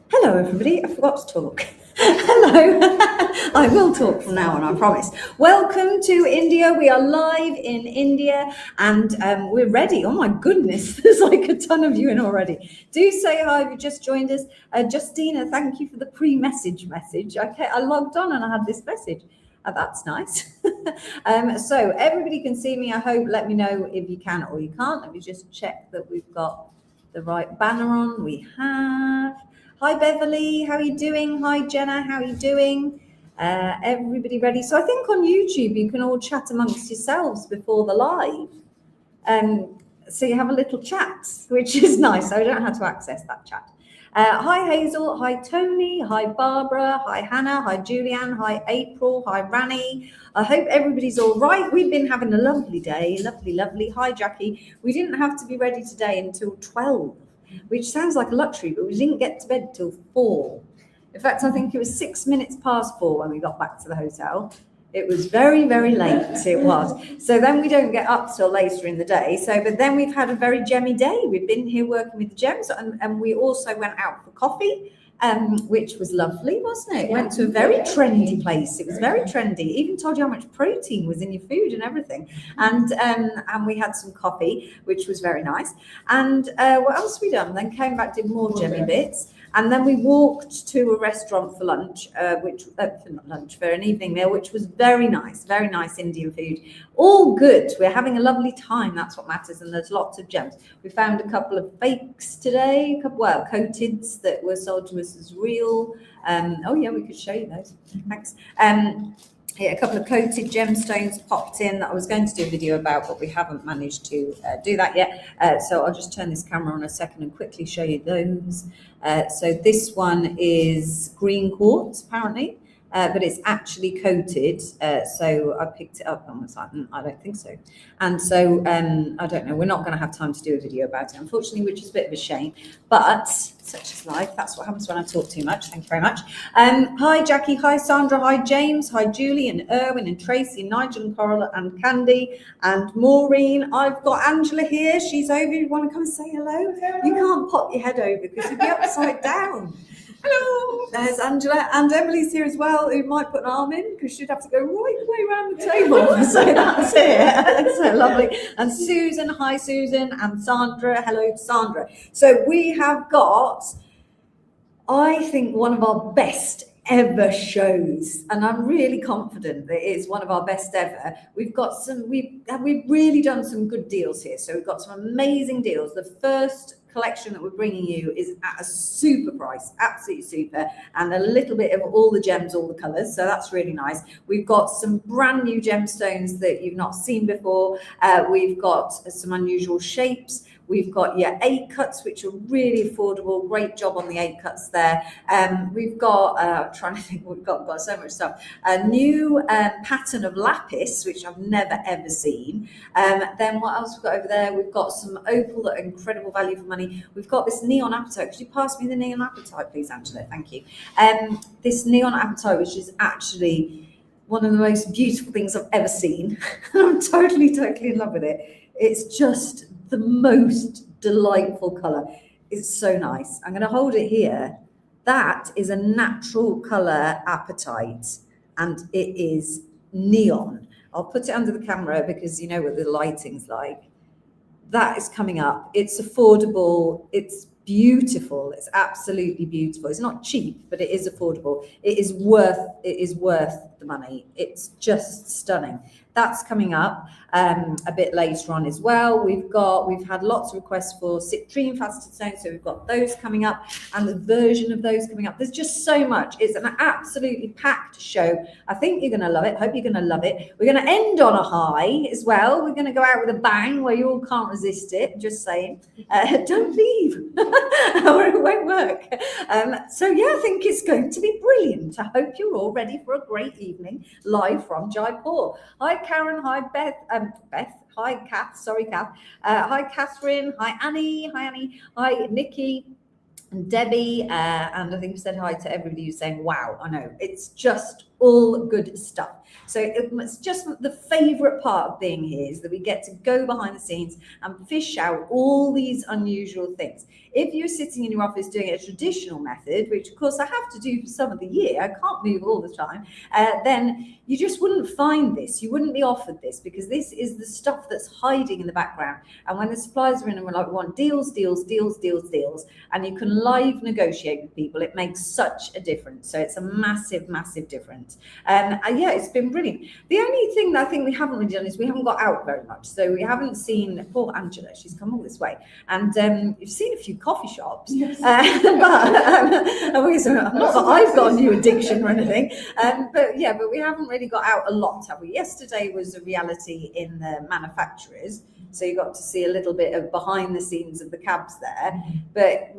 Hello, everybody. I forgot to talk. Hello. I will talk from now on, I promise. Welcome to India. We are live in India and we're ready. Oh my goodness, there's like a ton of you in already. Do say hi if you just joined us. Justina, thank you for the pre-message message. I logged on and I had this message. That's nice. So everybody can see me, I hope. Let me know if you can or you can't. Let me just check that we've got the right banner on. We have. Hi, Beverly. How are you doing? Hi, Jenna. How are you doing? Everybody ready? So I think on YouTube, you can all chat amongst yourselves before the live. So you have a little chat, which is nice. I don't know how to access that chat. Hi, Hazel. Hi, Tony. Hi, Barbara. Hi, Hannah. Hi, Julianne. Hi, April. Hi, Rani. I hope everybody's all right. We've been having a lovely day. Lovely, lovely. Hi, Jackie. We didn't have to be ready today until 12. Which sounds like a luxury, but we didn't get to bed till 4. In fact, I think it was 6 minutes past 4 when we got back to the hotel. It was very, very late, it was. So then we don't get up till later in the day. But then we've had a very gemmy day. We've been here working with the gems and we also went out for coffee. Which was lovely, wasn't it? Went to a very trendy place. It was very trendy. Even told you how much protein was in your food and everything. And we had some coffee, which was very nice. And what else have we done? Then came back, did more gemmy bits. And then we walked to a restaurant for lunch, for an evening meal, which was very nice Indian food. All good. We're having a lovely time. That's what matters. And there's lots of gems. We found a couple of fakes today, coateds that were sold to us as real. Oh yeah, we could show you those. Thanks. Yeah, a couple of coated gemstones popped in that I was going to do a video about, but we haven't managed to do that yet. So I'll just turn this camera on a second and quickly show you those. So this one is green quartz, apparently, but it's actually coated. So I picked it up and was like, I don't think so. And so I don't know. We're not going to have time to do a video about it, unfortunately, which is a bit of a shame. But such is life. That's what happens when I talk too much. Thank you very much. Hi, Jackie. Hi, Sandra. Hi, James. Hi, Julie and Erwin and Tracy, Nigel and Coral and Candy and Maureen. I've got Angela here. She's over. You want to come and say hello? You can't pop your head over because you'll be upside down. Hello. There's Angela, and Emily's here as well, who might put an arm in because she'd have to go right the way around the table. So that's it. So lovely. And Susan, hi Susan, and Sandra, hello Sandra. So we have got, I think, one of our best ever shows, and I'm really confident that it's one of our best ever. We've really done some good deals here. So we've got some amazing deals. The first collection that we're bringing you is at a super price, absolutely super, and a little bit of all the gems, all the colors, so that's really nice. We've got some brand new gemstones that you've not seen before. We've got some unusual shapes. We've got your 8 cuts, which are really affordable. Great job on the 8 cuts there. We've got, I'm trying to think, we've got so much stuff. A new pattern of lapis, which I've never ever seen. Then what else we've got over there? We've got some opal that are incredible value for money. We've got this neon apatite. Could you pass me the neon apatite, please, Angela? Thank you. This neon apatite, which is actually one of the most beautiful things I've ever seen. I'm totally in love with it. It's just the most delightful color. It's so nice. I'm going to hold it here. That is a natural color apatite, and it is neon. I'll put it under the camera because you know what the lighting's like. That is coming up. It's affordable. It's beautiful. It's absolutely beautiful. It's not cheap, but it is affordable. It is worth the money. It's just stunning. That's coming up a bit later on as well. We've had lots of requests for citrine faceted stones, so we've got those coming up and the version of those coming up. There's just so much. It's an absolutely packed show. I think you're going to love it. Hope you're going to love it. We're going to end on a high as well. We're going to go out with a bang where you all can't resist it. Just saying. Don't leave or it won't work. So yeah, I think it's going to be brilliant. I hope you're all ready for a great evening live from Jaipur. Hi Karen, hi Beth, hi Kath, sorry Kath, hi Catherine, hi Annie, hi Nikki and Debbie, and I think we said hi to everybody who's saying wow. I know, it's just all good stuff. So it's just the favourite part of being here is that we get to go behind the scenes and fish out all these unusual things. If you're sitting in your office doing a traditional method, which of course I have to do for some of the year, I can't move all the time, then you just wouldn't find this. You wouldn't be offered this, because this is the stuff that's hiding in the background. And when the suppliers are in and we're like, we want deals, deals, deals, deals, deals, and you can live negotiate with people, it makes such a difference. So it's a massive, massive difference. Yeah, it's been brilliant. The only thing that I think we haven't really done is we haven't got out very much. So we haven't seen poor Angela, she's come all this way. And you've seen a few coffee shops. Yes. Not that I've got a new addiction or anything. But we haven't really got out a lot, have we? Yesterday was a reality in the manufacturers. So you got to see a little bit of behind the scenes of the cabs there. But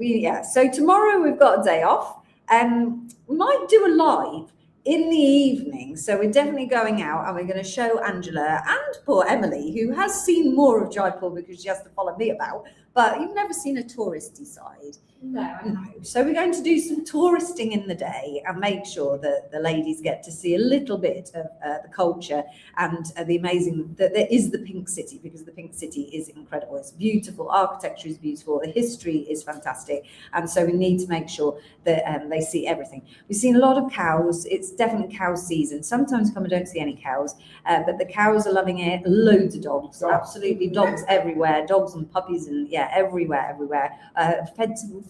so tomorrow we've got a day off. We might do a live in the evening. So we're definitely going out and we're going to show Angela and poor Emily, who has seen more of Jaipur because she has to follow me about, but you've never seen a touristy side. No. So we're going to do some touristing in the day and make sure that the ladies get to see a little bit of the culture and the amazing, that there is the Pink City, because the Pink City is incredible. It's beautiful. Architecture is beautiful. The history is fantastic. And so we need to make sure that they see everything. We've seen a lot of cows. It's definitely cow season. Sometimes come and don't see any cows, but the cows are loving it. Loads of dogs, absolutely dogs everywhere. Dogs and puppies and everywhere.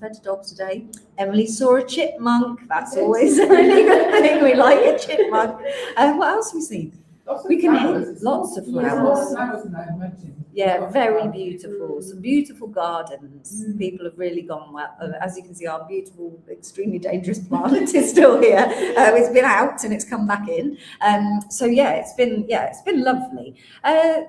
Fed dogs today. Emily saw a chipmunk. That's always a really good thing. We like a chipmunk. What else have we seen? We can hit lots of flowers. Yeah, very beautiful. Some beautiful gardens. People have really gone well. As you can see, our beautiful, extremely dangerous plant is still here. It's been out and it's come back in. It's been lovely.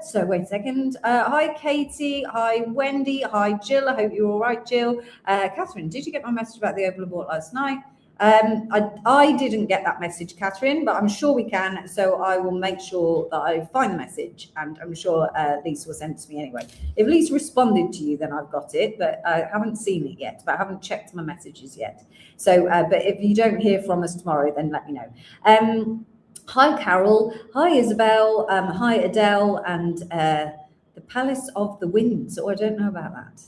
So wait a second. Hi, Katie. Hi, Wendy. Hi, Jill. I hope you're all right, Jill. Catherine, did you get my message about the open abort last night? I didn't get that message, Catherine, but I'm sure we can. So I will make sure that I find the message, and I'm sure Lisa will send it to me anyway. If Lisa responded to you, then I've got it, but I haven't seen it yet, but I haven't checked my messages yet. So, but if you don't hear from us tomorrow, then let me know. Hi, Carol. Hi, Isabel. Hi, Adele, and the Palace of the Winds. Oh, I don't know about that.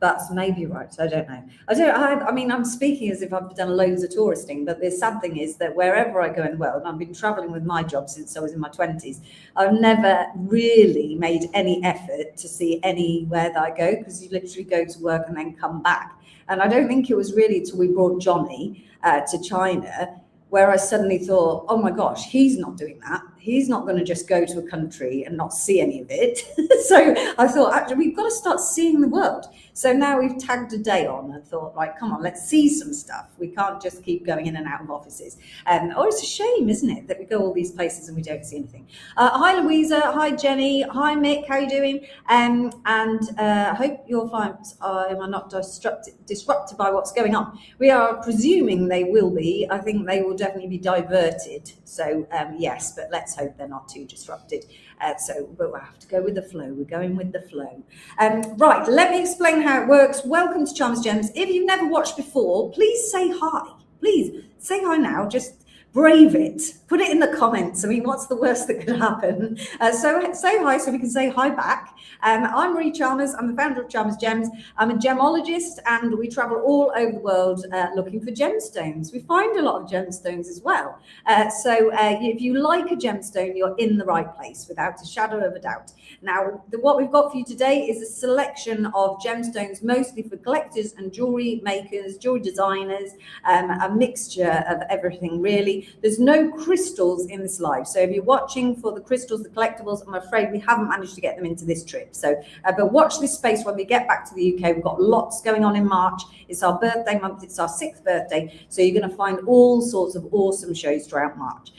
That's maybe right. I don't know. I mean, I'm speaking as if I've done loads of touristing, but the sad thing is that wherever I go in the world, and I've been traveling with my job since I was in my 20s, I've never really made any effort to see anywhere that I go, because you literally go to work and then come back. And I don't think it was really till we brought Johnny to China where I suddenly thought, oh my gosh, he's not doing that. He's not going to just go to a country and not see any of it. So I thought, actually, we've got to start seeing the world. So now we've tagged a day on and thought, right, come on, let's see some stuff. We can't just keep going in and out of offices. It's a shame, isn't it, that we go all these places and we don't see anything. Hi, Louisa. Hi, Jenny. Hi, Mick. How are you doing? I hope your clients are not disrupted by what's going on. We are presuming they will be. I think they will definitely be diverted. So, yes, but let's hope they're not too disrupted. But we'll have to go with the flow. We're going with the flow. Right, let me explain how it works. Welcome to Charms Gems. If you've never watched before, please say hi. Please say hi now. Just brave it. Put it in the comments. I mean, what's the worst that could happen? So say hi so we can say hi back. I'm Marie Chalmers. I'm the founder of Charms Gems. I'm a gemologist, and we travel all over the world looking for gemstones. We find a lot of gemstones as well. If you like a gemstone, you're in the right place without a shadow of a doubt. Now, what we've got for you today is a selection of gemstones, mostly for collectors and jewellery makers, jewellery designers, a mixture of everything, really. There's no crystals in this live. So if you're watching for the crystals, the collectibles, I'm afraid we haven't managed to get them into this trip. So, but watch this space when we get back to the UK. We've got lots going on in March. It's our birthday month. It's our 6th birthday. So you're going to find all sorts of awesome shows throughout March.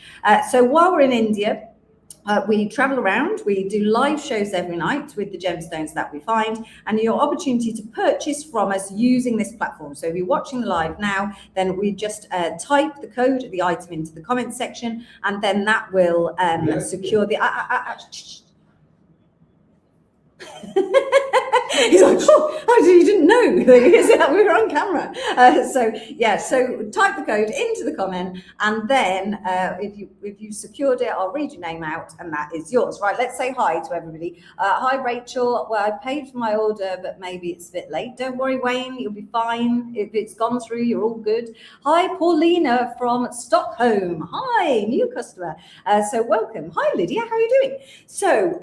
So while we're in India, we travel around, we do live shows every night with the gemstones that we find, and your opportunity to purchase from us using this platform. So if you're watching live now, then we just type the code of the item into the comment section, and then that will secure the... He's like, oh, you didn't know that we were on camera. So type the code into the comment, and then if you secured it, I'll read your name out, and that is yours. Right, let's say hi to everybody. Hi, Rachel. Well, I paid for my order, but maybe it's a bit late. Don't worry, Wayne, you'll be fine. If it's gone through, you're all good. Hi, Paulina from Stockholm. Hi, new customer. So welcome. Hi, Lydia. How are you doing? So,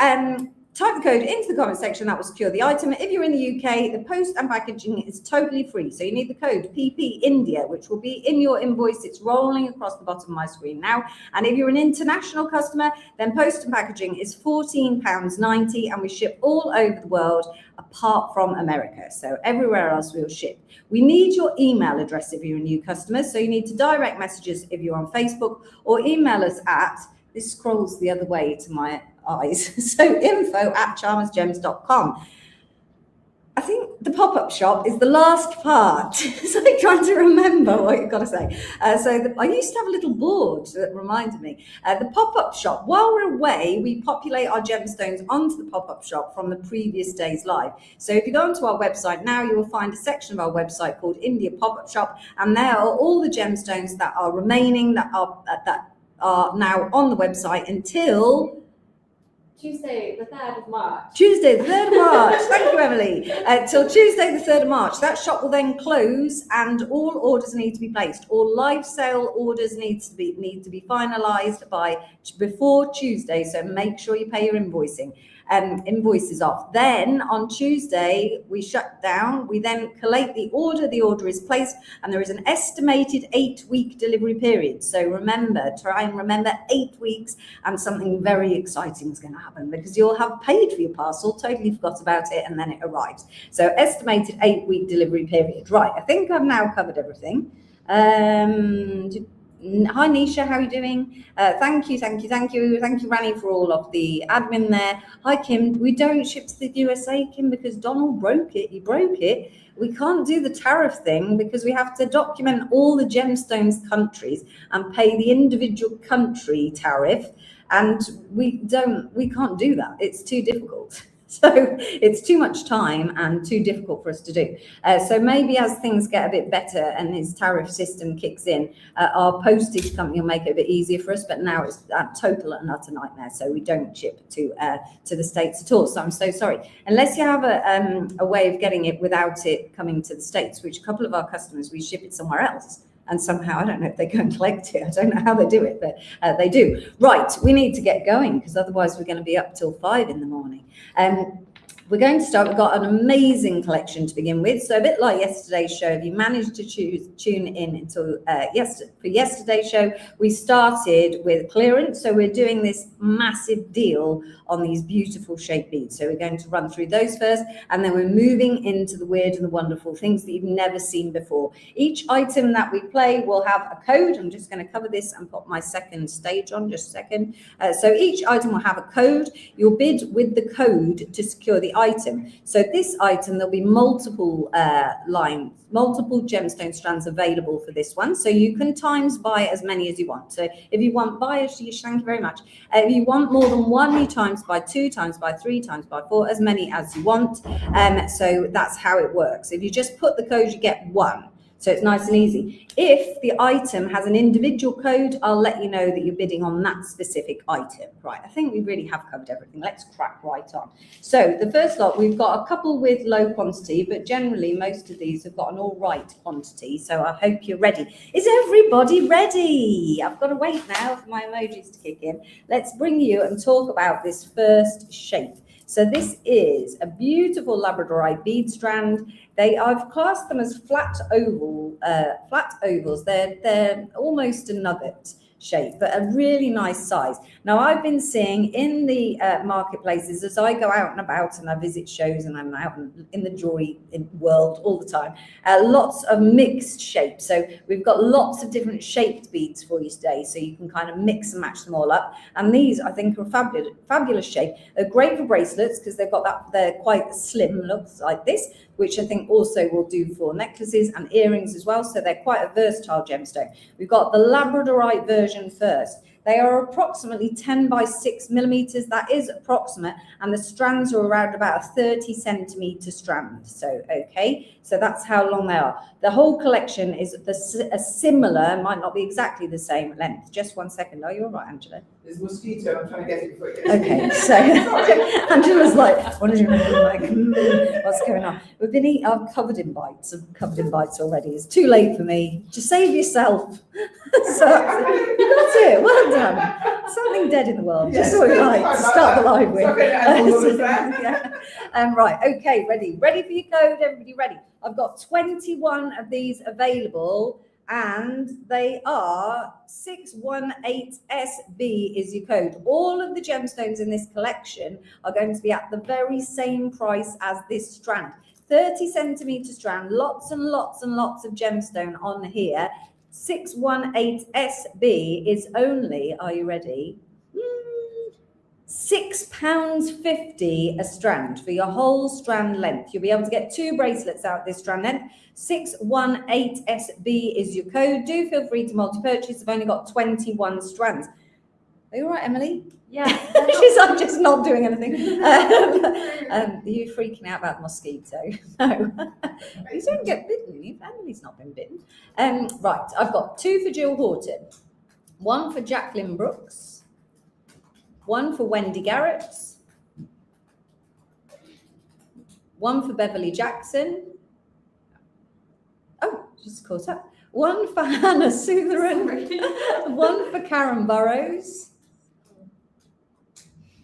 type the code into the comment section. That will secure the item. If you're in the UK, the post and packaging is totally free. So you need the code PP India, which will be in your invoice. It's rolling across the bottom of my screen now. And if you're an international customer, then post and packaging is £14.90, and we ship all over the world apart from America. So everywhere else we'll ship. We need your email address if you're a new customer. So you need to direct messages if you're on Facebook, or email us at, this scrolls the other way to my eyes, so info@charmersgems.com. I think the pop-up shop is the last part. So I'm trying to remember what you've got to say. I used to have a little board that reminded me. The pop-up shop, while we're away, we populate our gemstones onto the pop-up shop from the previous day's live. So if you go onto our website now, you will find a section of our website called India Pop-Up Shop, and there are all the gemstones that are remaining, that are now on the website until Tuesday, the 3rd of March. Tuesday, the 3rd of March. Thank you, Emily. Till Tuesday, the 3rd of March. That shop will then close, and all orders need to be placed. All live sale orders need to be finalised before Tuesday. So make sure you pay your invoices off. Then on Tuesday, we shut down. We then collate the order. The order is placed, and there is an estimated 8-week delivery period. So try and remember 8 weeks, and something very exciting is going to happen, because you'll have paid for your parcel, totally forgot about it, and then it arrives. So estimated 8-week delivery period. Right, I think I've now covered everything. Hi Nisha, how are you doing? Thank you, Rani, for all of the admin there. Hi Kim, we don't ship to the USA, Kim, because Donald broke it. He broke it. We can't do the tariff thing because we have to document all the gemstones countries and pay the individual country tariff, and we can't do that. It's too difficult. So it's too much time and too difficult for us to do. So maybe as things get a bit better and his tariff system kicks in, our postage company will make it a bit easier for us. But now it's a total and utter nightmare. So we don't ship to the States at all. So I'm so sorry. Unless you have a way of getting it without it coming to the States, which a couple of our customers, we ship it somewhere else. And somehow, I don't know if they go and collect it. I don't know how they do it, but they do. Right, we need to get going, because otherwise we're going to be up till 5 in the morning. We're going to start. We've got an amazing collection to begin with. So a bit like yesterday's show, if you managed to tune in until for yesterday's show, we started with clearance. So we're doing this massive deal on these beautiful shaped beads. So we're going to run through those first, and then we're moving into the weird and the wonderful things that you've never seen before. Each item that we play will have a code. I'm just going to cover this and put my second stage on, just a second. So each item will have a code. You'll bid with the code to secure the item. So this item, there'll be multiple multiple gemstone strands available for this one. So you can times buy as many as you want. So if you want thank you very much. If you want more than one, you times by 2, times by 3, times by 4, as many as you want. So that's how it works. If you just put the code, you get 1. So it's nice and easy. If the item has an individual code, I'll let you know that you're bidding on that specific item. Right, I think we really have covered everything. Let's crack right on. So the first lot, we've got a couple with low quantity, but generally most of these have got an all right quantity. So I hope you're ready. Is everybody ready? I've got to wait now for my emojis to kick in. Let's bring you and talk about this first shape. So this is a beautiful Labradorite bead strand. I've classed them as flat ovals. They're almost a nugget shape, but a really nice size. Now, I've been seeing in the marketplaces as I go out and about and I visit shows and I'm out in the jewelry world all the time, lots of mixed shapes. So we've got lots of different shaped beads for you today, so you can kind of mix and match them all up. And these, I think, are fabulous shape. They're great for bracelets because they've got that, they're quite slim, looks like this, which I think also will do for necklaces and earrings as well. So they're quite a versatile gemstone. We've got the Labradorite version first. They are approximately 10 by 6 millimeters. That is approximate, and the strands are around about a 30 centimeter strand. So, okay, so that's how long they are. The whole collection is a similar, might not be exactly the same length. Just 1 second. Are you all right, Angela? There's a mosquito, I'm trying to get it for you. Okay, so Angela's like, what's going on? I'm covered in bites. I'm covered in bites already. It's too late for me. Just save yourself. So you got it. Well done. Something dead in the world. Just what we like to start the live with. Right. Okay. Ready for your code. Everybody ready? I've got 21 of these available, and they are 618SB is your code. All of the gemstones in this collection are going to be at the very same price as this strand. 30 centimeter strand, lots and lots and lots of gemstone on here. 618SB is only, are you ready? £6.50 a strand for your whole strand length. You'll be able to get 2 bracelets out this strand length. 618SB is your code. Do feel free to multi-purchase. I've only got 21 strands. Are you all right, Emily? Yeah. I'm just not doing anything. Are you freaking out about the mosquito? No. You don't get bitten. Emily's not been bitten. Right, I've got 2 for Jill Horton, 1 for Jacqueline Brooks, 1 for Wendy Garrett, 1 for Beverly Jackson. Oh, just caught up. 1 for Hannah Sutheran, 1 for Karen Burrows,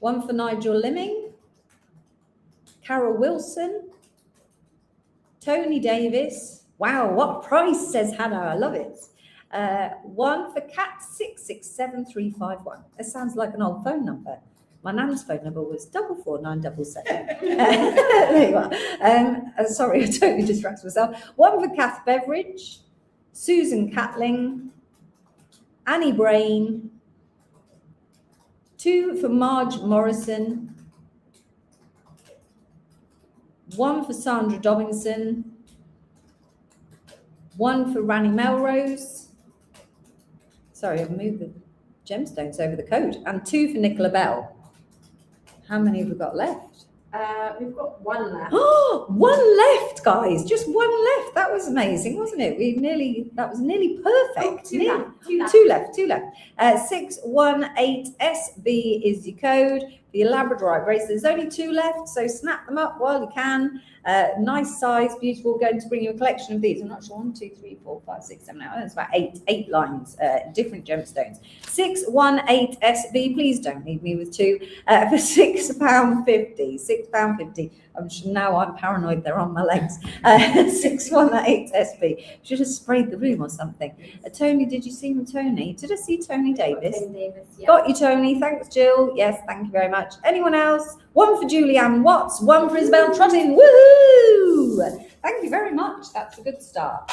1 for Nigel Limming, Carol Wilson, Tony Davis. Wow, what price, says Hannah. I love it. 1 for Cat 667351. That sounds like an old phone number. My nan's phone number was 44977. There you are. Sorry, I totally distracted myself. 1 for Kath Beveridge, Susan Catling, Annie Brain, 2 for Marge Morrison, 1 for Sandra Dobinson, 1 for Rani Melrose. Sorry, I've moved the gemstones over the code. And 2 for Nicola Bell. How many have we got left? We've got 1 left. Oh, 1 left, guys. Just 1 left. That was amazing, wasn't it? That was nearly perfect. Two left. 2 left. 618SB is your code for your Labradorite bracelet. There's only 2 left, so snap them up while you can. Nice size, beautiful. Going to bring you a collection of these. I'm not sure. 1, 2, 3, 4, 5, 6, 7, 8. It's about 8 lines, different gemstones. 618SB. Please don't leave me with 2 for £6.50. £6.50. Now I'm paranoid. They're on my legs. 618SB. Should have sprayed the room or something. Tony, did you see me, Tony? Did I see Tony Davis? Tony Davis, yeah. Got you, Tony. Thanks, Jill. Yes, thank you very much. Anyone else? 1 for Julianne Watts, 1 for Isabel Trottin. Woohoo! Thank you very much. That's a good start.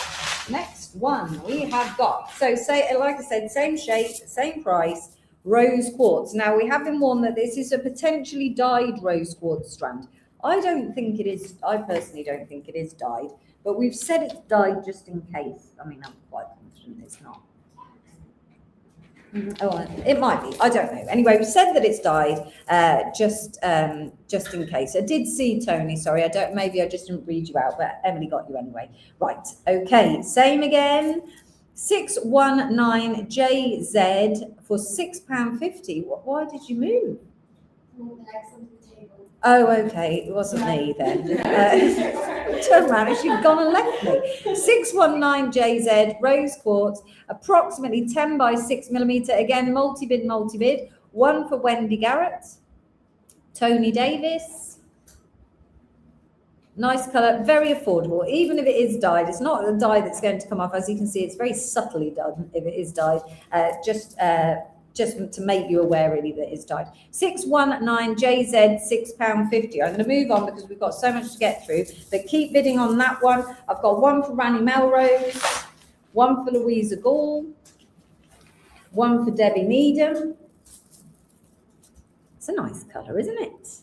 Next one we have got. So, like I said, same shape, same price, rose quartz. Now, we have been warned that this is a potentially dyed rose quartz strand. I don't think it is. I personally don't think it is dyed, but we've said it's dyed just in case. I mean, I'm quite confident it's not. Oh, it might be. I don't know. Anyway, we said that it's dyed just in case. I did see Tony. Sorry, maybe I just didn't read you out, but Emily got you anyway. Right. Okay. Same again. 619JZ for £6.50. Why did you move? Oh, okay. It wasn't me then. Turn around if you'd gone and left me. 619JZ, rose quartz, approximately 10 by 6 millimeter. Again, multi-bid. 1 for Wendy Garrett, Tony Davis. Nice colour, very affordable. Even if it is dyed, it's not the dye that's going to come off. As you can see, it's very subtly done if it is dyed. Just to make you aware, really, that it's dyed. 619JZ, £6.50. I'm going to move on because we've got so much to get through. But keep bidding on that one. I've got 1 for Rani Melrose, 1 for Louisa Gall, 1 for Debbie Needham. It's a nice colour, isn't it?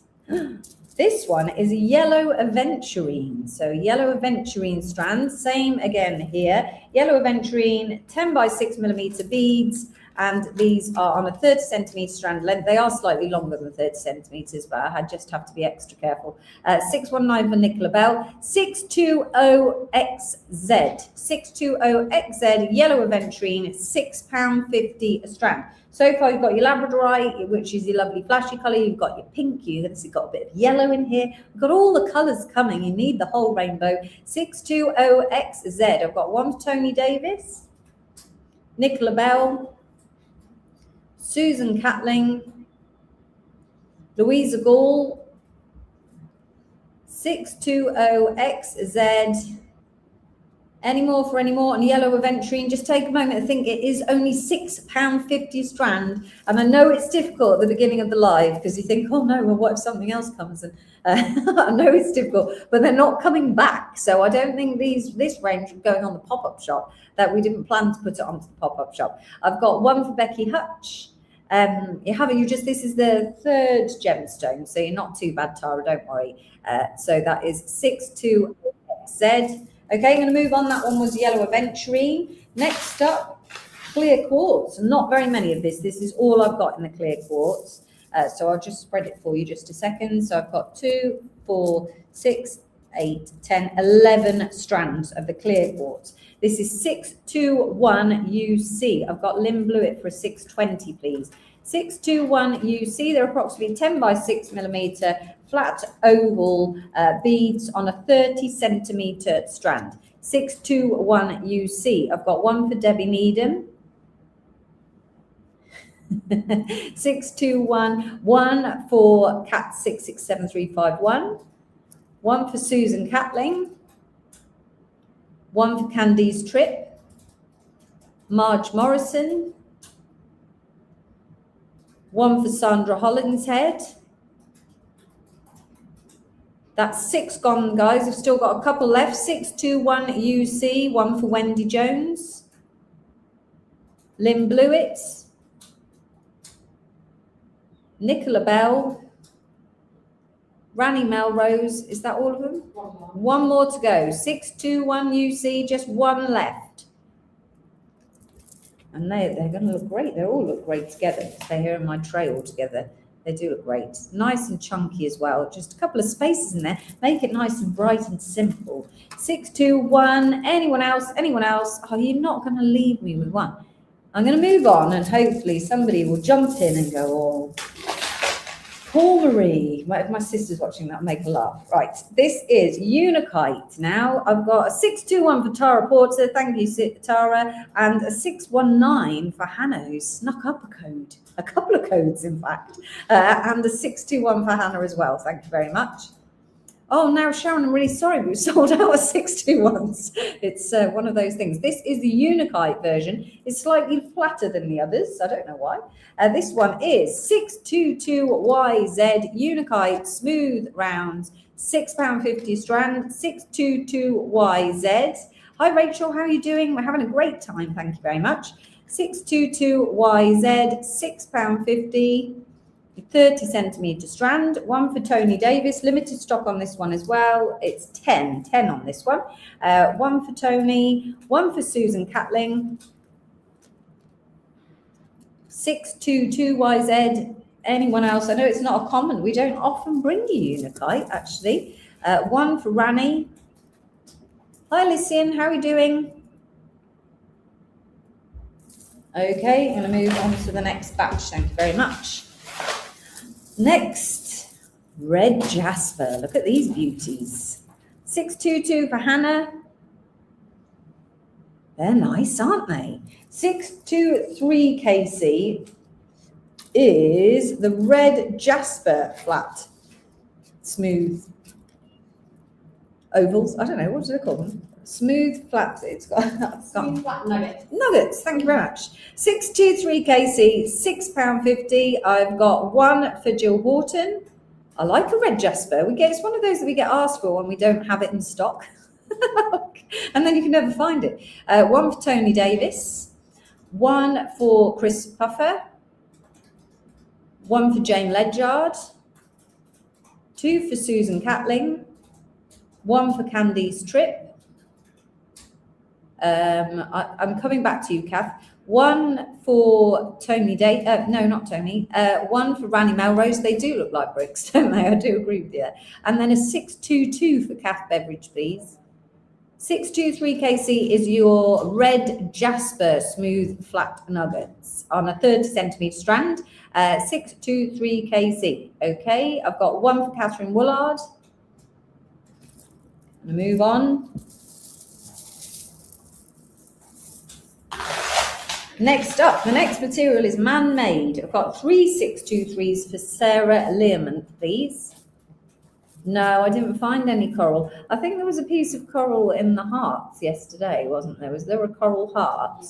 This one is a yellow aventurine. So yellow aventurine strand, same again here. Yellow aventurine, 10 by 6 millimeter beads. and these are on a 30 centimetre strand length. They are slightly longer than 30 centimetres, but I just have to be extra careful. 619 for Nicola Bell. 620XZ. 620XZ, yellow aventurine, £6.50 a strand. So far, you've got your Labradorite, which is your lovely flashy colour. You've got your pink. You've got a bit of yellow in here. We've got all the colours coming. You need the whole rainbow. 620XZ. I've got one for Tony Davis, Nicola Bell, Susan Catling, Louisa Gall, 620XZ. Any more for any more? And yellow aventurine, just take a moment to think. It is only £6.50 a strand. And I know it's difficult at the beginning of the live because you think, oh no, well, what if something else comes? And I know it's difficult, but they're not coming back. So I don't think this range is going on the pop-up shop, that we didn't plan to put it onto the pop-up shop. I've got one for Becky Hutch. This is the third gemstone, so you're not too bad, Tara, don't worry. So that is 620XZ. Okay, I'm going to move on. That one was yellow aventurine. Next up, clear quartz. Not very many of this. This is all I've got in the clear quartz. So I'll just spread it for you just a second. So I've got 2, 4, 6, 8, 10, 11 strands of the clear quartz. This is 621 UC. I've got Lynn Blewett for a 620, please. 621 UC. They're approximately 10 by 6 millimeter flat oval beads on a 30 centimeter strand. 621 UC. I've got one for Debbie Needham. 621. One for Cat 667351. One for Susan Catling. One for Candice Tripp. Marge Morrison. One for Sandra Hollinshead. That's 6 gone, guys. I've still got a couple left. 621 UC. One for Wendy Jones. Lynn Blewett. Nicola Bell. Rani Melrose. Is that all of them? One more to go. 621 UC. Just one left. And they're going to look great. They all look great together. They're here in my tray all together. They do look great. Nice and chunky as well. Just a couple of spaces in there. Make it nice and bright and simple. 621. Anyone else? Anyone else? Oh, you're not going to leave me with one. I'm going to move on and hopefully somebody will jump in and go, oh, Paul Marie. If my sister's watching, that'll make her laugh. Right. This is Unikite. Now, I've got a 621 for Tara Porter. Thank you, Tara. And a 619 for Hannah, who snuck up a code. A couple of codes, in fact. And a 621 for Hannah as well. Thank you very much. Oh, now, Sharon, I'm really sorry. We've sold out of 621s. It's one of those things. This is the Unikite version. It's slightly flatter than the others. I don't know why. This one is 622YZ Unikite Smooth Rounds, £6.50 strand, 622YZ. Hi, Rachel. How are you doing? We're having a great time. Thank you very much. 622YZ, £6.50. 30 centimeter strand. One for Tony Davis. Limited stock on this one as well. It's 10 on this one. One for Tony. One for Susan Catling. 622YZ. Anyone else? I know it's not a common. We don't often bring you Unikite, actually. One for Rani. Hi, Lysian. How are you doing? Okay, I'm going to move on to the next batch. Thank you very much. Next, red jasper. Look at these beauties. 622 for Hannah. They're nice, aren't they? 623 KC is the red jasper flat smooth ovals. I don't know, what do they call them? Smooth flat. It's got Smooth flat nuggets. Nuggets. Thank you very much. 623 KC, £6.50. I've got one for Jill Horton. I like a red jasper. It's one of those that we get asked for when we don't have it in stock, and then you can never find it. One for Tony Davis. One for Chris Puffer. One for Jane Ledyard. Two for Susan Catling. One for Candice Tripp. I'm coming back to you, Kath. one for Tony Day. No, not Tony. One for Ranny Melrose. They do look like bricks, don't they? I do agree with you. And then a 622 for Kath Beveridge, please. 623kc is your red Jasper smooth flat nuggets on a 30 centimetre strand. 623kc. Okay, I've got one for Catherine Woolard. I'm going to move on. Next up, the next material is man-made. I've got 3 623s for Sarah Learmonth, please. No, I didn't find any coral. I think there was a piece of coral in the hearts yesterday, wasn't there? Was there a coral heart?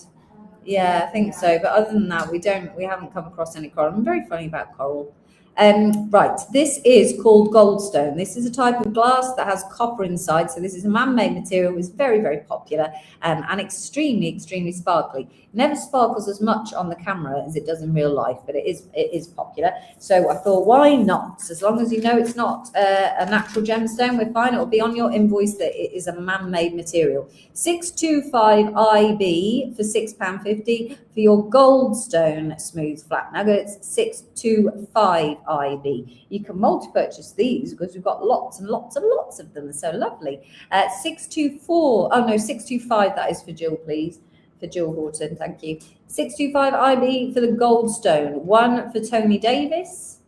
Yeah, I think so. But other than that, we haven't come across any coral. I'm very funny about coral. Right, this is called Goldstone. This is a type of glass that has copper inside. So this is a man-made material. It's very, very popular and extremely, extremely sparkly. It never sparkles as much on the camera as it does in real life, but it is popular. So I thought, why not? As long as you know it's not a natural gemstone, we're fine. It'll be on your invoice that it is a man-made material. 625 IB for £6.50 for your Goldstone smooth flat nuggets. 625 IB. You can multi-purchase these because we've got lots and lots and lots of them. They're so lovely. 624. Oh no, 625. That is for Jill, please. For Jill Horton, thank you. 625 IB for the Goldstone. One for Tony Davis.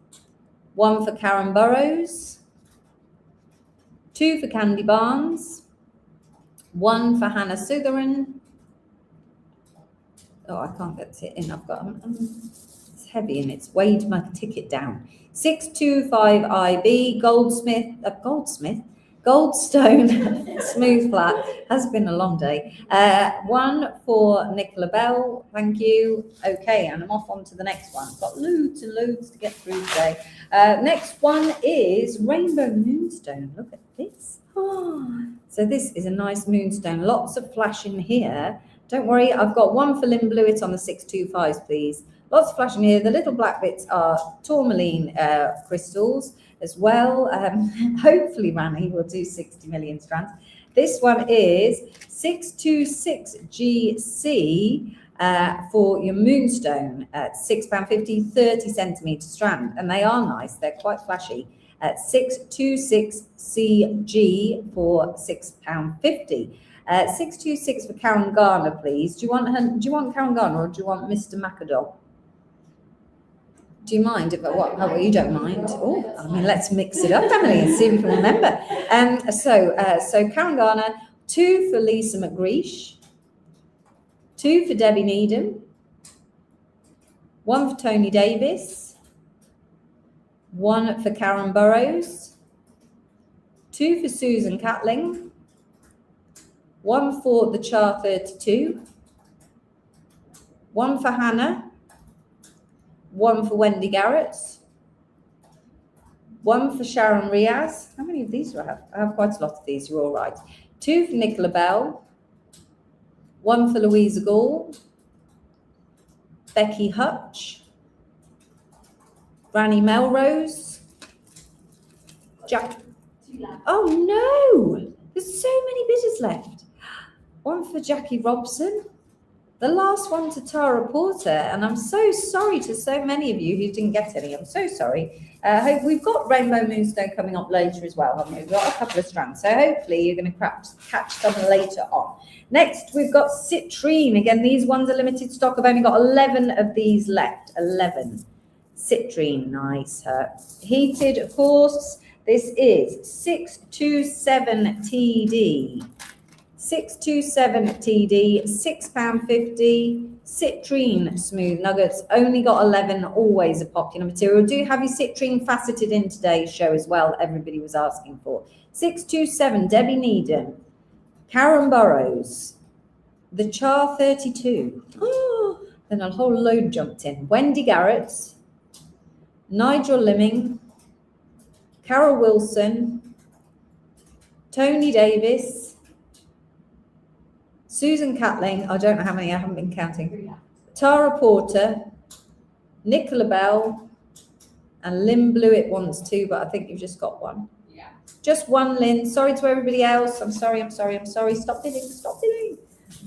One for Karen Burrows. Two for Candy Barnes. One for Hannah Sutheran. Oh, I can't get it in. I've got it's heavy and it's weighed my ticket down. 625 IB Goldstone smooth flat. Has been a long day. One for Nicola Bell, thank you. Okay, and I'm off on to the next one. I've got loads and loads to get through today. Next one is Rainbow Moonstone. Look at this. Oh, so this is a nice moonstone. Lots of flash in here. Don't worry, I've got one for Lynn Blewett on the 625s, please. Lots of flash in here. The little black bits are tourmaline crystals as well. Hopefully Rani will do 60 million strands. This one is 626GC for your moonstone at £6.50, 30 centimetre strand. And they are nice. They're quite flashy. At 626CG for £6.50. 626 for Karen Garner, please. Do you want Karen Garner or do you want Mr. McAdoo? Do you mind if you don't mind? Oh, I mean, let's mix it up, Emily, and see if we can remember. So Karen Garner, 2 for Lisa McGreesh, 2 for Debbie Needham, 1 for Tony Davis, 1 for Karen Burrows, 2 for Susan Catling, 1 for the Char 32, 1 for Hannah, 1 for Wendy Garrett, 1 for Sharon Riaz. How many of these do I have? I have quite a lot of these. You're all right. 2 for Nicola Bell, 1 for Louisa Gall, Becky Hutch, Granny Melrose, Jack. Oh no! There's so many bidders left. 1 for Jackie Robson. The last one to Tara Porter, and I'm so sorry to so many of you who didn't get any. I'm so sorry. We've got Rainbow Moonstone coming up later as well, haven't we? We've got a couple of strands, so hopefully you're going to catch some later on. Next, we've got Citrine. Again, these ones are limited stock. I've only got 11 of these left. 11. Citrine, nice. Heated, of course. This is 627TD. 627TD, £6.50. Citrine smooth nuggets, only got 11, always a popular material. Do have your citrine faceted in today's show as well, everybody was asking for. 627, Debbie Needham, Karen Burrows, the Char 32. Oh, then a whole load jumped in. Wendy Garrett, Nigel Limming, Carol Wilson, Tony Davis, Susan Catling, I don't know how many, I haven't been counting. Tara Porter, Nicola Bell, and Lynn Blewett wants 2, but I think you've just got 1. Yeah. Just 1, Lynn. Sorry to everybody else. I'm sorry. Stop bidding.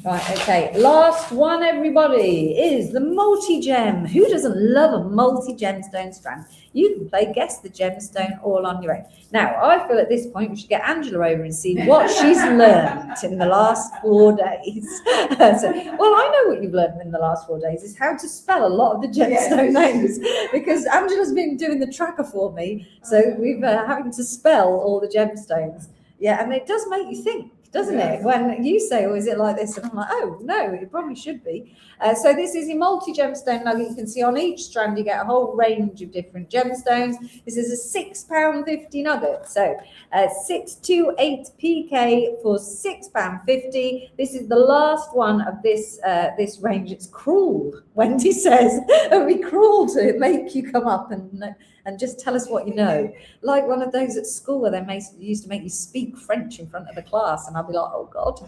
Right, okay. Last one, everybody, is the multi-gem. Who doesn't love a multi-gemstone strand? You can play Guess the Gemstone all on your own. Now, I feel at this point we should get Angela over and see what she's learned in the last 4 days. Well, I know what you've learned in the last 4 days is how to spell a lot of the gemstone names, because Angela's been doing the tracker for me, so we've having to spell all the gemstones. Yeah, and it does make you think, doesn't it? When you say, oh, is it like this? And I'm like, oh, no, it probably should be. So this is your multi-gemstone nugget. You can see on each strand you get a whole range of different gemstones. This is a £6.50 nugget. So 628 PK for £6.50. This is the last one of this this range. It's cruel, Wendy says. It would be cruel to make you come up and just tell us what you know. Like one of those at school where they used to make you speak French in front of the class, and I'd be like, oh God.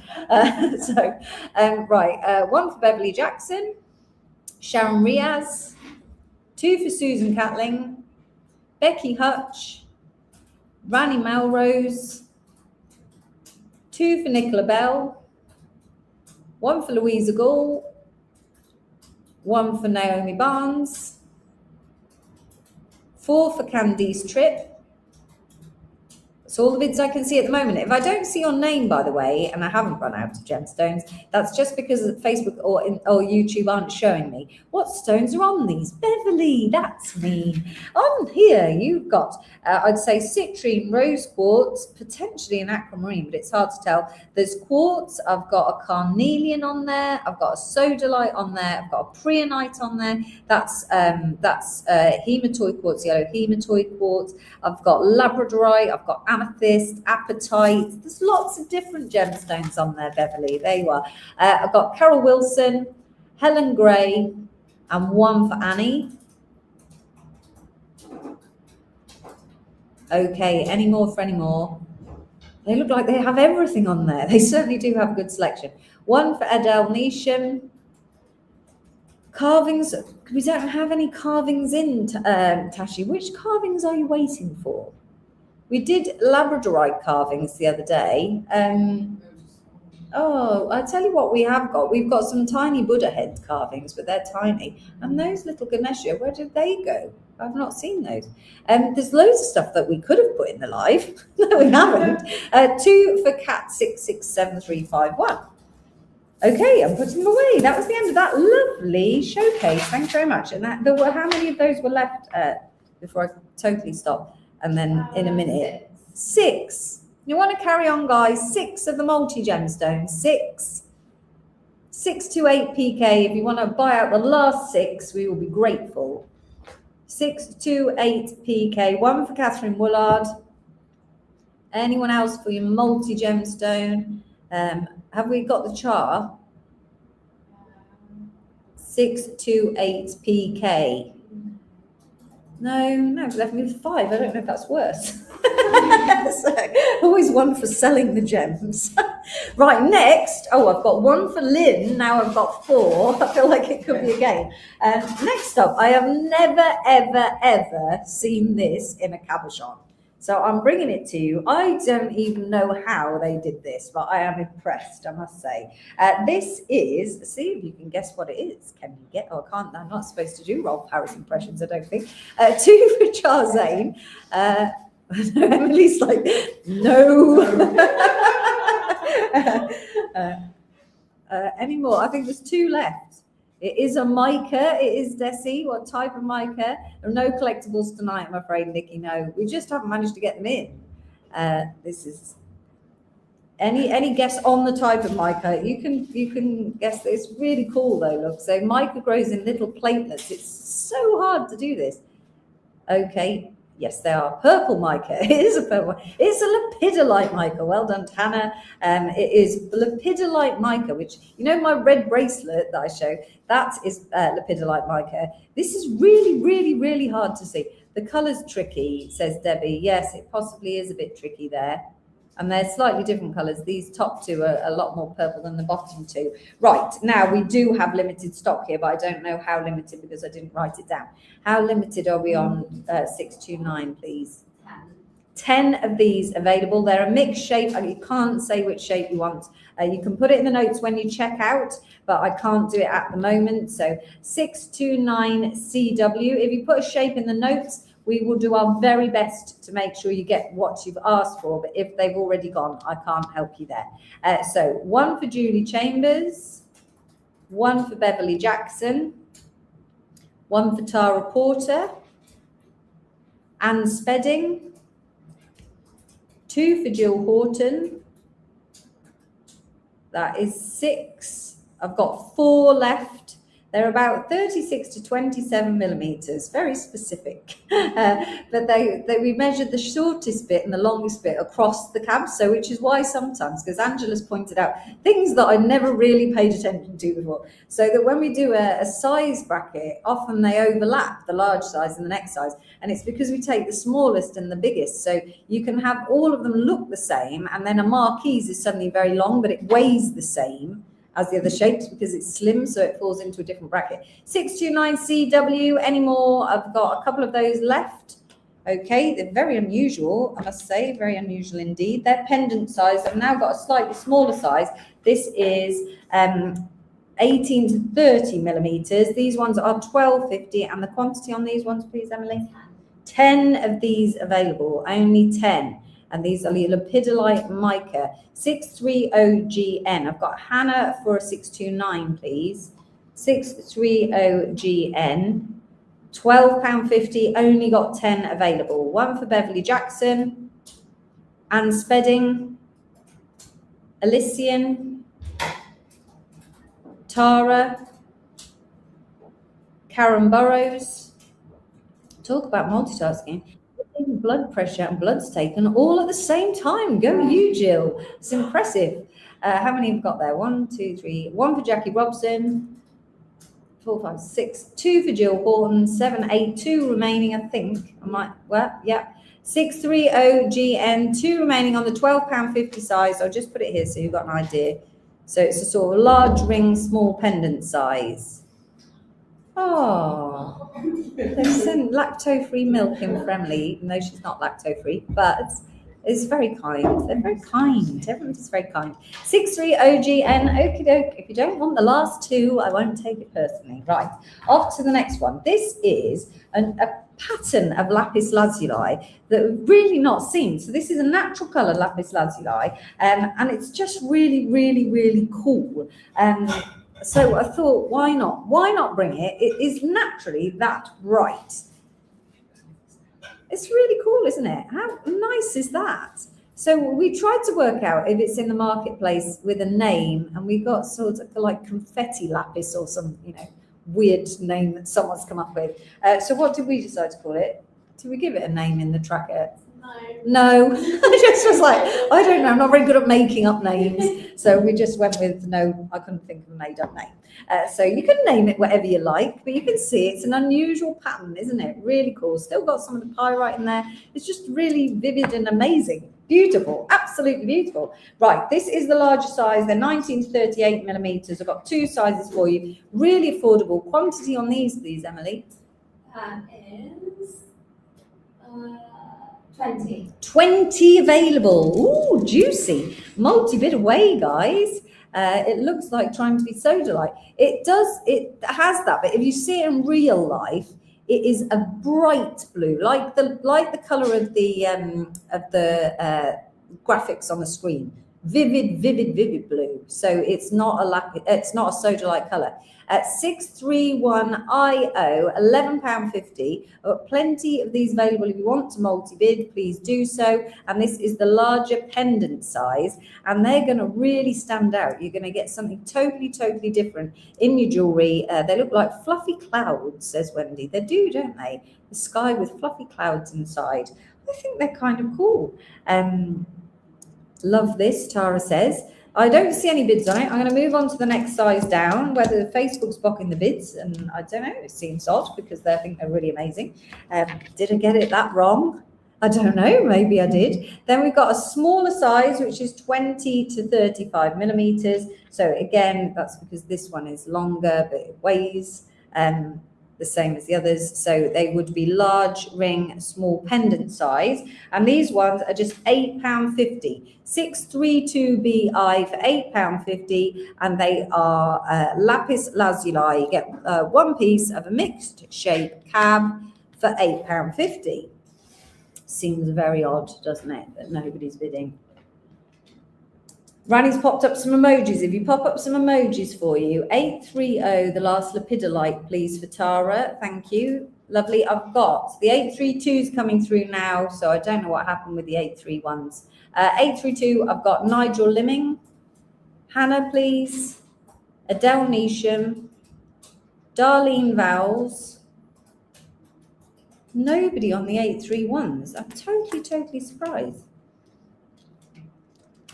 One for Beverly Jackson, Sharon Riaz, 2 for Susan Catling, Becky Hutch, Rani Melrose, 2 for Nicola Bell, 1 for Louisa Gall, 1 for Naomi Barnes, 4 for Candice Tripp. That's all the bids I can see at the moment. If I don't see your name, by the way, and I haven't run out of gemstones, that's just because Facebook or YouTube aren't showing me what stones are on these. Beverly, that's me. On here, you've got, I'd say, citrine, rose quartz, potentially an aquamarine, but it's hard to tell. There's quartz. I've got a carnelian on there. I've got a sodalite on there. I've got a preonite on there. That's hematoid quartz, yellow hematoid quartz. I've got labradorite. I've got amethyst, apatite. There's lots of different gemstones on there, Beverly. There you are. I've got Carol Wilson, Helen Gray, and 1 for Annie. Okay, any more for any more? They look like they have everything on there. They certainly do have a good selection. 1 for Adele Neesham. Carvings, we don't have any carvings in, Tashi. Which carvings are you waiting for? We did labradorite carvings the other day. Oh, I'll tell you what we have got. We've got some tiny Buddha head carvings, but they're tiny. And those little Ganesha, where did they go? I've not seen those. There's loads of stuff that we could have put in the live. No, we haven't. 2 for Cat 667351. Okay, I'm putting them away. That was the end of that lovely showcase. Thanks very much. And how many of those were left before I totally stop? And then in a minute, 6. You want to carry on, guys? 6 of the multi-gemstones. 6. 628 PK. If you want to buy out the last 6, we will be grateful. 628 PK. 1 for Catherine Woolard. Anyone else for your multi-gemstone? Have we got the char? 628 PK. No, left me with 5. I don't know if that's worse. So, always 1 for selling the gems. Right, next. Oh, I've got 1 for Lynn. Now I've got 4. I feel like it could be a game. Next up, I have never, ever, ever seen this in a cabochon. So I'm bringing it to you. I don't even know how they did this, but I am impressed, I must say. This is, see if you can guess what it is. Can you get, oh, I can't, I'm not supposed to do Rolf Harris impressions, I don't think. 2 for Charzane. Emily's like, no. Any more? I think there's 2 left. It is a mica. It is Desi. What type of mica? There are no collectibles tonight, I'm afraid, Nikki. No, we just haven't managed to get them in. This is any guess on the type of mica? You can guess. It's really cool though. Look, so mica grows in little platelets. It's so hard to do this. Okay. Yes, they are purple mica. It is a purple. It's a lepidolite mica. Well done, Tana. It is lepidolite mica, which, you know, my red bracelet that I show, that is lepidolite mica. This is really, really, really hard to see. The colour's tricky, says Debbie. Yes, it possibly is a bit tricky there. And they're slightly different colours. These top 2 are a lot more purple than the bottom 2. Right, now we do have limited stock here, but I don't know how limited because I didn't write it down. How limited are we on 629, please? 10 of these available. They're a mixed shape. You can't say which shape you want. You can put it in the notes when you check out, but I can't do it at the moment. So 629CW. If you put a shape in the notes, we will do our very best to make sure you get what you've asked for. But if they've already gone, I can't help you there. So one for Julie Chambers, one for Beverly Jackson, one for Tara Porter, Anne Spedding, two for Jill Horton. That is 6. I've got 4 left. They're about 36 to 27 millimeters, very specific. But we measured the shortest bit and the longest bit across the cab, so which is why sometimes, because Angela's pointed out things that I never really paid attention to before, so that when we do a size bracket, often they overlap, the large size and the next size, and it's because we take the smallest and the biggest, so you can have all of them look the same, and then a marquise is suddenly very long, but it weighs the same as the other shapes because it's slim, so it falls into a different bracket. 629CW, any more? I've got a couple of those left. Okay, they're very unusual, I must say, very unusual indeed. They're pendant size. I've now got a slightly smaller size. This is 18 to 30 millimeters. These ones are 12.50, and the quantity on these ones, please, Emily? 10 of these available, only 10. And these are the lepidolite mica, 630GN. I've got Hannah for a 629, please. 630GN, £12.50, only got 10 available. One for Beverly Jackson, Anne Spedding, Elysian, Tara, Karen Burrows. Talk about multitasking. Blood pressure and blood's taken all at the same time. Go you, Jill. It's impressive. How many have we got there? 1, 2, 3. 1 for Jackie Robson. 4, 5, 6. 2 for Jill Horton. 7, 8. 2 remaining, I think. Yeah. 630GN. 2 remaining on the £12.50 size. I'll just put it here so you've got an idea. So it's a sort of large ring, small pendant size. Oh, they sent lacto-free milk in for Emily, even though she's not lacto-free, but it's very kind. They're very kind. Everyone's very kind. 630GN, okie doke. If you don't want the last 2, I won't take it personally. Right, off to the next one. This is a pattern of lapis lazuli that we've really not seen. So this is a natural colour lapis lazuli, and it's just really, really, really cool. So I thought, why not? Why not bring it? It is naturally that bright. It's really cool, isn't it? How nice is that? So we tried to work out if it's in the marketplace with a name, and we got sort of like confetti lapis or some, weird name that someone's come up with. So what did we decide to call it? Did we give it a name in the tracker? No. I just was like, I don't know. I'm not very good at making up names. So we just went with no, I couldn't think of a made up name. So you can name it whatever you like, but you can see it's an unusual pattern, isn't it? Really cool. Still got some of the pyrite in there. It's just really vivid and amazing. Beautiful. Absolutely beautiful. Right. This is the larger size. They're 19 to 38 millimeters. I've got 2 sizes for you. Really affordable. Quantity on these, please, Emily? Is 20. 20 available. Ooh, juicy. Multi-bit away, guys. It looks like trying to be sodalite. It has that, but if you see it in real life, it is a bright blue, like the color of the graphics on the screen. Vivid blue. So it's not a sodalite color. At 631IO, £11.50. I've got plenty of these available. If you want to multi-bid, please do so. And this is the larger pendant size, and they're going to really stand out. You're going to get something totally different in your jewelry. They look like fluffy clouds, says Wendy. They do, don't they? The sky with fluffy clouds inside. I think they're kind of cool. Love this, Tara says. I don't see any bids on it. I'm going to move on to the next size down, whether Facebook's blocking the bids, and I don't know. It seems odd because they think they're really amazing. Did I get it that wrong? I don't know. Maybe I did. Then we've got a smaller size, which is 20 to 35 millimeters. So again, that's because this one is longer, but it weighs. the same as the others. So they would be large ring, small pendant size. And these ones are just £8.50. 632BI for £8.50. And they are lapis lazuli. You get one piece of a mixed shape cab for £8.50. Seems very odd, doesn't it, that nobody's bidding. Rani's popped up some emojis. If you pop up some emojis for you, 830, the last lepidolite, please, for Tara. Thank you. Lovely. I've got the 832s coming through now, so I don't know what happened with the 831s. 832, I've got Nigel Limming. Hannah, please. Adele Neesham. Darlene Vowles. Nobody on the 831s. I'm totally surprised.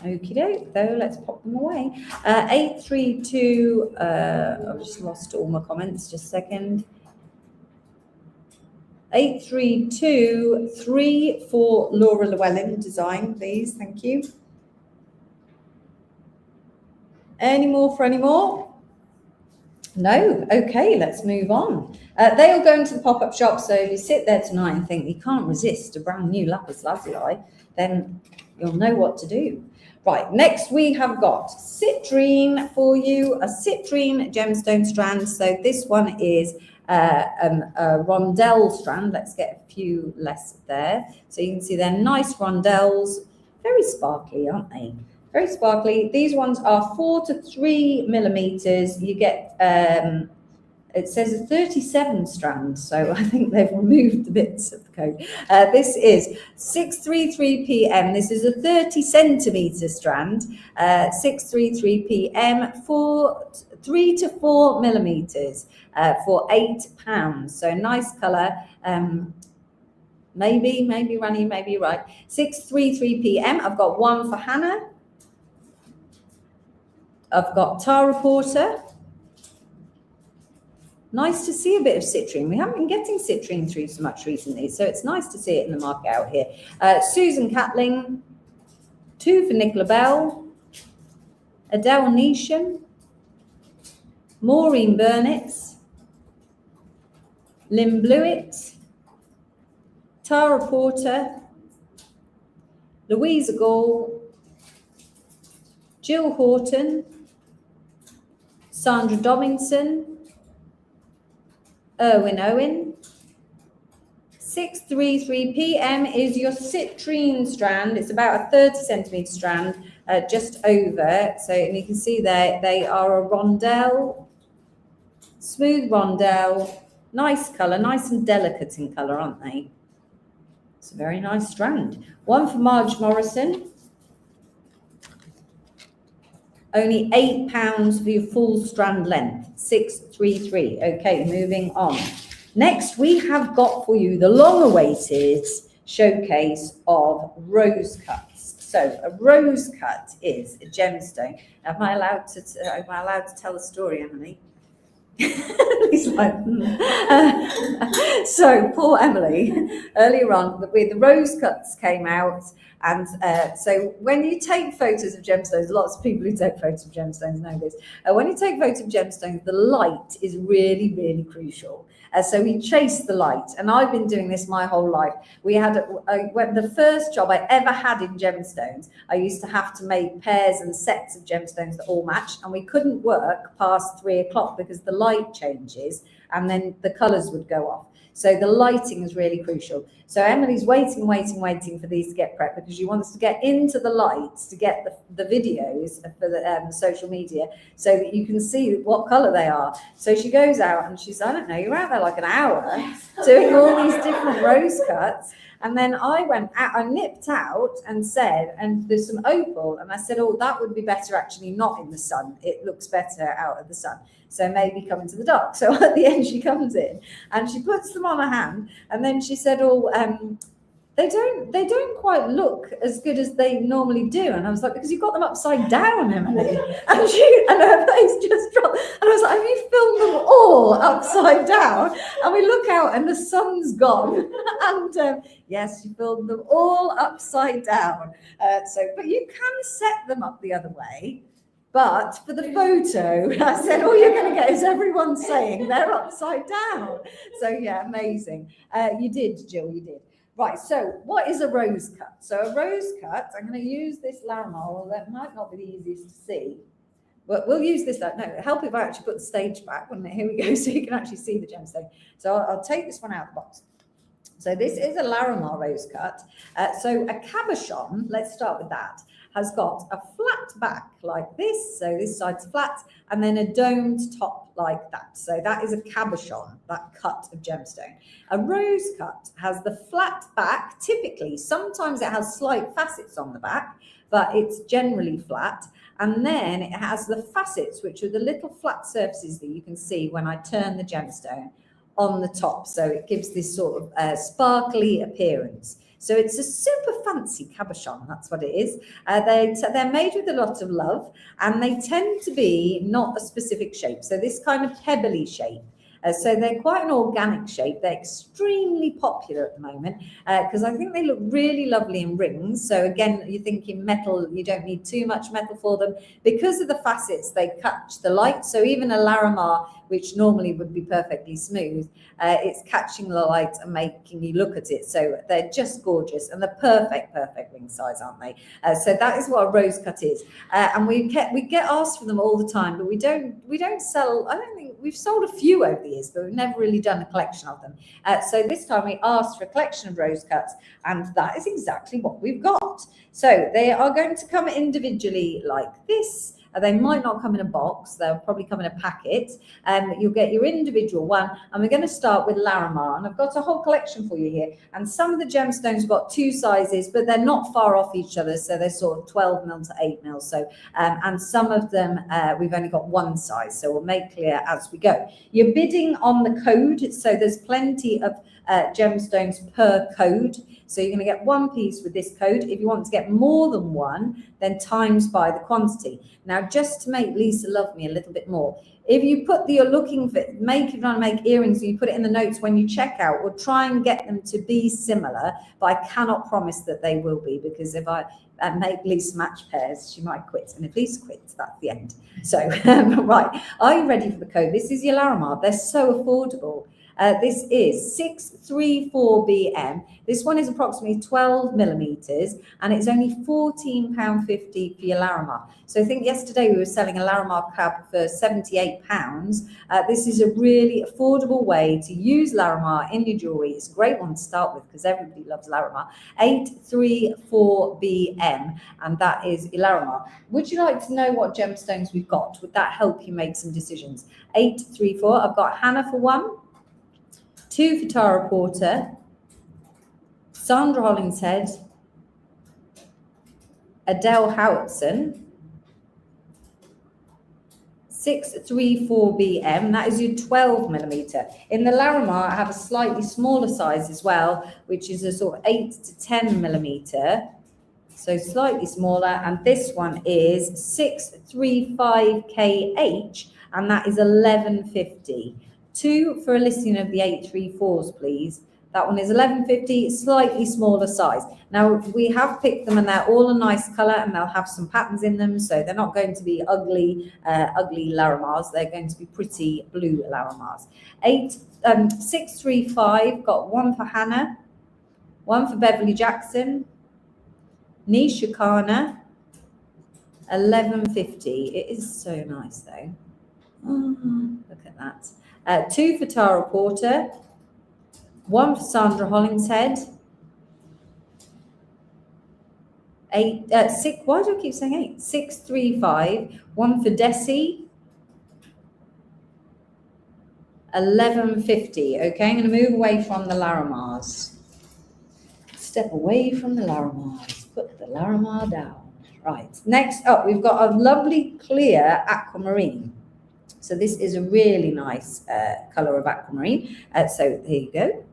Okie doke, though, let's pop them away. 832, I've just lost all my comments, just a second. 832, 3 for Laura Llewellyn design, please, thank you. Any more for any more? No, okay, let's move on. They all go into the pop-up shop, so if you sit there tonight and think you can't resist a brand new lapis lazuli, then you'll know what to do. Right, next we have got citrine for you, a citrine gemstone strand. So this one is a rondelle strand. Let's get a few less there. So you can see they're nice rondelles, very sparkly, aren't they? Very sparkly. These ones are 4 to 3 millimeters. You get, it says a 37 strand, so I think they've removed the bits of the code. This is 633 PM. This is a 30 centimeter strand, 633 PM, 3 to 4 millimeters for £8. So nice color. Maybe Rani, maybe you're right. 633 PM. I've got one for Hannah. I've got Tara Porter. Nice to see a bit of citrine. We haven't been getting citrine through so much recently, so it's nice to see it in the market out here. Susan Catling, 2 for Nicola Bell. Adele Neesham. Maureen Burnett. Lynn Blewett. Tara Porter. Louisa Gall. Jill Horton. Sandra Dobinson. Owen. 633 PM is your citrine strand. It's about a 30 centimeter strand, just over. So, and you can see there, they are a rondelle, smooth rondelle, nice color, nice and delicate in color, aren't they? It's a very nice strand. One for Marge Morrison. Only £8 for your full strand length, 633. Okay, moving on. Next, we have got for you the long-awaited showcase of rose cuts. So a rose cut is a gemstone. Am I allowed to tell the story, Emily? He's like, So poor Emily, earlier on, the rose cuts came out, and so when you take photos of gemstones, lots of people who take photos of gemstones know this. When you take photos of gemstones, the light is really crucial. So we chase the light, and I've been doing this my whole life. We had when the first job I ever had in gemstones, I used to have to make pairs and sets of gemstones that all matched, and we couldn't work past 3 o'clock because the light changes and then the colours would go off. So the lighting is really crucial. So Emily's waiting for these to get prepped because she wants to get into the lights to get the videos for the social media so that you can see what colour they are. So she goes out and she's, I don't know, you're out there like an hour doing all these different rose cuts. And then I went out, I nipped out and said, and there's some opal. And I said, oh, that would be better actually not in the sun. It looks better out of the sun. So maybe come into the dark. So at the end, she comes in and she puts them on her hand. And then she said, oh, they don't quite look as good as they normally do. And I was like, because you've got them upside down, Emily. And her face just dropped. And I was like, have you filmed them all upside down? And we look out and the sun's gone. And yes, she filmed them all upside down. But you can set them up the other way. But for the photo, I said, all you're going to get is everyone saying they're upside down. So yeah, amazing. You did, Jill, you did. Right, so what is a rose cut? So a rose cut, I'm going to use this Larimar, that might not be the easiest to see, but we'll use this. No, help if I actually put the stage back, wouldn't it? Here we go, so you can actually see the gemstone. So I'll take this one out of the box. So this is a Larimar rose cut. So a cabochon, let's start with that, has got a flat back like this, so this side's flat, and then a domed top like that. So that is a cabochon, that cut of gemstone. A rose cut has the flat back, typically, sometimes it has slight facets on the back, but it's generally flat. And then it has the facets, which are the little flat surfaces that you can see when I turn the gemstone on the top. So it gives this sort of sparkly appearance. So it's a super fancy cabochon, that's what it is. They're made with a lot of love, and they tend to be not a specific shape. So this kind of pebbly shape. So they're quite an organic shape. They're extremely popular at the moment because I think they look really lovely in rings. So again, you're thinking metal, you don't need too much metal for them. Because of the facets, they catch the light. So even a Larimar, which normally would be perfectly smooth, it's catching the light and making you look at it. So they're just gorgeous and the perfect ring size, aren't they? So that is what a rose cut is. And we get asked for them all the time, but we don't sell. I don't think we've sold a few over the years, but we've never really done a collection of them. So this time we asked for a collection of rose cuts, and that is exactly what we've got. So they are going to come individually like this. They might not come in a box. They'll probably come in a packet. You'll get your individual one. And we're going to start with Larimar. And I've got a whole collection for you here. And some of the gemstones have got two sizes, but they're not far off each other. So they're sort of 12 mil to 8 mil. So, and some of them, we've only got one size. So we'll make clear as we go. You're bidding on the code. So there's plenty of gemstones per code. So you're going to get one piece with this code. If you want to get more than one, then times by the quantity. Now, just to make Lisa love me a little bit more, if you put you're looking for, if you're trying to make earrings, and you put it in the notes when you check out, we'll try and get them to be similar, but I cannot promise that they will be, because if I make Lisa match pairs, she might quit. And if Lisa quits, that's the end. So, right, are you ready for the code? This is your Larimar. They're so affordable. This is 634BM. This one is approximately 12 millimeters, and it's only £14.50 for your Larimar. So I think yesterday we were selling a Larimar cab for £78. This is a really affordable way to use Larimar in your jewellery. It's a great one to start with because everybody loves Larimar. 834BM, and that is your Larimar. Would you like to know what gemstones we've got? Would that help you make some decisions? 834. I've got Hannah for one. 2 for Tara Porter, Sandra Hollingshead, Adele Howatson, 634BM, that is your 12 millimeter. In the Larimar, I have a slightly smaller size as well, which is a sort of 8 to 10 millimeter, so slightly smaller, and this one is 635KH, and that is 1150. 2 for a listing of the 834s, please. That one is 1150, slightly smaller size. Now, we have picked them and they're all a nice color and they'll have some patterns in them. So they're not going to be ugly Larimars. They're going to be pretty blue Larimars. 635, got one for Hannah, one for Beverly Jackson, Nisha Kana, 1150. It is so nice though. Oh, look at that. 2 for Tara Porter, 1 for Sandra Hollingshead, 6, why do I keep saying 8? 635, 1 for Desi, 1150. Okay, I'm going to move away from the Larimars. Step away from the Larimars, put the Larimar down. Right, next up, we've got a lovely clear aquamarine. So this is a really nice color of aquamarine. So here you go.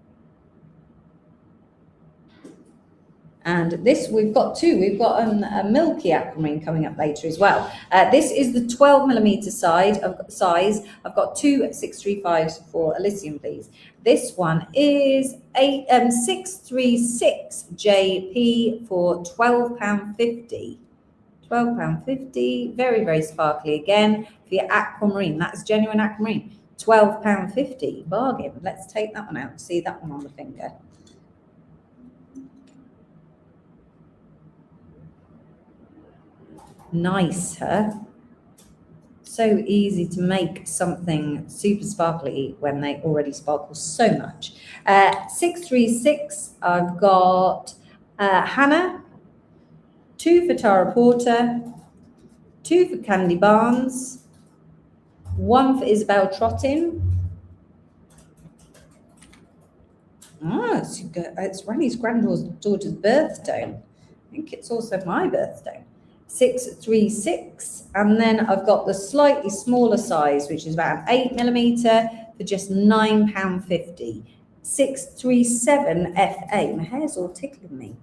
And this, we've got two. We've got a milky aquamarine coming up later as well. This is the 12 millimeter size. I've got 2 635s for Elysium, please. This one is 636JP for £12.50. £12.50. Very, very sparkly again for your aquamarine. That's genuine aquamarine. £12.50. Bargain. Let's take that one out. See that one on the finger. Nice, huh? So easy to make something super sparkly when they already sparkle so much. 636, I've got Hannah, 2 for Tara Porter, 2 for Candy Barnes, 1 for Isabel Trottin. It's Ranny's granddaughter's birthday. I think it's also my birthday. 636, and then I've got the slightly smaller size, which is about 8mm for just £9.50. 637 FA. My hair's all tickling me,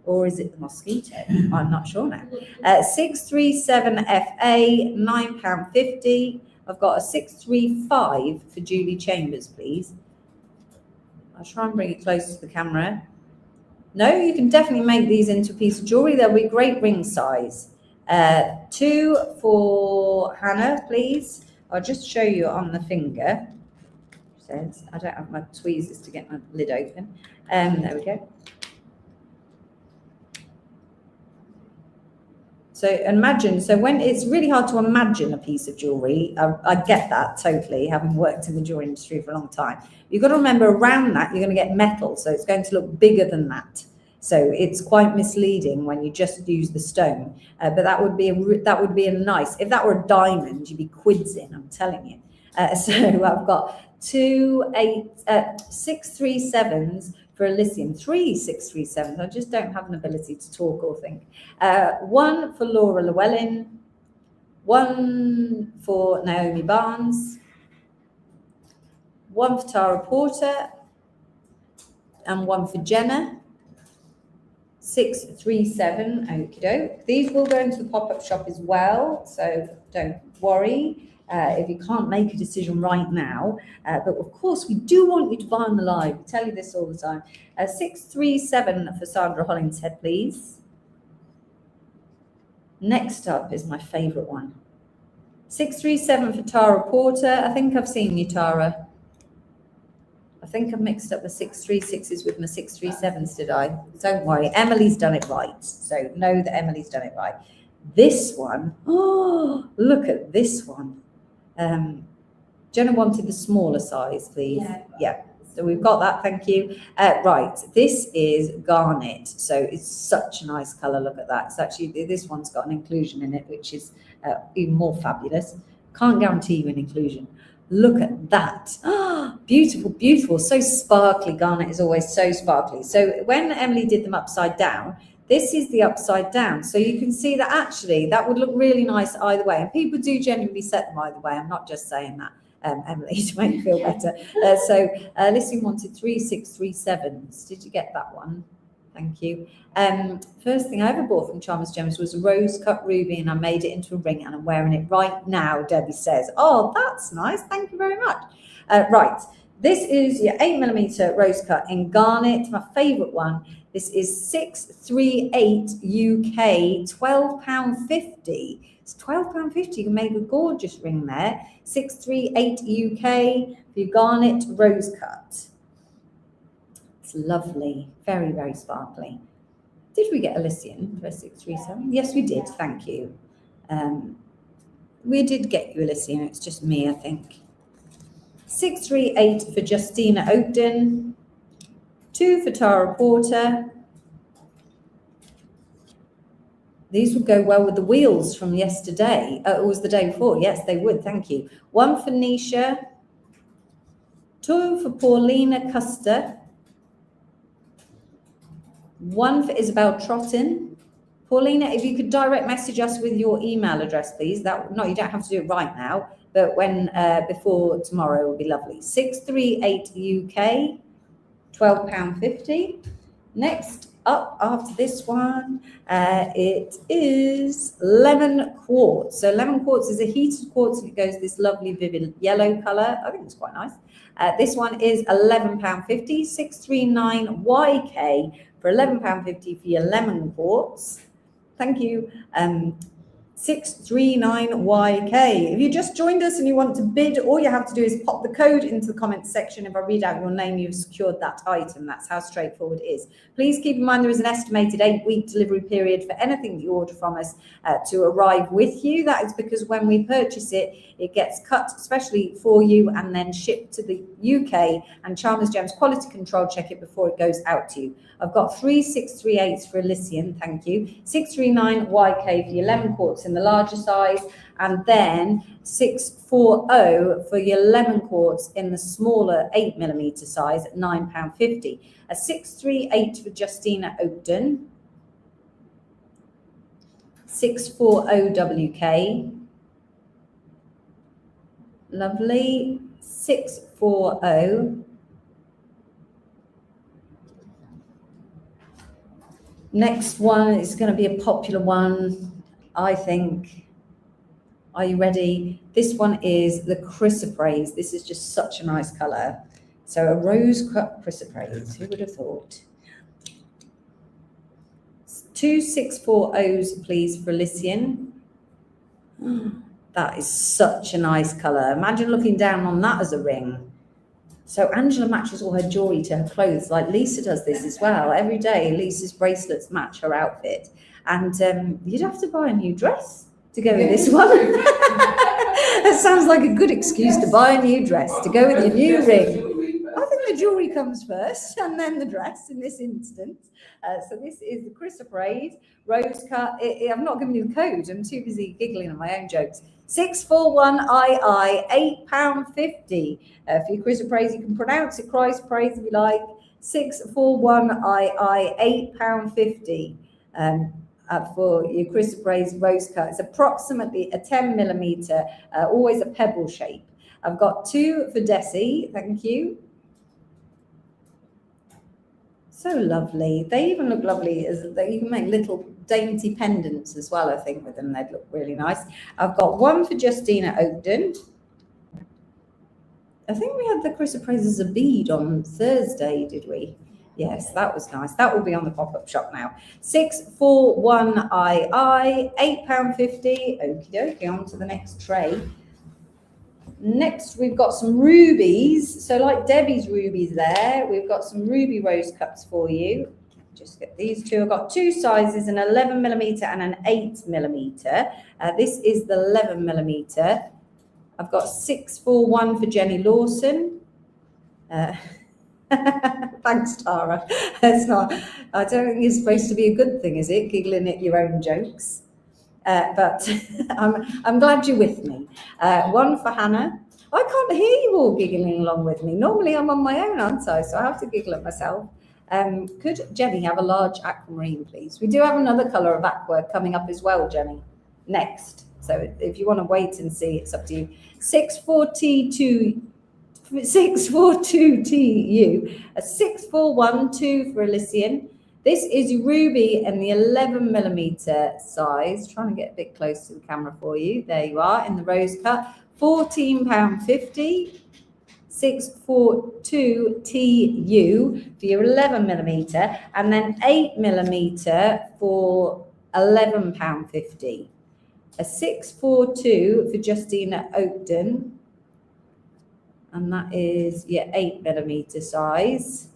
or is it the mosquito? I'm not sure now. 637 FA, £9.50. I've got a 635 for Julie Chambers, please. I'll try and bring it closer to the camera. No, you can definitely make these into a piece of jewellery. They'll be great ring size. 2 for Hannah, please. I'll just show you on the finger. Says I don't have my tweezers to get my lid open. There we go. So imagine, so when it's really hard to imagine a piece of jewellery, I get that totally, having worked in the jewellery industry for a long time. You've got to remember around that, you're going to get metal, so it's going to look bigger than that. So it's quite misleading when you just use the stone. But that would be a nice, if that were a diamond, you'd be quids in, I'm telling you. So I've got 637s for Elysium, 3 637s. I just don't have an ability to talk or think. 1 for Laura Llewellyn, 1 for Naomi Barnes, 1 for Tara Porter, and 1 for Jenna. 637, okie doke. These will go into the pop-up shop as well, so don't worry if you can't make a decision right now. But of course, we do want you to buy on the live. We tell you this all the time. 637 for Sandra Hollingshead, please. Next up is my favourite one. 637 for Tara Porter. I think I've seen you, Tara. I think I've mixed up the 636s with my 637s, did I? Don't worry, Emily's done it right. So know that Emily's done it right. This one, oh, look at this one. Jenna wanted the smaller size, please. Yeah. So we've got that, thank you. Right, this is garnet. So it's such a nice colour, look at that. It's actually, this one's got an inclusion in it, which is even more fabulous. Can't guarantee you an inclusion. Look at that. Oh, beautiful, beautiful. So sparkly. Garnet is always so sparkly. So when Emily did them upside down, this is the upside down. So you can see that actually that would look really nice either way. And people do genuinely set them either way. I'm not just saying that, Emily, to make you feel better. Lissy wanted 3 637s. Did you get that one? Thank you. First thing I ever bought from Chalmers Gems was a rose cut ruby, and I made it into a ring, and I'm wearing it right now, Debbie says. Oh, that's nice. Thank you very much. Right. This is your 8mm rose cut in garnet, my favourite one. This is 638 UK, £12.50. It's £12.50. You can make a gorgeous ring there. 638 UK for your garnet rose cut. It's lovely, very, very sparkly. Did we get Elysian for 637? Yes, we did, thank you. We did get you Elysian, it's just me, I think. 638 for Justina Ogden, 2 for Tara Porter. These would go well with the wheels from yesterday. It was the day before. Yes, they would, thank you. 1 for Nisha, 2 for Paulina Custer, 1 for Isabel Trottin. Paulina, if you could direct message us with your email address, please. No, you don't have to do it right now, but when before tomorrow would be lovely. 638 UK, £12.50. Next up after this one, it is lemon quartz. So lemon quartz is a heated quartz, and it goes this lovely vivid yellow colour. I think it's quite nice. This one is £11.50, 639 YK for £11.50 for your lemon quartz. Thank you. 639YK. If you just joined us and you want to bid, all you have to do is pop the code into the comments section. If I read out your name, you've secured that item. That's how straightforward it is. Please keep in mind there is an estimated 8-week delivery period for anything that you order from us to arrive with you. That is because when we purchase it, it gets cut especially for you and then shipped to the UK, and Chalmers Gems quality control check it before it goes out to you. I've got 3638s for Elysian, thank you. 639YK for your lemon quartz in the larger size, and then 640 for your lemon quartz in the smaller 8mm size at £9.50. A 638 for Justina Oakden. 640WK. Lovely. 640. Next one is going to be a popular one, I think. Are you ready? This one is the chrysoprase. This is just such a nice colour. So a rose cut chrysoprase, who would have thought? 2 640s, please, for Elysian. That is such a nice colour. Imagine looking down on that as a ring. So Angela matches all her jewellery to her clothes, like Lisa does this as well. Every day, Lisa's bracelets match her outfit. And you'd have to buy a new dress to go with this one. That sounds like a good excuse to buy a new dress, to go with your new ring. I think the jewellery comes first and then the dress in this instance. So this is the chrysoprase, rose cut. I've not given you the code. I'm too busy giggling at my own jokes. 641II, £8.50. For your chrysoprase, you can pronounce it chrysoprase if you like. 641II, £8.50. For your chrysoprase rose cut. It's approximately a 10mm, always a pebble shape. I've got 2 for Desi, thank you. So lovely. They even look lovely, as they even make little dainty pendants as well, I think, with them. They'd look really nice. I've got 1 for Justina Oakden. I think we had the chrysoprase as a bead on Thursday, did we? Yes, that was nice. That will be on the pop-up shop now. 641II, £8.50. Okie dokie, on to the next tray. Next, we've got some rubies. So like Debbie's rubies there, we've got some ruby rose cups for you. Just get these 2. I've got 2 sizes, an 11mm and an 8mm. This is the 11mm. I've got 641 for Jenny Lawson. Thanks, Tara. It's not. I don't think it's supposed to be a good thing, is it? Giggling at your own jokes. But I'm glad you're with me. 1 for Hannah. I can't hear you all giggling along with me. Normally I'm on my own, aren't I? So I have to giggle at myself. Could Jenny have a large aquamarine, please? We do have another colour of aqua coming up as well, Jenny, next. So if you want to wait and see, it's up to you. 642TU, a 641 for Elysian. This is ruby in the 11mm size. Trying to get a bit close to the camera for you. There you are, in the rose cut. £14.50. 642TU for your 11mm, and then 8mm for £11.50. A 642 for Justina Oakden, and that is your 8mm size.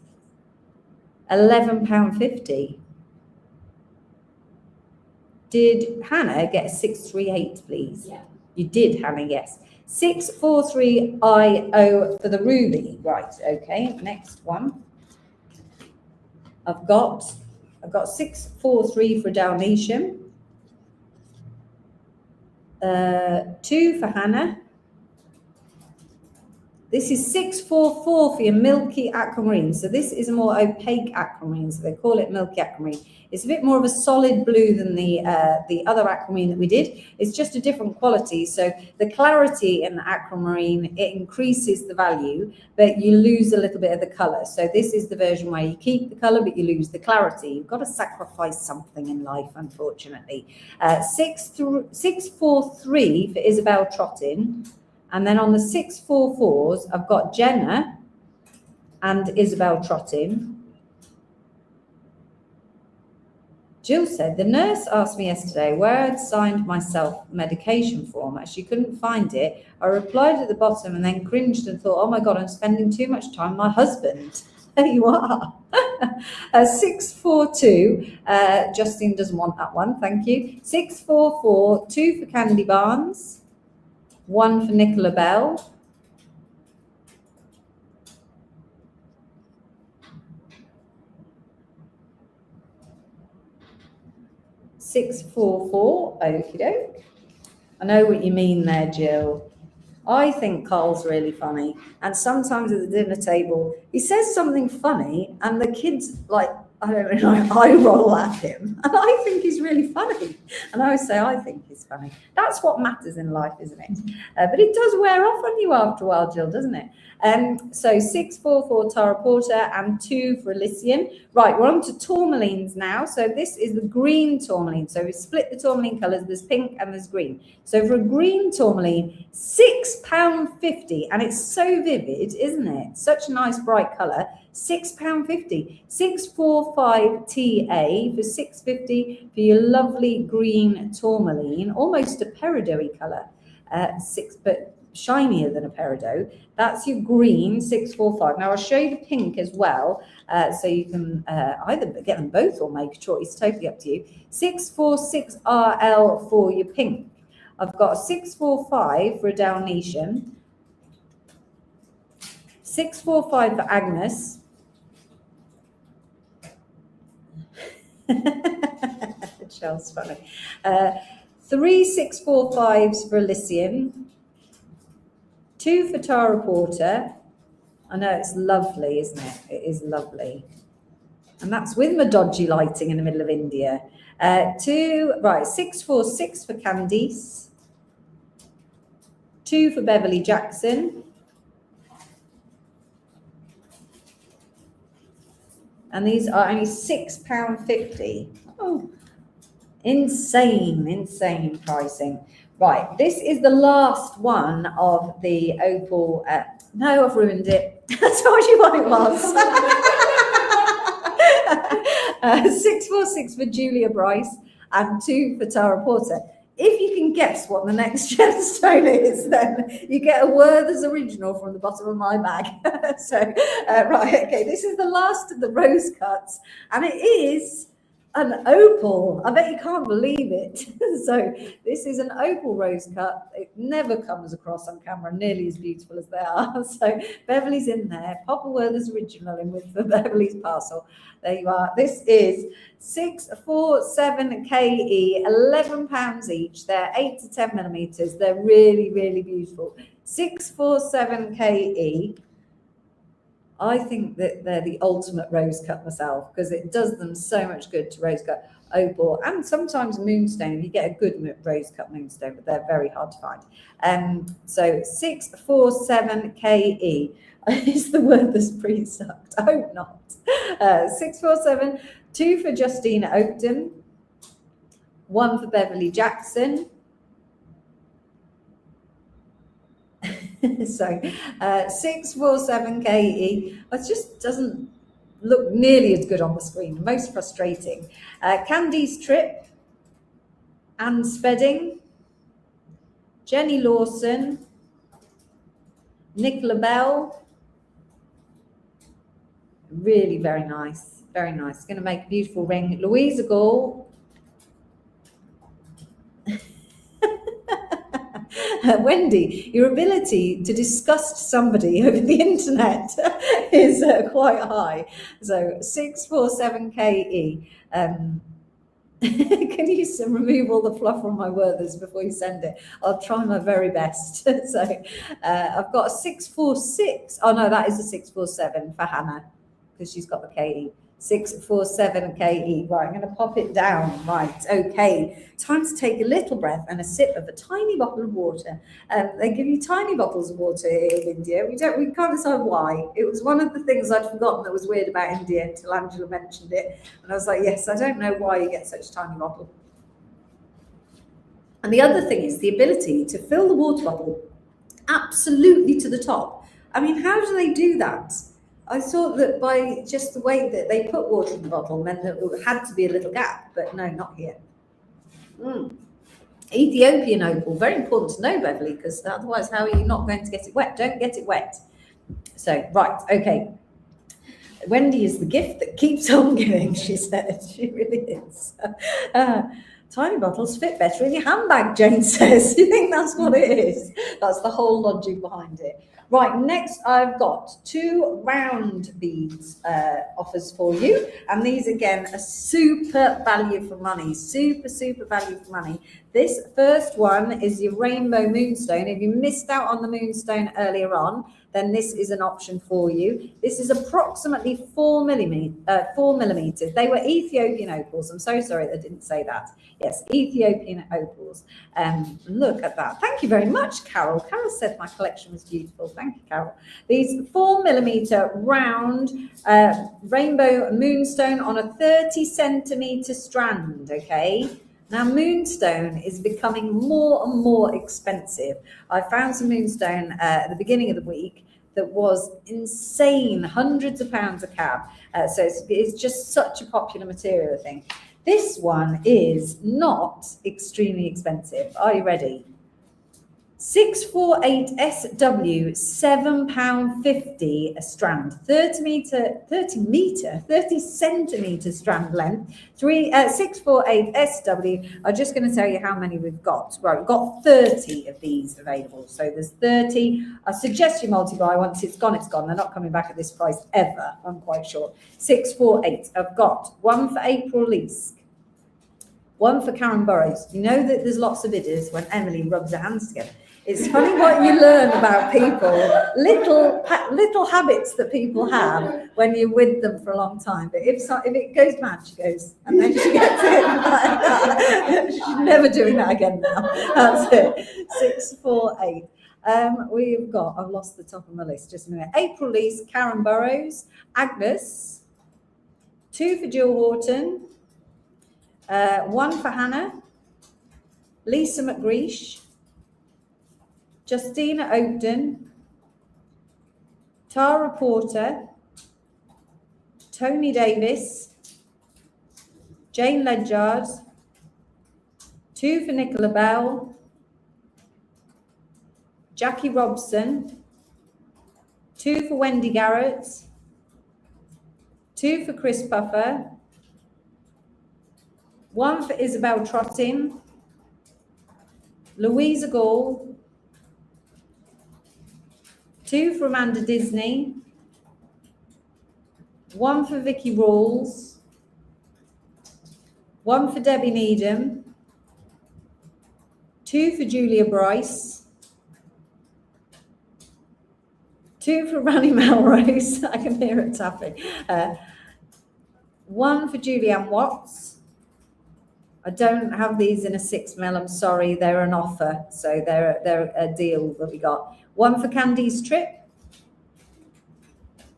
£11.50. Did Hannah get a 638, please? Yeah. You did, Hannah, yes. 643IO for the ruby. Right, okay, next one. I've got 643 for Dalmatian. 2 for Hannah. This is 644 for your milky aquamarine. So this is a more opaque aquamarine, so they call it milky aquamarine. It's a bit more of a solid blue than the other aquamarine that we did. It's just a different quality. So the clarity in the aquamarine, it increases the value, but you lose a little bit of the color. So this is the version where you keep the color, but you lose the clarity. You've got to sacrifice something in life, unfortunately. 643 for Isabel Trottin. And then on the 644s, I've got Jenna and Isabel Trottin. Jill said, the nurse asked me yesterday where I'd signed myself medication form. As she couldn't find it, I replied at the bottom and then cringed and thought, oh my God, I'm spending too much time with my husband. There you are. 642. Justine doesn't want that one, thank you. 644, 2 for Candy Barnes, 1 for Nicola Bell. $644, okie doke. I know what you mean there, Jill. I think Carl's really funny. And sometimes at the dinner table, he says something funny and the kids, like, I don't know, I roll at him. And I think he's really funny. And I always say, I think he's funny. That's what matters in life, isn't it? But it does wear off on you after a while, Jill, doesn't it? So 644 Tara Porter and 2 for Elysian. Right, we're on to tourmalines now. So this is the green tourmaline. So we split the tourmaline colours. There's pink and there's green. So for a green tourmaline, £6.50. And it's so vivid, isn't it? Such a nice bright colour. £6.50. 645 TA for £6.50 for your lovely green tourmaline. Almost a peridot colour. But shinier than a peridot. That's your green, 645. Now I'll show you the pink as well, so you can either get them both or make a choice, totally up to you. 646 RL for your pink. I've got 645 for a Dalmatian, 645 for Agnes. Michelle's funny. 3 645s for Elysian, 2 for Tara Porter. I know it's lovely, isn't it? It is lovely. And that's with my dodgy lighting in the middle of India. 646 for Candice, 2 for Beverly Jackson, and these are only £6.50. Oh, insane pricing. Right, this is the last one of the opal. No, I've ruined it. I told you what it was. 646 for Julia Bryce and 2 for Tara Porter. If you can guess what the next gemstone is, then you get a Werther's original from the bottom of my bag. Right, okay, this is the last of the rose cuts, and it is an opal. I bet you can't believe it. So this is an opal rose cut. It never comes across on camera nearly as beautiful as they are. So Beverly's in there. Papa Werther's original in with the Beverly's parcel. There you are. This is 647 KE, £11 each. They're 8 to 10 millimeters. They're really, really beautiful. 647 KE. I think that they're the ultimate rose cut myself because it does them so much good to rose cut opal and sometimes moonstone if you get a good rose cut moonstone, but they're very hard to find. So 647 KE. Is the Werther's pre-sucked? I hope not. 647, 2 for Justina Oakton, 1 for Beverly Jackson. So 647 KE. It just doesn't look nearly as good on the screen. Most frustrating. Candice Tripp, Anne Spedding, Jenny Lawson, Nicola Bell. Really very nice. Very nice. Going to make a beautiful ring. Louisa Gall. Wendy, your ability to disgust somebody over the internet is quite high. So 647 KE. Can you remove all the fluff from my Werther's before you send it? I'll try my very best. So I've got a 646. Oh no, that is a 647 for Hannah because she's got the KE. 647 KE. Right, I'm going to pop it down. Right, okay. Time to take a little breath and a sip of a tiny bottle of water. They give you tiny bottles of water here in India. We can't decide why. It was one of the things I'd forgotten that was weird about India until Angela mentioned it. And I was like, yes, I don't know why you get such a tiny bottle. And the other thing is the ability to fill the water bottle absolutely to the top. I mean, how do they do that? I thought that by just the way that they put water in the bottle meant that it had to be a little gap, but no, not here. Ethiopian opal, very important to know, Beverly, because otherwise how are you not going to get it wet? Don't get it wet. So, right, okay. Wendy is the gift that keeps on giving, she said. She really is. Tiny bottles fit better in your handbag, Jane says. You think that's what it is? That's the whole logic behind it. Right, next I've got 2 round beads offers for you. And these, again, are super value for money. Super, super value for money. This first one is your rainbow moonstone. If you missed out on the moonstone earlier on, then this is an option for you. This is approximately 4 millimeters. They were Ethiopian opals. I'm so sorry I didn't say that. Yes, Ethiopian opals. Look at that. Thank you very much, Carol. Carol said my collection was beautiful. Thank you, Carol. These 4 millimeter round rainbow moonstone on a 30 centimeter strand, okay? Now, moonstone is becoming more and more expensive. I found some moonstone at the beginning of the week that was insane, hundreds of pounds a cab. So it's just such a popular material, I think. This one is not extremely expensive. Are you ready? 648 SW, £7.50 a strand, 30 centimeter strand length, 648 SW. I'm just going to tell you how many we've got. Right, we've got 30 of these available. So there's 30. I suggest you multiply. Once it's gone, it's gone. They're not coming back at this price ever, I'm quite sure. 648. I've got one for April Leask, one for Karen Burrows. You know that there's lots of bidders when Emily rubs her hands together. It's funny what you learn about people, little habits that people have when you're with them for a long time. But if it goes mad, she goes, and then she gets it. She's never doing that again now. That's it. 648. We've got, I've lost the top of my list, just a minute. April Leask, Karen Burrows, Agnes, 2 for Jill Horton, 1 for Hannah, Lisa McGreesh, Justina Oakden, Tara Porter, Tony Davis, Jane Ledyard, 2 for Nicola Bell, Jackie Robson, 2 for Wendy Garrett, 2 for Chris Puffer, 1 for Isabel Trottin, Louisa Gall, 2 for Amanda Disney, 1 for Vicky Rawls, 1 for Debbie Needham, 2 for Julia Bryce, 2 for Rani Melrose, I can hear it tapping, 1 for Julianne Watts. I don't have these in a 6mm, I'm sorry, they're an offer, so they're a deal that we got. 1 for Candice Tripp,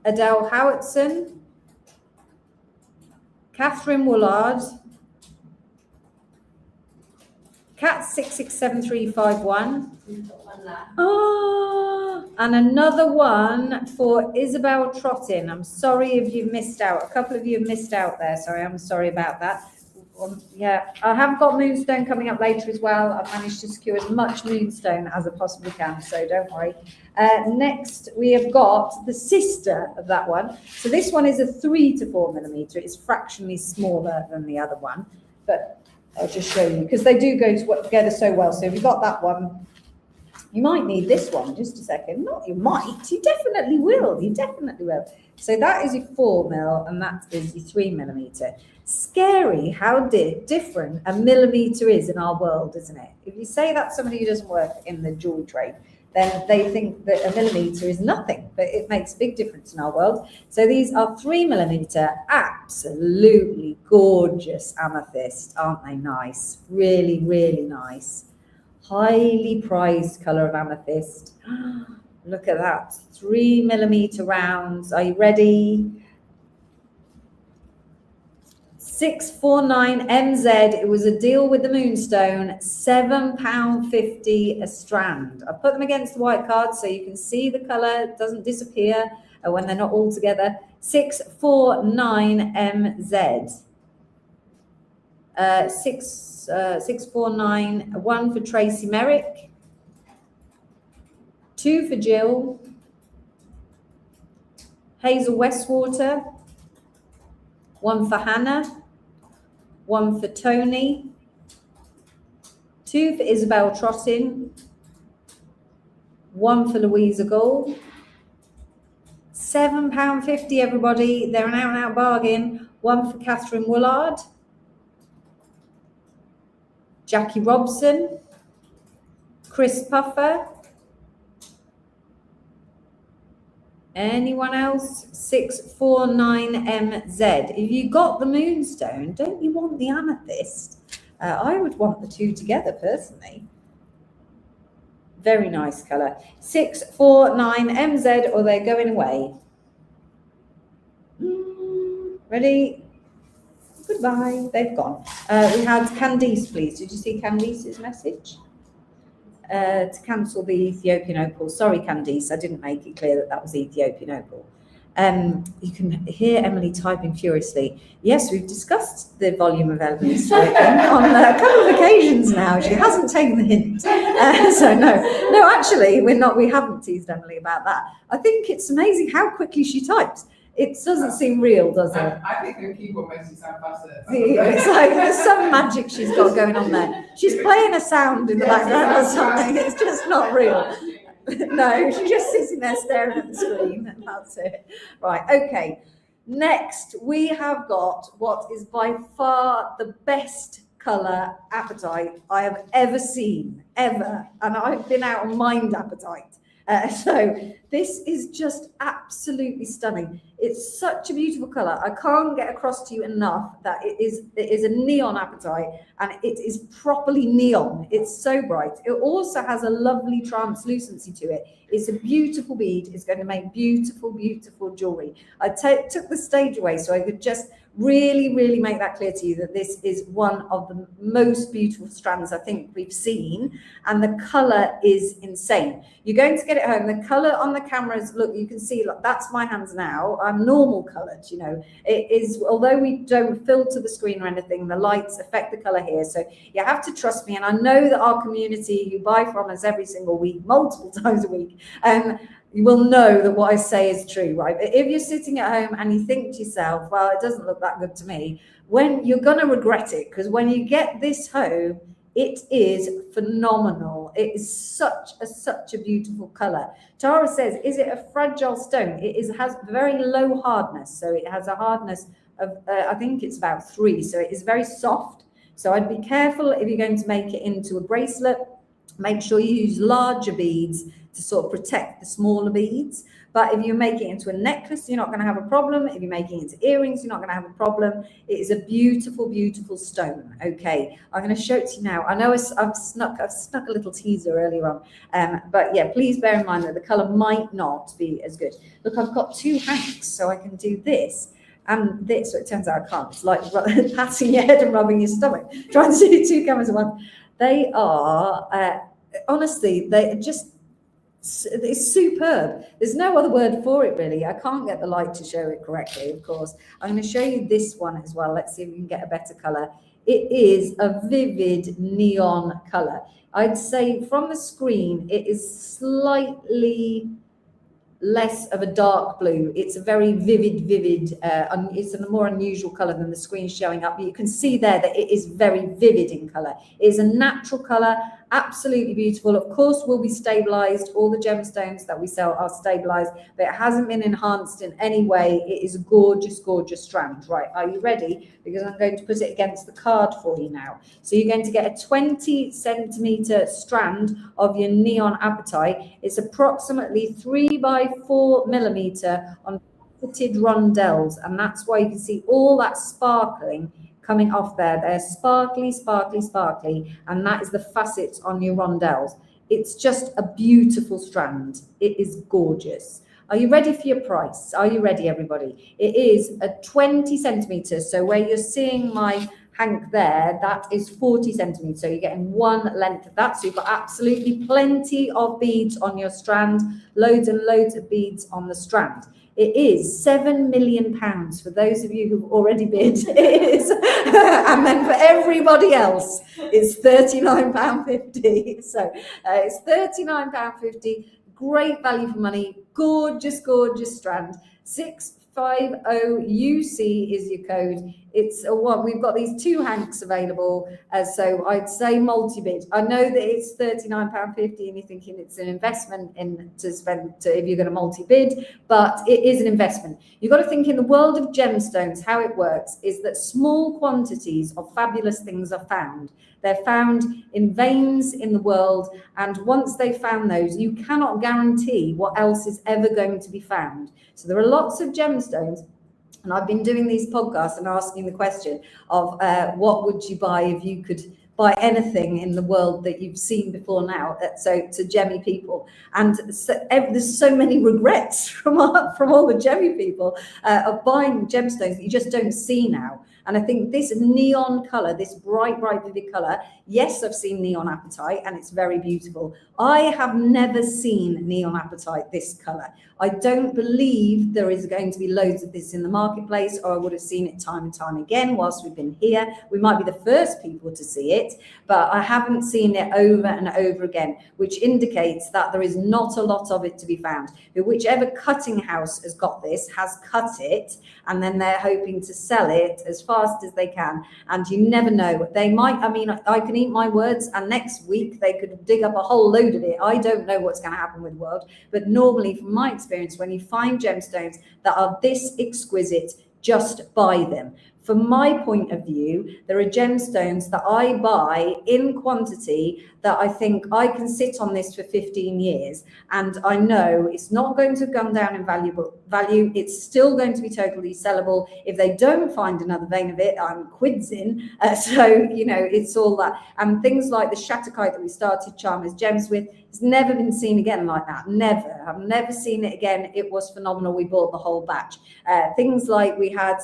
Adele Howardson, Catherine Woolard, Cat 667351. Oh, and another one for Isabel Trottin. I'm sorry if you've missed out. A couple of you have missed out there. Sorry, I'm sorry about that. Yeah, I have got moonstone coming up later as well. I've managed to secure as much moonstone as I possibly can, so don't worry. Next, we have got the sister of that one. So this one is a 3 to 4 millimeter. It's fractionally smaller than the other one, but I'll just show you because they do go together so well. So if you've got that one, you might need this one. Just a second. Not you might. You definitely will. You definitely will. So that is your 4mm and that is your 3mm. Scary how different a millimeter is in our world, isn't it? If you say that to somebody who doesn't work in the jewelry trade, then they think that a millimeter is nothing, but it makes a big difference in our world. So these are 3mm, absolutely gorgeous amethyst, aren't they nice? Really, really nice. Highly prized colour of amethyst. Look at that, 3mm rounds. Are you ready? 649 MZ. It was a deal with the moonstone, £7.50 a strand. I put them against the white card so you can see the colour, it doesn't disappear. when they're not all together. 649MZ. 649, 1 for Tracy Merrick, 2 for Jill, Hazel Westwater, 1 for Hannah, 1 for Tony, 2 for Isabel Trottin, 1 for Louisa Gold, £7.50 everybody, they're an out and out bargain. 1 for Catherine Woolard, Jackie Robson, Chris Puffer. Anyone else? 649MZ. If you got the moonstone, don't you want the amethyst? I would want the two together personally. Very nice colour. 649MZ, or they're going away. Ready? Goodbye. They've gone. We had Candice, please. Did you see Candice's message? To cancel the Ethiopian opal. Sorry, Candice, I didn't make it clear that that was the Ethiopian opal. You can hear Emily typing furiously. Yes, we've discussed the volume of Emily's typing on a couple of occasions now. She hasn't taken the hint. So no, actually, we haven't teased Emily about that. I think it's amazing how quickly she types. It doesn't seem real, does it? I think her keyboard makes it sound faster. It's like there's some magic she's got going on there. She's playing a sound in the background or something. It's just not real. No, she's just sitting there staring at the screen, and that's it. Right, okay. Next, we have got what is by far the best colour appetite I have ever seen, ever. And I've been out on mind appetite. So this is just absolutely stunning. It's such a beautiful colour. I can't get across to you enough that it is a neon apatite, and it is properly neon. It's so bright. It also has a lovely translucency to it. It's a beautiful bead. It's going to make beautiful, beautiful jewellery. I took the stage away so I could just really, really make that clear to you that this is one of the most beautiful strands I think we've seen, and the colour is insane. You're going to get it home. The colour on the cameras, look, you can see, look, that's my hands now. I'm normal coloured, you know. It is, although we don't filter the screen or anything, the lights affect the colour here. So you have to trust me, and I know that our community who buy from us every single week, multiple times a week, you will know that what I say is true, right? But if you're sitting at home and you think to yourself, well, it doesn't look that good to me, when you're going to regret it, because when you get this home, it is phenomenal. It is such a beautiful color. Tara says, is it a fragile stone? It has very low hardness. So it has a hardness of, I think it's about 3. So it is very soft. So I'd be careful if you're going to make it into a bracelet. Make sure you use larger beads to sort of protect the smaller beads. But if you make it into a necklace, you're not going to have a problem. If you're making it into earrings, you're not going to have a problem. It is a beautiful, beautiful stone. Okay, I'm going to show it to you now. I know I've snuck a little teaser earlier on, but yeah, please bear in mind that the color might not be as good. Look, I've got 2 hanks, so I can do this and this. So it turns out I can't. It's like patting your head and rubbing your stomach, trying to do 2 cameras at once. They are honestly, it's superb. There's no other word for it, really. I can't get the light to show it correctly, of course. I'm going to show you this one as well. Let's see if we can get a better color. It is a vivid neon color. I'd say from the screen, it is slightly less of a dark blue. It's a very vivid, it's a more unusual color than the screen showing up. You can see there that it is very vivid in color. It is a natural color, absolutely beautiful. Of course, will be stabilized. All the gemstones that we sell are stabilized, but it hasn't been enhanced in any way. It is a gorgeous, gorgeous strand. Right, are you ready? Because I'm going to put it against the card for you now. So you're going to get a 20 centimeter strand of your neon apatite. It's approximately 3 by 4 millimeter on faceted rondelles, and that's why you can see all that sparkling coming off there. They're sparkly, sparkly, sparkly, and that is the facets on your rondelles. It's just a beautiful strand. It is gorgeous. Are you ready for your price? Are you ready, everybody? It is a 20 centimeters. So where you're seeing my hank there, that is 40 centimeters. So you're getting one length of that. So you've got absolutely plenty of beads on your strand, loads and loads of beads on the strand. It is £7 million for those of you who've already bid. It is. And then for everybody else, it's £39.50. So it's £39.50. Great value for money. Gorgeous, gorgeous strand. 650UC is your code. It's a what we've got these two hanks available, so I'd say multi-bid. I know that it's £39.50 and you're thinking it's an investment in to spend if you're going to multi-bid, but it is an investment. You've got to think in the world of gemstones, how it works is that small quantities of fabulous things are found. They're found in veins in the world, and once they've found those, you cannot guarantee what else is ever going to be found. So there are lots of gemstones, and I've been doing these podcasts and asking the question of what would you buy if you could buy anything in the world that you've seen before now, so to gemmy people. And so, there's so many regrets from all the gemmy people of buying gemstones that you just don't see now. And I think this neon color, this bright, bright, vivid color, yes, I've seen neon apatite and it's very beautiful. I have never seen neon apatite this color. I don't believe there is going to be loads of this in the marketplace, or I would have seen it time and time again whilst we've been here. We might be the first people to see it, but I haven't seen it over and over again, which indicates that there is not a lot of it to be found. But whichever cutting house has got this has cut it, and then they're hoping to sell it as fast as they can. And you never know. They might, I mean, I can eat my words, and next week they could dig up a whole load of it. I don't know what's going to happen with the world, but normally from my experience, when you find gemstones that are this exquisite, just buy them. From my point of view, there are gemstones that I buy in quantity that I think I can sit on this for 15 years and I know it's not going to have gone down in value. It's still going to be totally sellable. If they don't find another vein of it, I'm quids in. So, you know, it's all that. And things like the Shatterkite that we started Charmers Gems with, it's never been seen again like that. Never. I've never seen it again. It was phenomenal. We bought the whole batch. Things like we had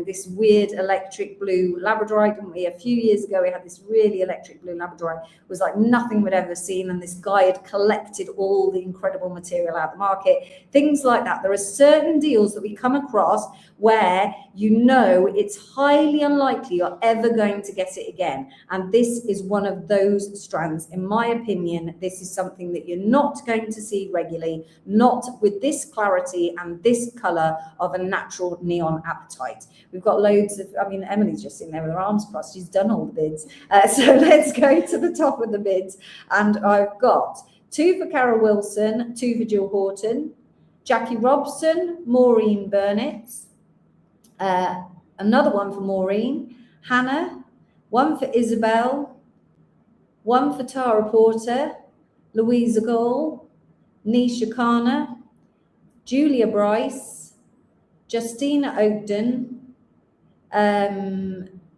this weird electric blue labradorite, didn't we? A few years ago, we had this really electric blue labradorite. It was like nothing we'd ever seen, and this guy had collected all the incredible material out of the market. Things like that. There are certain deals that we come across where you know it's highly unlikely you're ever going to get it again, and this is one of those strands. In my opinion, this is something that you're not going to see regularly, not with this clarity and this color of a natural neon apatite. We've got loads of, I mean, Emily's just sitting there with her arms crossed. She's done all the bids. So let's go to the top of the bids. And I've got 2 for Carol Wilson, 2 for Jill Horton, Jackie Robson, Maureen Burnett, another one for Maureen, Hannah, 1 for Isabel, 1 for Tara Porter, Louisa Gall, Nisha Kana, Julia Bryce, Justina Ogden.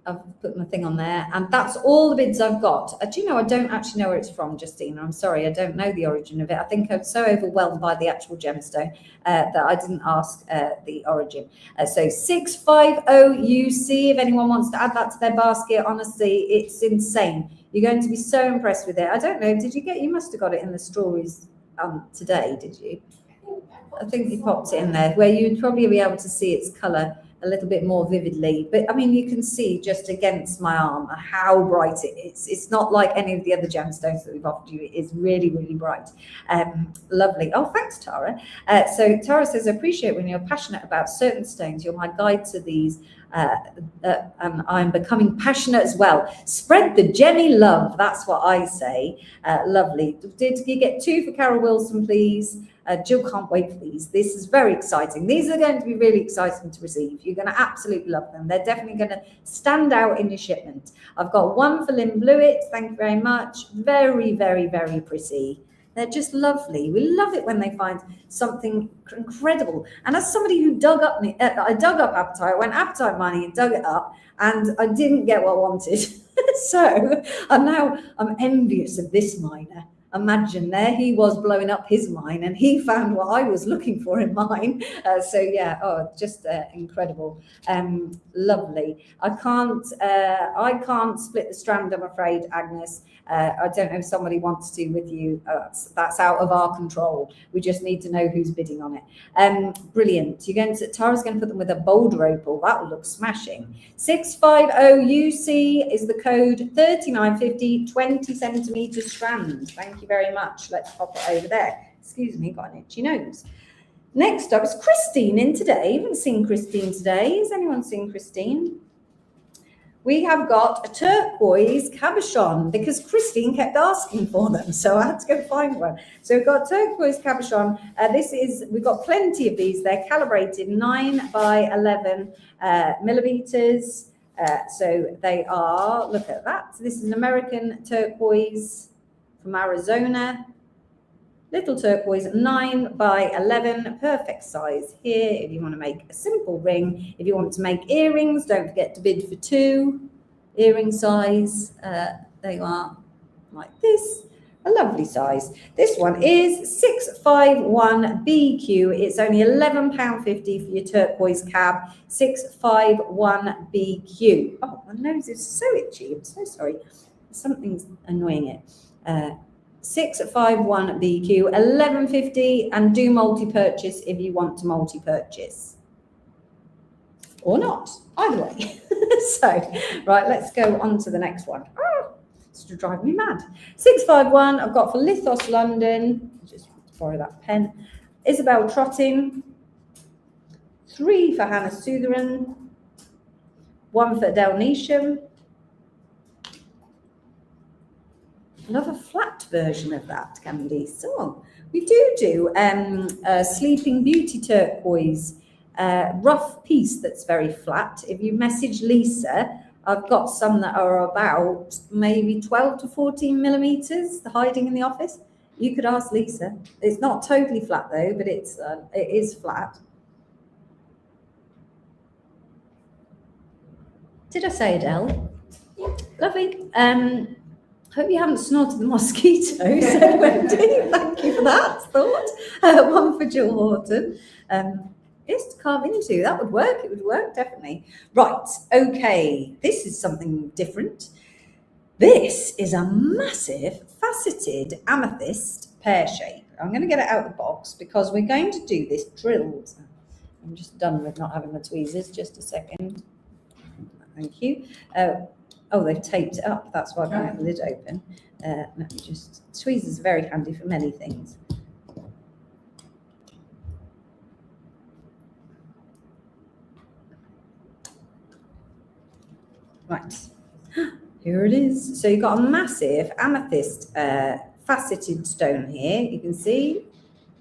I've put my thing on there, and that's all the bids I've got. Do you know, I don't actually know where it's from, Justina. I'm sorry, I don't know the origin of it. I think I'm so overwhelmed by the actual gemstone that I didn't ask the origin. So 650UC, if anyone wants to add that to their basket, honestly, it's insane. You're going to be so impressed with it. I don't know, you must have got it in the stories today, did you? I think you popped it in there, where you'd probably be able to see its colour a little bit more vividly. But I mean, you can see just against my arm how bright it is. It's not like any of the other gemstones that we've offered you. It is really, really bright. Lovely. Oh, thanks, Tara. So Tara says, I appreciate when you're passionate about certain stones. You're my guide to these. And I'm becoming passionate as well. Spread the Jenny love. That's what I say. Lovely. Did you get 2 for Carol Wilson, please? Jill, can't wait for these. This is very exciting. These are going to be really exciting to receive. You're going to absolutely love them. They're definitely going to stand out in your shipment. I've got 1 for Lynn Blewett. Thank you very much. Very, very, very pretty. They're just lovely. We love it when they find something incredible. And as somebody who I dug up apatite, I went apatite mining and dug it up, and I didn't get what I wanted. So I'm envious of this miner. imagine there he was blowing up his mine and he found what I was looking for in mine. So yeah, oh, just incredible. Lovely. I can't split the strand, I'm afraid, Agnes. I don't know if somebody wants to with you. That's out of our control. We just need to know who's bidding on it. Brilliant. Tara's going to put them with a boulder opal. That will look smashing. 650UC is the code. 3950, 20 centimetre strand. Thank you very much. Let's pop it over there. Excuse me, got an itchy nose. Next up is Christine in today. I haven't seen Christine today. Has anyone seen Christine? We have got a turquoise cabochon because Christine kept asking for them, so I had to go find one. So we've got turquoise cabochon. We've got plenty of these. They're calibrated 9 by 11 millimeters. So they are, look at that. So this is an American turquoise from Arizona. Little turquoise, 9 by 11, perfect size here if you want to make a simple ring. If you want to make earrings, don't forget to bid for 2 earring size. They are like this, a lovely size. This one is 651BQ. It's only £11.50 for your turquoise cab, 651BQ. Oh, my nose is so itchy. I'm so sorry. Something's annoying it. 651BQ, £11.50, and do multi-purchase if you want to multi-purchase. Or not, either way. So, right, let's go on to the next one. Oh, it's to drive me mad. 651, I've got for Lithos London, just borrow that pen. Isabel Trotting, 3 for Hannah Sutheran, 1 for Delnetium. Love a flat version of that, Candice. So we do a Sleeping Beauty turquoise rough piece that's very flat. If you message Lisa, I've got some that are about maybe 12 to 14 millimeters hiding in the office. You could ask Lisa. It's not totally flat though, but it is flat. Did I say Adele? Lovely. Hope you haven't snorted the mosquito. So Wendy, thank you for that thought. 1 for Jill Horton. Yes, to carve into. That would work. It would work, definitely. Right, okay. This is something different. This is a massive faceted amethyst pear shape. I'm going to get it out of the box because we're going to do this drilled. I'm just done with not having the tweezers. Just a second. Thank you. Oh, they've taped it up. That's why I can't have the lid open. Let me just... Tweezers are very handy for many things. Right. Here it is. So you've got a massive amethyst faceted stone here. You can see.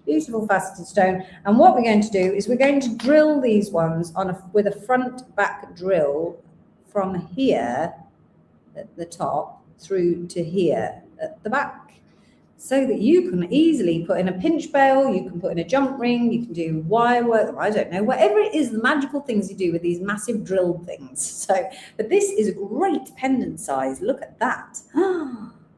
Beautiful faceted stone. And what we're going to do is we're going to drill these ones with a front back drill from here at the top through to here at the back, so that you can easily put in a pinch bail, you can put in a jump ring, you can do wire work, I don't know, whatever it is, the magical things you do with these massive drilled things. So, but this is a great pendant size. Look at that.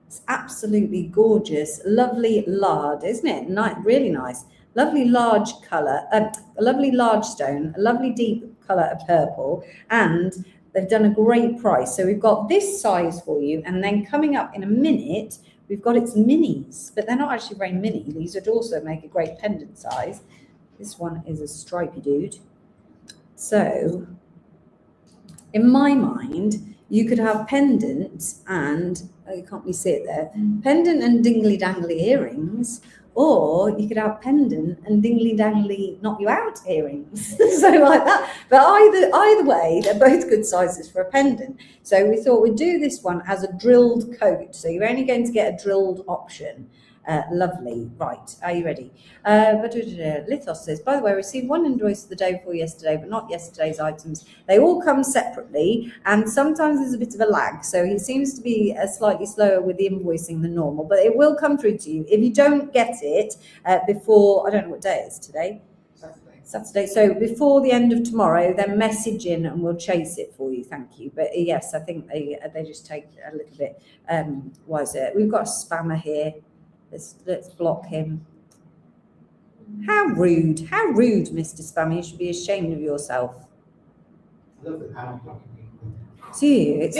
It's absolutely gorgeous. Lovely lard, isn't it? Really nice. Lovely large colour, a lovely large stone, a lovely deep colour of purple, and they've done a great price. So we've got this size for you, and then coming up in a minute, we've got its minis, but they're not actually very mini. These would also make a great pendant size. This one is a stripy dude. So in my mind, you could have pendant and, oh, you can't really see it there, pendant and dingly dangly earrings, or you could have pendant and dingly dangly knock you out earrings. So like that. But either way, they're both good sizes for a pendant. So we thought we'd do this one as a drilled coat. So you're only going to get a drilled option. Lovely. Right. Are you ready? Lithos says, by the way, I received 1 invoice the day before yesterday, but not yesterday's items. They all come separately, and sometimes there's a bit of a lag. So he seems to be slightly slower with the invoicing than normal, but it will come through to you. If you don't get it before, I don't know what day it is today. Saturday. So before the end of tomorrow, then message in and we'll chase it for you. Thank you. But yes, I think they just take a little bit wiser. We've got a spammer here. Let's block him. How rude, Mr. Spammy. You should be ashamed of yourself. I love the panel blocking me. Do you? It's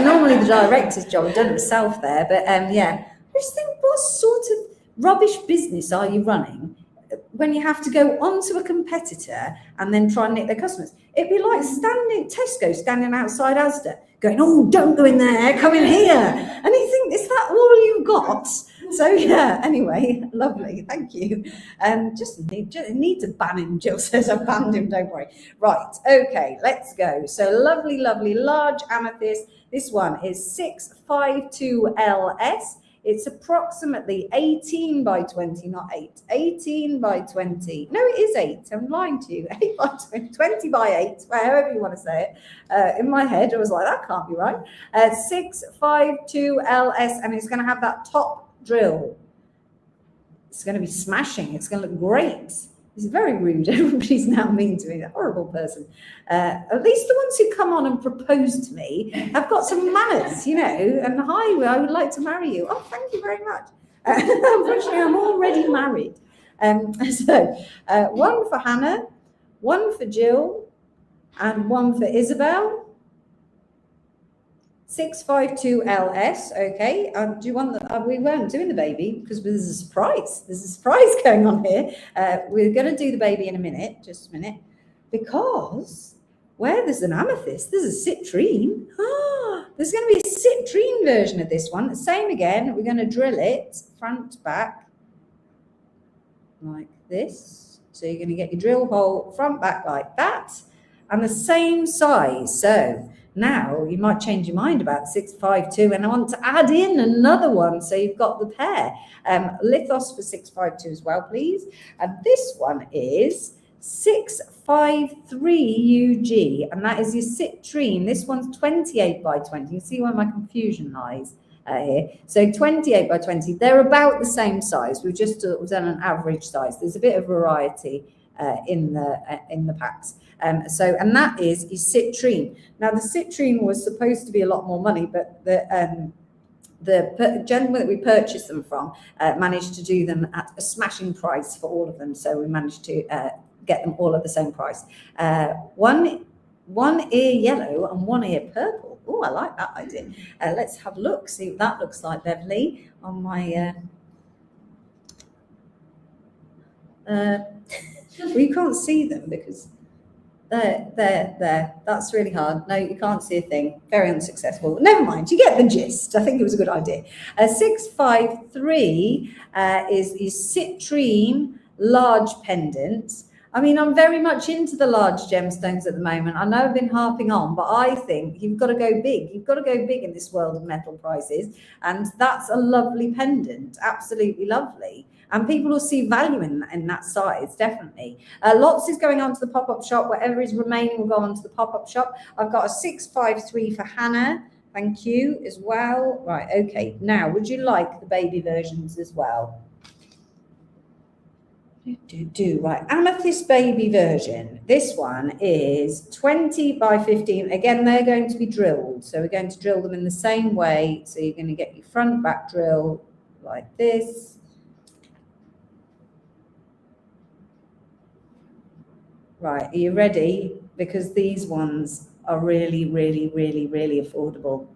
normally the director's job. I've done it myself there, but yeah. I just think, what sort of rubbish business are you running when you have to go onto a competitor and then try and nick their customers? It'd be like Tesco standing outside Asda, going, "Oh, don't go in there, come in here." And you think, is that all you've got? So yeah, anyway, lovely, thank you. Just need to ban him. Jill says I've banned him, don't worry. Right, okay, let's go. So lovely, large amethyst. This one is 652 LS. It's approximately 18 by 20, not 8. 18 by 20. No, it is 8. I'm lying to you. 8 by 20, 20 by 8, however you want to say it. In my head, I was like, that can't be right. 652 LS, and it's going to have that top drill. It's going to be smashing. It's going to look great. It's very rude. Everybody's now mean to me. A horrible person. At least the ones who come on and propose to me have got some manners, you know. And hi, I would like to marry you. Oh, thank you very much. Unfortunately, I'm already married. One for Hannah, one for Jill, and one for Isabel. 652 LS, okay. Do you want the, we weren't doing the baby because there's a surprise. There's a surprise going on here. We're going to do the baby in a minute, just a minute, because where there's an amethyst, there's a citrine. There's going to be a citrine version of this one. Same again, we're going to drill it front, back, like this. So you're going to get your drill hole front, back like that, and the same size. So now you might change your mind about 652 and I want to add in another one, so you've got the pair. Lithos for 652 as well, please. And this one is 653 UG, and that is your citrine. This one's 28 by 20. You can see where my confusion lies here. So 28 by 20, they're about the same size. We've just done an average size. There's a bit of variety in the packs. And that is citrine. Now the citrine was supposed to be a lot more money, but the gentleman that we purchased them from managed to do them at a smashing price for all of them. So we managed to get them all at the same price. One ear yellow and one ear purple. Oh, I like that idea. Let's have a look, see what that looks like, Beverly, on my well, you can't see them because there. That's really hard. No, you can't see a thing. Very unsuccessful. Never mind. You get the gist. I think it was a good idea. 653 is citrine large pendants. I mean, I'm very much into the large gemstones at the moment. I know I've been harping on, but I think you've got to go big. You've got to go big in this world of metal prices. And that's a lovely pendant. Absolutely lovely. And people will see value in that size, definitely. Lots is going on to the pop-up shop. Whatever is remaining will go on to the pop-up shop. I've got a 653 for Hannah. Thank you as well. Right, okay. Now, would you like the baby versions as well? Right, amethyst baby version. This one is 20 by 15. Again, they're going to be drilled. So we're going to drill them in the same way. So you're going to get your front back drill like this. Right, are you ready? Because these ones are really, really, really, really affordable.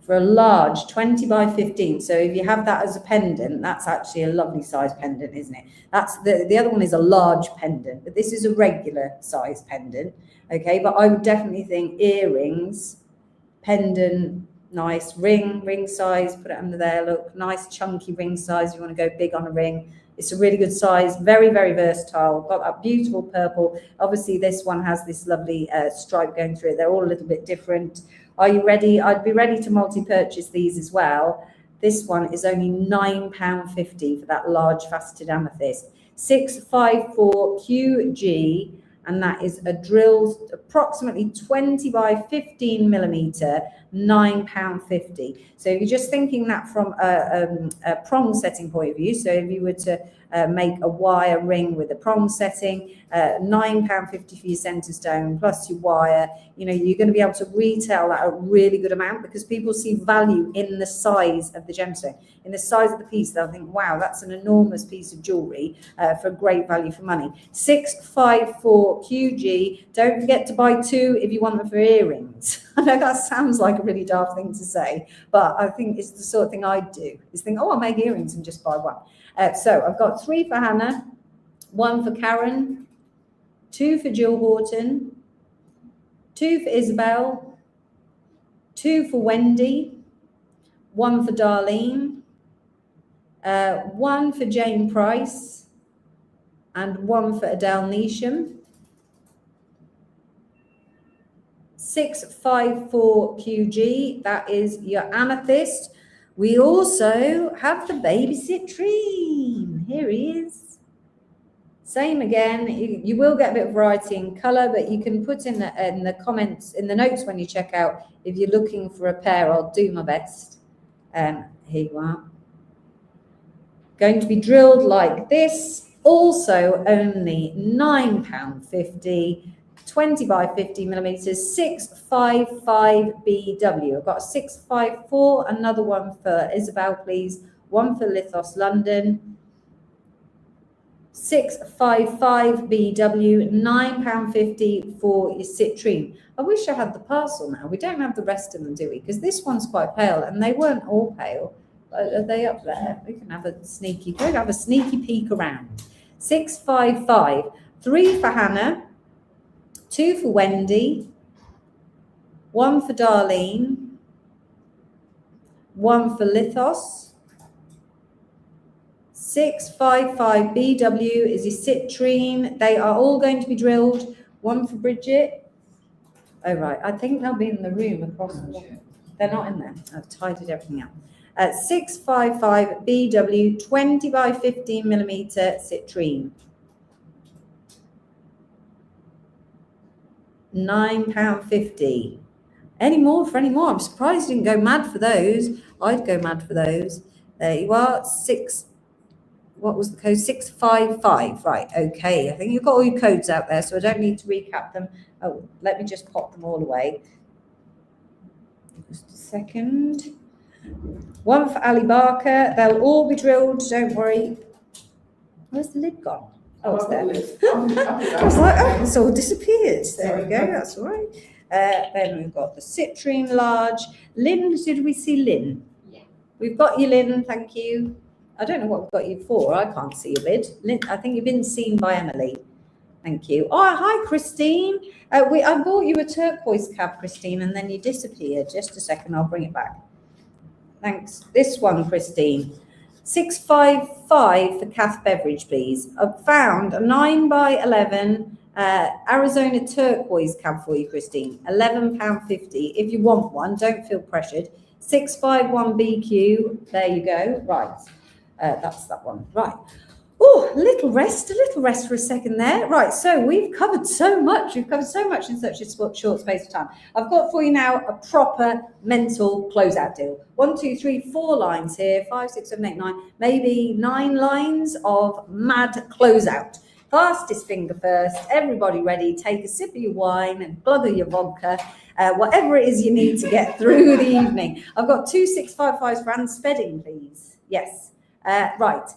For a large 20 by 15. So if you have that as a pendant, that's actually a lovely size pendant, isn't it? That's the other one is a large pendant, but this is a regular size pendant. Okay, but I would definitely think earrings, pendant, nice ring size, put it under there, look, nice chunky ring size. You want to go big on a ring. It's a really good size, very, very versatile. Got that beautiful purple. Obviously, this one has this lovely stripe going through it. They're all a little bit different. Are you ready? I'd be ready to multi-purchase these as well. This one is only £9.50 for that large faceted amethyst. 654 QG, and that is a drilled approximately 20 by 15 millimeter, £9.50. So if you're just thinking that from a prong setting point of view, so if you were to make a wire ring with a prong setting, £9.50 for your centre stone plus your wire. You know, you're going to be able to retail at a really good amount because people see value in the size of the gemstone, in the size of the piece. They'll think, wow, that's an enormous piece of jewellery for great value for money. 654 QG. Don't forget to buy 2 if you want them for earrings. I know that sounds like a really daft thing to say, but I think it's the sort of thing I'd do, is think, oh, I'll make earrings and just buy 1. So I've got 3 for Hannah, 1 for Karen, 2 for Jill Horton, 2 for Isabel, 2 for Wendy, 1 for Darlene, 1 for Jane Price, and 1 for Adele Neesham. 654 QG, that is your amethyst. We also have the baby citrine. Here he is. Same again, you will get a bit of variety in colour, but you can put in the comments, in the notes when you check out, if you're looking for a pair, I'll do my best. Here you are. Going to be drilled like this. Also only £9.50. 20 by 50 millimeters, 655 BW. I've got a 654, another one for Isabel, please. 1 for Lithos London. 655 BW, £9.50 for your citrine. I wish I had the parcel now. We don't have the rest of them, do we? Because this one's quite pale, and they weren't all pale. Are they up there? We can have a sneaky peek around. 655, 3 for Hannah. 2 for Wendy, 1 for Darlene, 1 for Lithos, 655 BW is your citrine. They are all going to be drilled. 1 for Bridget. Oh, right. I think they'll be in the room across the wall. They're not in there. I've tidied everything up. 655 BW, 20 by 15 millimeter citrine. £9.50. Any more for any more? I'm surprised you didn't go mad for those. I'd go mad for those. There you are. What was the code? 655. Right, okay. I think you've got all your codes out there, so I don't need to recap them. Oh, let me just pop them all away. Just a second. 1 for Ali Barker. They'll all be drilled, don't worry. Where's the lid gone? Oh, it's there. I was like, oh, it's all disappeared. There we go, that's all right. Then we've got the citrine large. Lynn, did we see Lynn? Yeah. We've got you, Lynn, thank you. I don't know what we've got you for. I can't see your lid. Lynn, I think you've been seen by Emily. Thank you. Oh, hi, Christine. I bought you a turquoise cab, Christine, and then you disappeared. Just a second, I'll bring it back. Thanks. This one, Christine. 655 for Kath Beveridge, please. I've found a 9 by 11 Arizona turquoise cab for you, Christine. £11.50. If you want one, don't feel pressured. 651 BQ. There you go. Right. That's that one. Right. Oh, a little rest for a second there. Right, so we've covered so much. We've covered so much in such a short space of time. I've got for you now a proper mental closeout deal. 1, 2, 3, 4 lines here. 5, 6, 7, 8, 9. Maybe 9 lines of mad closeout. Fastest finger first. Everybody ready. Take a sip of your wine and glug of your vodka. Whatever it is you need to get through the evening. I've got 2 655s for Anne Spedding, please. Yes. Right.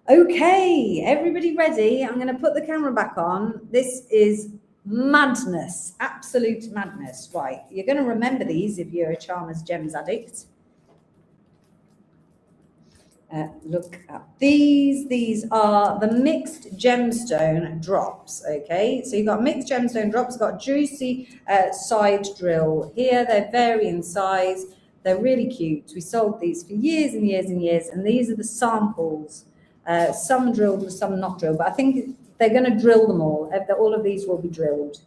Okay, everybody ready? I'm going to put the camera back on. This is madness, absolute madness. Right, you're going to remember these if you're a Charmers Gems addict. Look at these. These are the mixed gemstone drops, okay? So you've got mixed gemstone drops, got juicy side drill here. They vary in size. They're really cute. We sold these for years and years and years, and these are the samples. Some drilled and some not drilled, but I think they're going to drill them all. All of these will be drilled.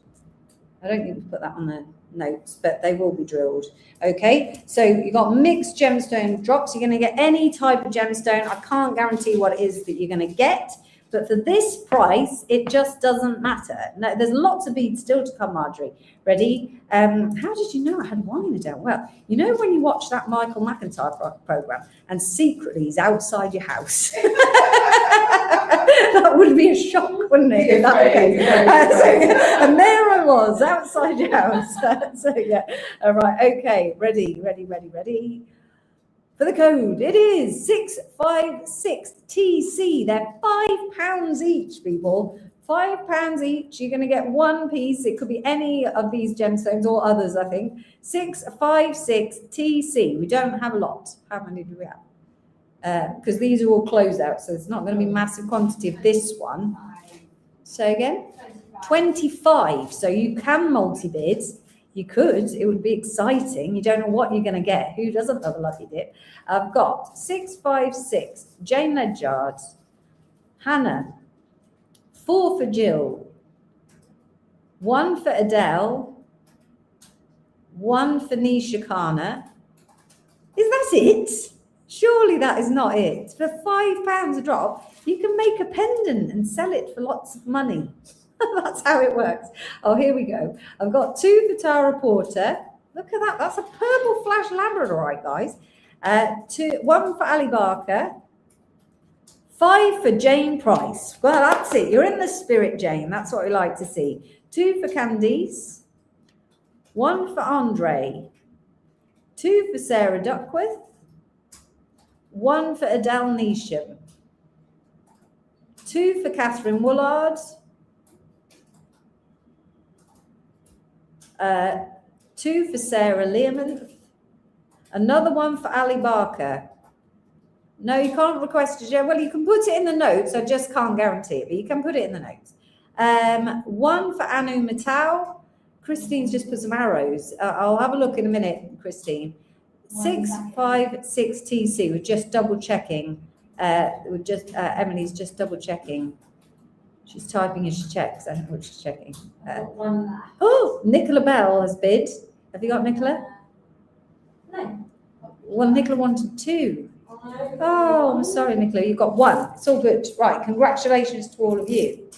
I don't need to put that on the notes, but they will be drilled. Okay, so you've got mixed gemstone drops. You're going to get any type of gemstone. I can't guarantee what it is that you're going to get, but for this price, it just doesn't matter. No, there's lots of beads still to come, Marjorie. Ready? How did you know I had wine, Adele? Well, you know when you watch that Michael McIntyre program and secretly he's outside your house. That would be a shock, wouldn't it? If that were the case. And there I was outside your house. So yeah, all right, okay, ready for the code. It is 656TC. They're £5 each, people. £5 each. You're going to get one piece. It could be any of these gemstones or others, I think. 656TC. We don't have a lot. How many do we have? Because these are all closed out, so it's not going to be massive quantity of this one. So again, 25. So you can multi-bid. You could. It would be exciting. You don't know what you're going to get. Who doesn't love a lucky dip? I've got 656, Jane Ledyard, Hannah, 4 for Jill, 1 for Adele, 1 for Nisha Kana. Is that it? Surely that is not it. For £5 a drop, you can make a pendant and sell it for lots of money. That's how it works. Oh, here we go. I've got 2 for Tara Porter. Look at that. That's a purple flash Labradorite, guys. 1 for Ali Barker. 5 for Jane Price. Well, that's it. You're in the spirit, Jane. That's what we like to see. 2 for Candice. 1 for Andre. 2 for Sarah Duckworth. 1 for Adele Neesham. 2 for Catherine Woolard. 2 for Sarah Learmonth. Another 1 for Ali Barker. No, you can't request a share. Well, you can put it in the notes. I just can't guarantee it, but you can put it in the notes. 1 for Anu Matau. Christine's just put some arrows. I'll have a look in a minute, Christine. 656TC. We're just double checking. Emily's just double checking. She's typing as she checks. I don't know what she's checking. One left. Oh, Nicola Bell has bid. Have you got Nicola? No. Well, Nicola wanted 2. Oh, I'm sorry, Nicola. You've got 1. It's all good. Right. Congratulations to all of you.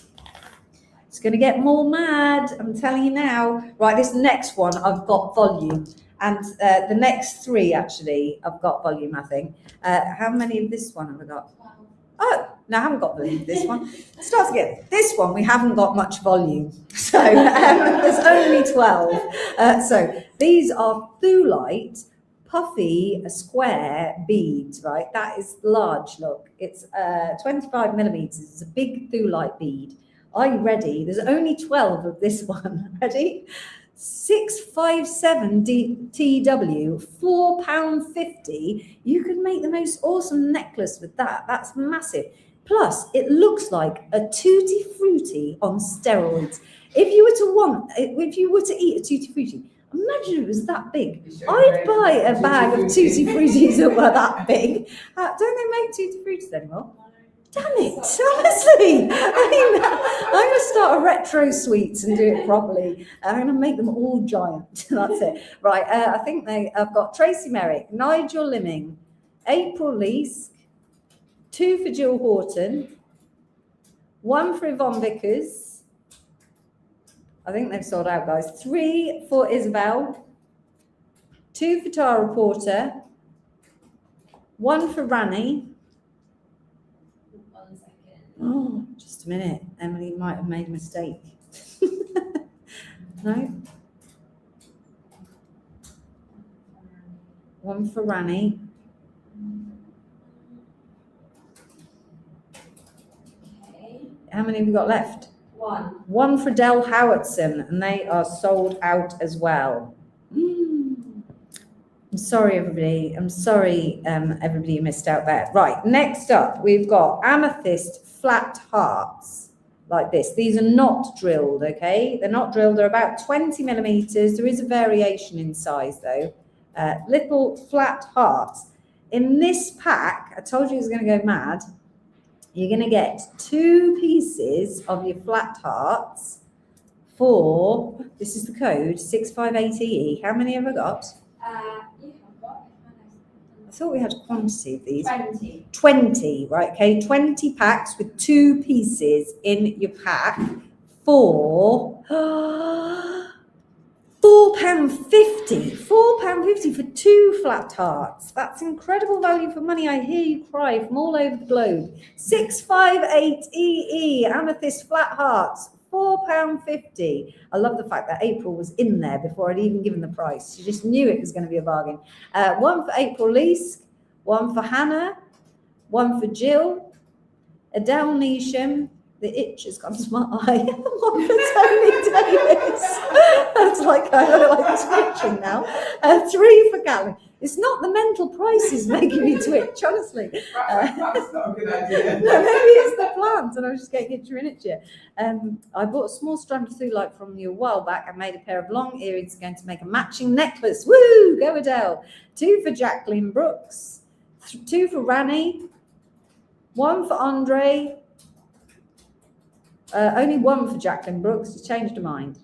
It's going to get more mad. I'm telling you now. Right. This next one, I've got volume. And the next 3, actually, I've got volume, I think. How many of this one have I got? Oh, no, I haven't got volume. This one. Starts again. This one, we haven't got much volume. So there's only 12. So these are Thulite puffy square beads, right? That is large, look. It's 25 millimeters. It's a big Thulite bead. Are you ready? There's only 12 of this one. Ready? 657 TW, £4.50. You could make the most awesome necklace with that. That's massive. Plus, it looks like a Tutti Frutti on steroids. If you were to eat a Tutti Frutti, imagine it was that big. I'd buy a bag of Tutti Fruttis that were that big. Don't they make Tutti Fruttis anymore? Damn it, honestly. I mean, I'm going to start a retro sweets and do it properly. I'm going to make them all giant. That's it. Right, I think I've got Tracy Merrick, Nigel Limming, April Leask, 2 for Jill Horton, 1 for Yvonne Vickers. I think they've sold out, guys. 3 for Isabel, 2 for Tara Porter, 1 for Rani. Oh, just a minute. Emily might have made a mistake. No. 1 for Rani. Okay. How many have we got left? 1. 1 for Del Howardson, and they are sold out as well. I'm sorry, everybody. I'm sorry, everybody who missed out there. Right, next up, we've got amethyst flat hearts like this. These are not drilled, okay? They're not drilled. They're about 20 millimeters. There is a variation in size, though. Little flat hearts. In this pack, I told you it was going to go mad. You're going to get 2 pieces of your flat hearts for, this is the code, 658E. How many have I got? You have got. I thought we had a quantity of these. 20. 20, right, okay, 20 packs with 2 pieces in your pack for £40. £4.50. £4.50 for 2 flat hearts. That's incredible value for money. I hear you cry from all over the globe. 658 EE amethyst flat hearts. £4.50. I love the fact that April was in there before I'd even given the price. She just knew it was going to be a bargain. One for April Leask, one for Hannah, one for Jill, Adele Neesham. The itch has gone to my eye. One for Tony Davis. That's like I look like twitching now. 3 for Callum. It's not the mental prices making me twitch, honestly. That's not a good idea. No, maybe it's the plant, and I was just getting itchier and itchier. I bought a small strand of threadlight from you a while back and made a pair of long earrings going to make a matching necklace. Woo! Go Adele. 2 for Jacqueline Brooks. 2 for Rani. 1 for Andre. Only 1 for Jacqueline Brooks. She changed her mind.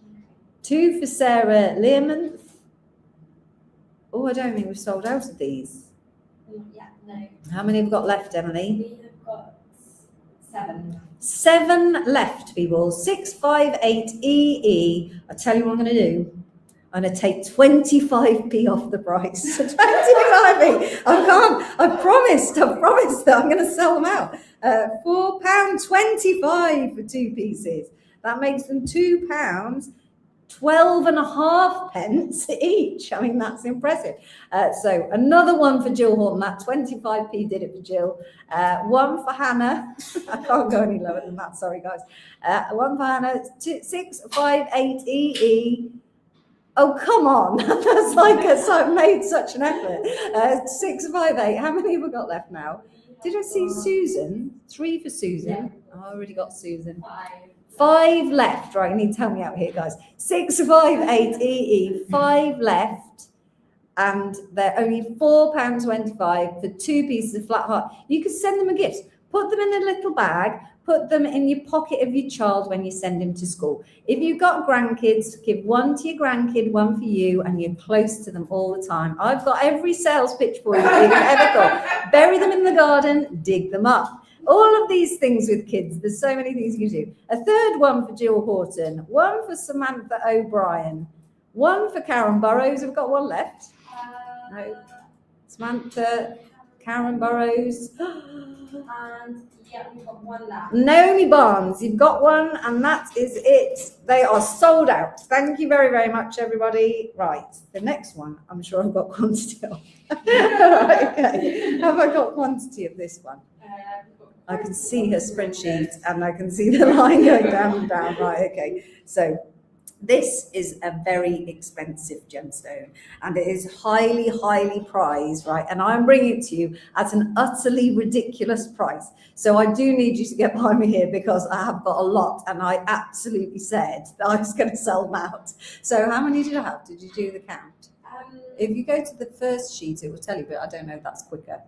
2 for Sarah Learmonth. Oh, I don't think we've sold out of these. Yeah, no. How many have we got left, Emily? We have got 7. 7 left, people. 658 EE. I tell you what I'm going to do. I'm going to take 25p off the price. 25p. I can't. I promised that I'm going to sell them out. £4.25 for 2 pieces. That makes them £2, 12.5 pence each. I mean, that's impressive. So another one for Jill Horton. That 25p did it for Jill. 1 for Hannah. I can't go any lower than that. Sorry, guys. 1 for Hannah. 658 EE. Oh, come on. That's like I've made such an effort. 658. How many have we got left now? Did I see Susan? 3 for Susan. Yeah. Oh, I already got Susan. 5. 5 left. Right, you need to help me out here, guys. 658 EE. 5 left. And they're only £4.25 for 2 pieces of flat heart. You could send them a gift. Put them in a little bag. Put them in your pocket of your child when you send him to school. If you've got grandkids, give 1 to your grandkid, 1 for you, and you're close to them all the time. I've got every sales pitch for you that you've ever got. Bury them in the garden, dig them up. All of these things with kids, there's so many things you can do. A 3rd one for Jill Horton, 1 for Samantha O'Brien, 1 for Karen Burrows. Have we got 1 left? No. Samantha, Karen Burrows. And yeah, we've got 1 left. Naomi Barnes, you've got 1, and that is it. They are sold out. Thank you very, very much, everybody. Right, the next one, I'm sure I've got quantity of. Right, okay. Have I got quantity of this one? I can see her spreadsheet, and I can see the line going down and down. Right, okay. So this is a very expensive gemstone, and it is highly, highly prized, right? And I'm bringing it to you at an utterly ridiculous price. So I do need you to get behind me here, because I have got a lot, and I absolutely said that I was going to sell them out. So how many did I have? Did you do the count? If you go to the first sheet, it will tell you, but I don't know if that's quicker.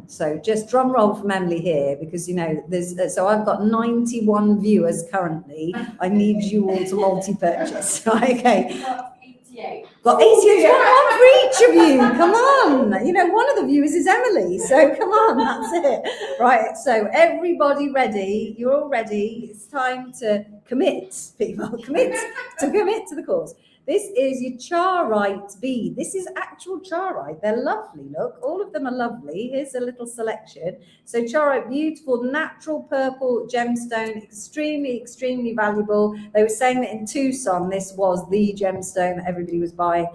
So just drum roll from Emily here, because, you know, there's, so I've got 91 viewers currently. I need you all to multi-purchase. Okay. Got 88. Got 88, one for each of you. Come on. You know, one of the viewers is Emily. So come on, that's it. Right. So everybody ready? You're all ready. It's time to commit, people. Commit to the cause. This is your charite bead. This is actual charite. They're lovely. Look, all of them are lovely. Here's a little selection. So charite, beautiful, natural purple gemstone, extremely, extremely valuable. They were saying that in Tucson, this was the gemstone that everybody was buying.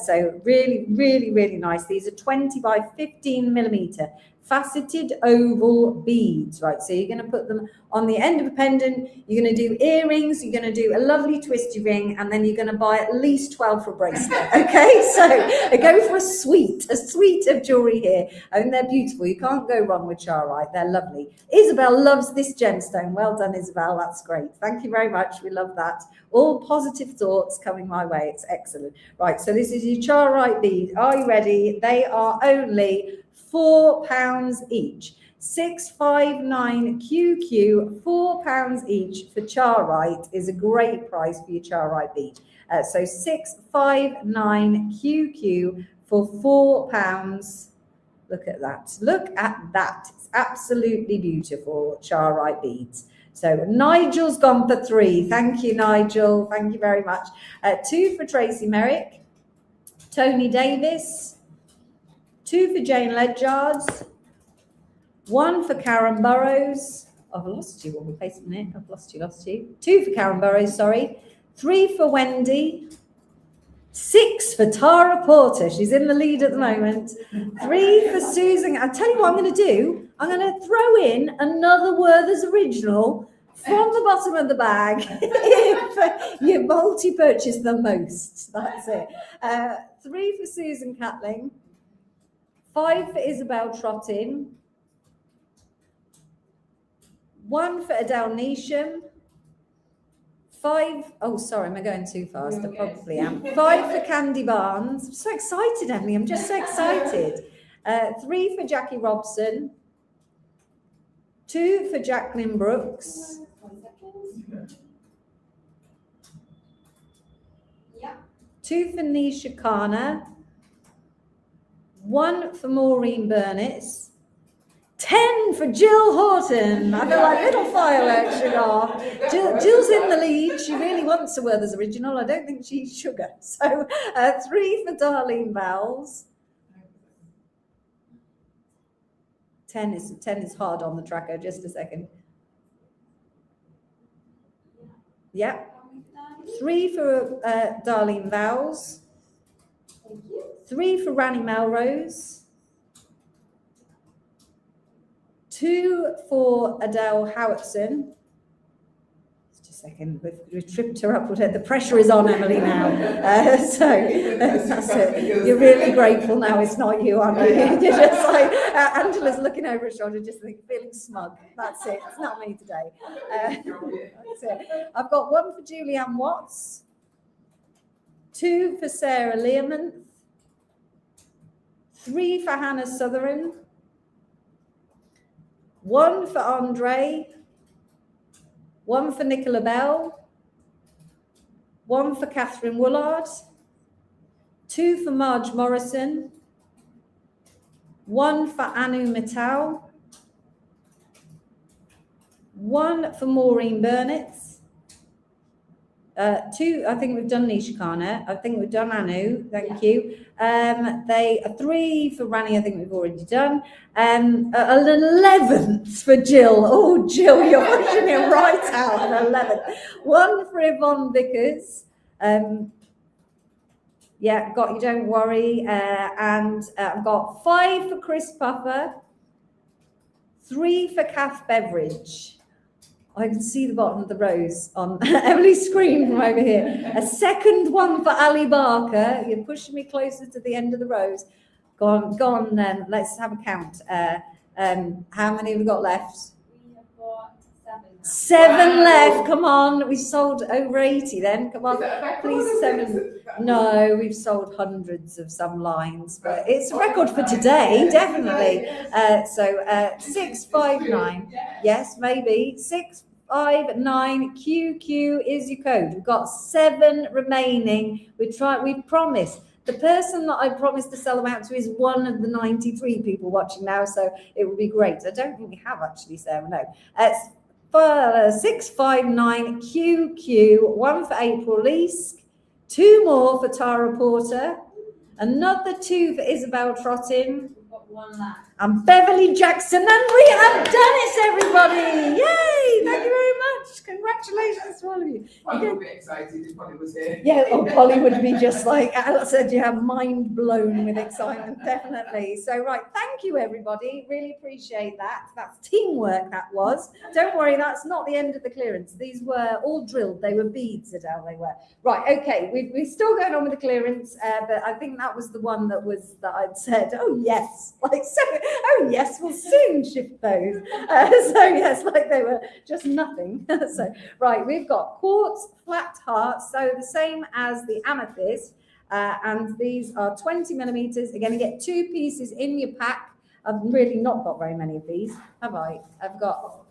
So really, really, really nice. These are 20 by 15 millimeter faceted oval beads, right? So you're going to put them on the end of a pendant. You're going to do earrings. You're going to do a lovely twisty ring, and then you're going to buy at least 12 for a bracelet. Okay, so go for a suite of jewelry here, and they're beautiful. You can't go wrong with charite. They're lovely. Isabel loves this gemstone. Well done, Isabel. That's great. Thank you very much. We love that. All positive thoughts coming my way. It's excellent. Right, so this is your charite bead. Are you ready? They are only £4 each. 659 QQ, £4 each for charite is a great price for your charite bead. So 659 QQ for £4. Look at that. Look at that. It's absolutely beautiful charite beads. So Nigel's gone for 3. Thank you, Nigel. Thank you very much. 2 for Tracy Merrick. Tony Davis. 2 for Jane Ledjards. 1 for Karen Burrows. I've lost you. What we're placing it? I've lost you. 2 for Karen Burrows, sorry. 3 for Wendy. 6 for Tara Porter. She's in the lead at the moment. 3 for Susan. I'll tell you what I'm going to do. I'm going to throw in another Werther's original from the bottom of the bag if you multi-purchase the most. That's it. 3 for Susan Catling. 5 for Isabel Trottin. 1 for Adele Neesham. 5, oh, sorry, am I going too fast? I probably am. 5 for Candy Barnes. I'm so excited, Emily. I'm just so excited. 3 for Jackie Robson. 2 for Jacqueline Brooks. 1 second. Yeah. 2 for Nisha Kana. 1 for Maureen Burnitz. 10 for Jill Horton. I feel like little fireworks should go off. Jill's in the lead. She really wants a Werther's original. I don't think she's sugar. So 3 for Darlene Bowles. 10 is hard on the tracker. Just a second. Yeah. 3 for Darlene Bowles. Thank you. 3 for Rani Melrose. 2 for Adele Howatson. Just a second, we've tripped her up. The pressure is on Emily now. So that's it. You're really grateful now it's not you, aren't you? You're just like, Angela's looking over her shoulder, just feeling smug. That's it. It's not me today. That's it. I've got 1 for Julianne Watts. 2 for Sarah Learmonth. 3 for Hannah Sutherland. 1 for Andre, 1 for Nicola Bell, 1 for Catherine Woolard, 2 for Marge Morrison, 1 for Anu Mittal, 1 for Maureen Burnitz, 2, I think we've done Nisha Kana. I think we've done Anu. Thank you. They are 3 for Rani. I think we've already done. An 11th for Jill. Oh, Jill, you're pushing it right out. An 11th. 1 for Yvonne Vickers. Yeah, got you. Don't worry. And I've got 5 for Chris Puffer. 3 for Kath Beveridge. I can see the bottom of the rows on Emily's screen from over here. A second 1 for Ali Barker. You're pushing me closer to the end of the rows. Go on then. Let's have a count. How many have we got left? We have got 7 now. 7 left. Come on. We've sold over 80 then. Come on. Please, 7. No, we've sold hundreds of some lines, but it's a record for today, definitely. So 659. Yes, maybe. 659 QQ is your code. We've got 7 remaining. We've promised. The person that I promised to sell them out to is one of the 93 people watching now, so it would be great. I don't think we have actually, Sarah, no. It's 659 QQ, 1 for April Leask, 2 more for Tara Porter, another 2 for Isabel Trottin, We've got 1 left. and Beverly Jackson, and we have done it, everybody! Yay! Thank you very much. Congratulations to all of you. Polly would be excited if Polly was here. Yeah, Polly would be just like Alex said, you have mind blown with excitement, definitely. So, right, thank you, everybody. Really appreciate that. That's teamwork, that was. Don't worry, that's not the end of the clearance. These were all drilled. They were beads, Adele, they were. Right, okay, we're still going on with the clearance, but I think that was the one that I'd said, oh, yes, like so. Oh yes, we'll soon shift those. So yes, like they were just nothing. So right, we've got quartz flat hearts, so the same as the amethyst, and these are 20 millimeters. You're going to get 2 pieces in your pack. I've really not got very many of these, have I? I've got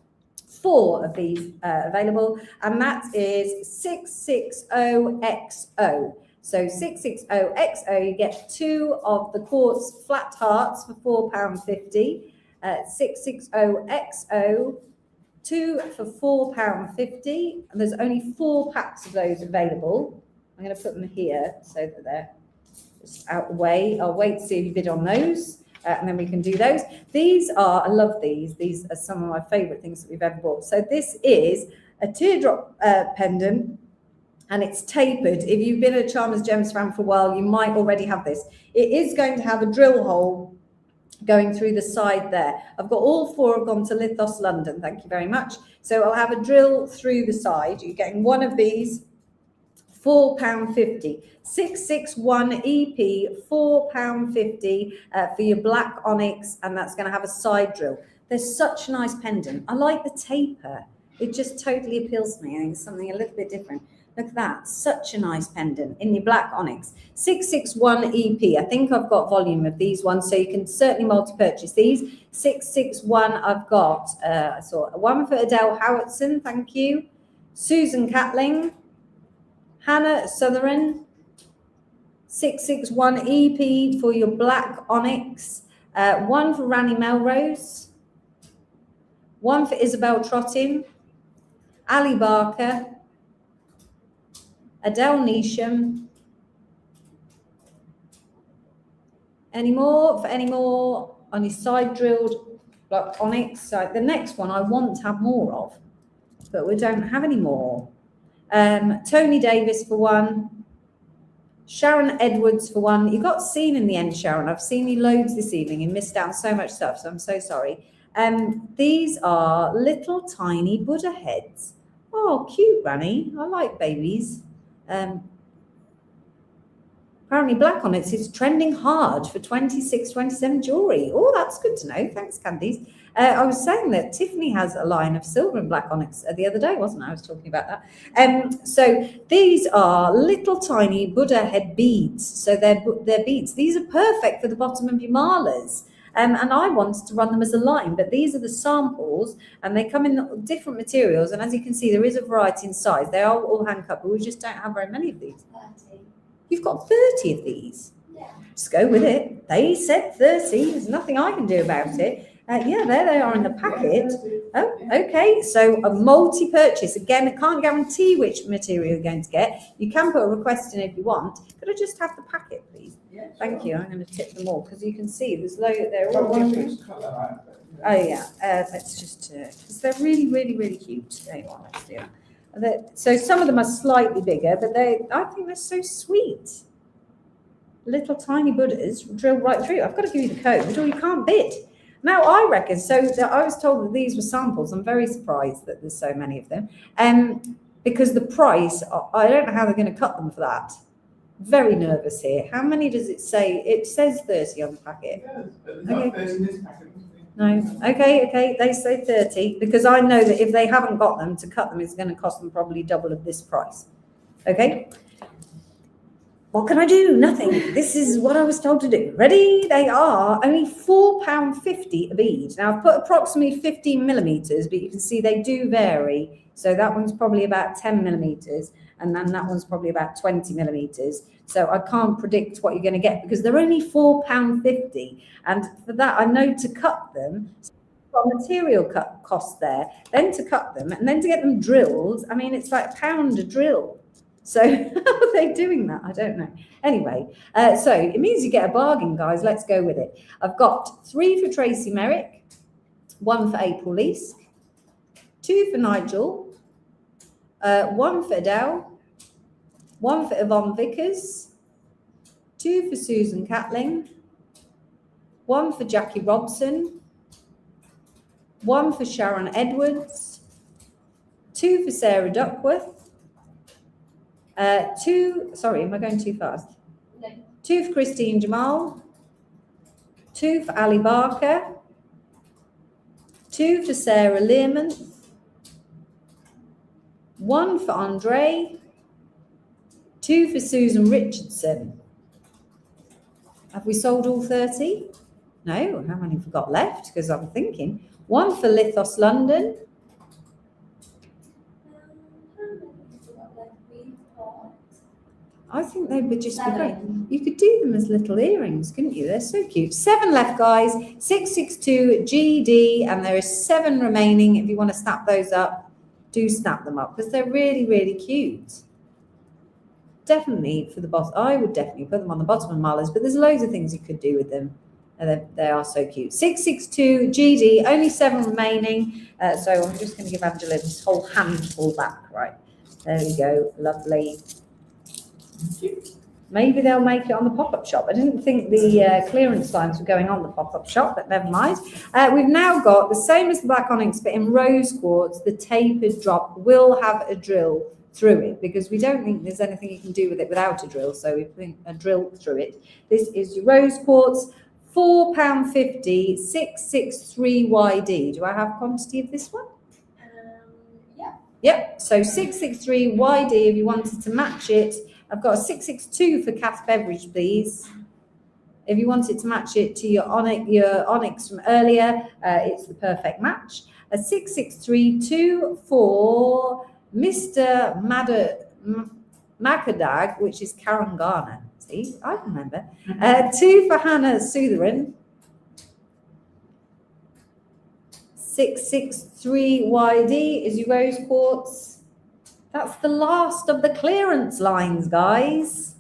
4 of these available, and that is 660XO. So 660XO, you get 2 of the quartz flat hearts for £4.50. 660XO, 2 for £4.50, and there's only 4 packs of those available. I'm going to put them here so that they're just out the way. I'll wait to see if you bid on those, and then we can do those. These are, I love these. These are some of my favourite things that we've ever bought. So this is a teardrop pendant, and it's tapered. If you've been a Charmers Gems fan for a while, you might already have this. It is going to have a drill hole going through the side there. I've got all 4 have gone to Lithos London, thank you very much. So I'll have a drill through the side. You're getting one of these, £4.50. 661 EP, £4.50 for your black onyx, and that's going to have a side drill. There's such a nice pendant. I like the taper. It just totally appeals to me. I think it's something a little bit different. Look at that, such a nice pendant in your black onyx. 661 EP, I think I've got volume of these ones, so you can certainly multi-purchase these. 661, I've got, I saw one for Adele Howardson, thank you. Susan Catling, Hannah Sutherland. 661 EP for your black onyx. One for Rani Melrose. One for Isabel Trottin. Ali Barker. Adele Neesham. Any more? For any more on your side drilled black onyx? So the next one I want to have more of, but we don't have any more. Tony Davis for one. Sharon Edwards for one. You got seen in the end, Sharon. I've seen you loads this evening and missed out on so much stuff, so I'm so sorry. These are little tiny Buddha heads. Oh, cute, Granny. I like babies. Apparently black on it is trending hard for 26-27 jewellery. Oh, that's good to know. Thanks, Candice. I was saying that Tiffany has a line of silver and black onyx the other day, wasn't I? I was talking about that. So these are little tiny Buddha head beads. So they're beads. These are perfect for the bottom of your malas. And I wanted to run them as a line, but these are the samples, and they come in different materials. And as you can see, there is a variety in size. They are all hand cut, but we just don't have very many of these. 30. You've got 30 of these. Yeah. Just go with it. They said 30. There's nothing I can do about it. Yeah, there they are in the packet. Oh, okay. So a multi-purchase. Again, I can't guarantee which material you're going to get. You can put a request in if you want. Could I just have the packet, please? Yeah, Thank you. I'm going to tip them all because you can see there's they're all different. Oh yeah. Let's just because they're really, really, really cute. There you are. Let's do that. So some of them are slightly bigger, but I think they're so sweet. Little tiny Buddhas drill right through. I've got to give you the code, or you can't bid. Now I reckon. So I was told that these were samples. I'm very surprised that there's so many of them, because the price. I don't know how they're going to cut them for that. Very nervous here. How many does it say? It says 30 on the packet. Yeah, but there's not 30 in this packet. No. Okay. They say 30 because I know that if they haven't got them, to cut them is going to cost them probably double of this price. Okay. What can I do? Nothing. This is what I was told to do. Ready? They are only £4.50 a bead. Now I've put approximately 15 millimeters, but you can see they do vary. So that one's probably about 10 millimeters. And then that one's probably about 20 millimeters. So I can't predict what you're going to get because they're only £4.50. And for that, I know to cut them, got material cost there, then to cut them, and then to get them drilled. I mean, it's like £1 a drill. So how are they doing that? I don't know. Anyway, so it means you get a bargain, guys. Let's go with it. I've got 3 for Tracy Merrick, 1 for April Leask, 2 for Nigel, 1 for Adele, 1 for Yvonne Vickers, 2 for Susan Catling, 1 for Jackie Robson, 1 for Sharon Edwards, 2 for Sarah Duckworth, 2, sorry, am I going too fast? No. 2 for Christine Jamal, 2 for Ali Barker, 2 for Sarah Learmonth, 1 for Andre, 2 for Susan Richardson. Have we sold all 30? No, how many have we got left? Because I'm thinking. 1 for Lithos London. How many have we got left? We've got I think they would just be great. 7. You could do them as little earrings, couldn't you? They're so cute. 7 left, guys. 662 GD, and there is 7 remaining. If you want to snap those up, do snap them up because they're really, really cute. Definitely for the bottom. I would definitely put them on the bottom of Marla's, but there's loads of things you could do with them. And they are so cute. 662 GD, only 7 remaining. So I'm just going to give Angela this whole handful back. Right, there we go. Lovely. Maybe they'll make it on the pop-up shop. I didn't think the clearance lines were going on the pop-up shop, but never mind. We've now got the same as the black onyx, but in rose quartz, the tapered drop will have a drill through it because we don't think there's anything you can do with it without a drill. So we think a drill through it. This is your rose quartz, £4.50, 663 YD. Do I have quantity of this one? Yeah. Yep. So 663 YD if you wanted to match it. I've got a 662 for Kath Beveridge, please. If you wanted to match it to your onyx from earlier, it's the perfect match. A 663 for Mr. Makadag, which is Karen Garner. See, I remember. 2 for Hannah Sutherin. 663 YD is your rose quartz. That's the last of the clearance lines, guys.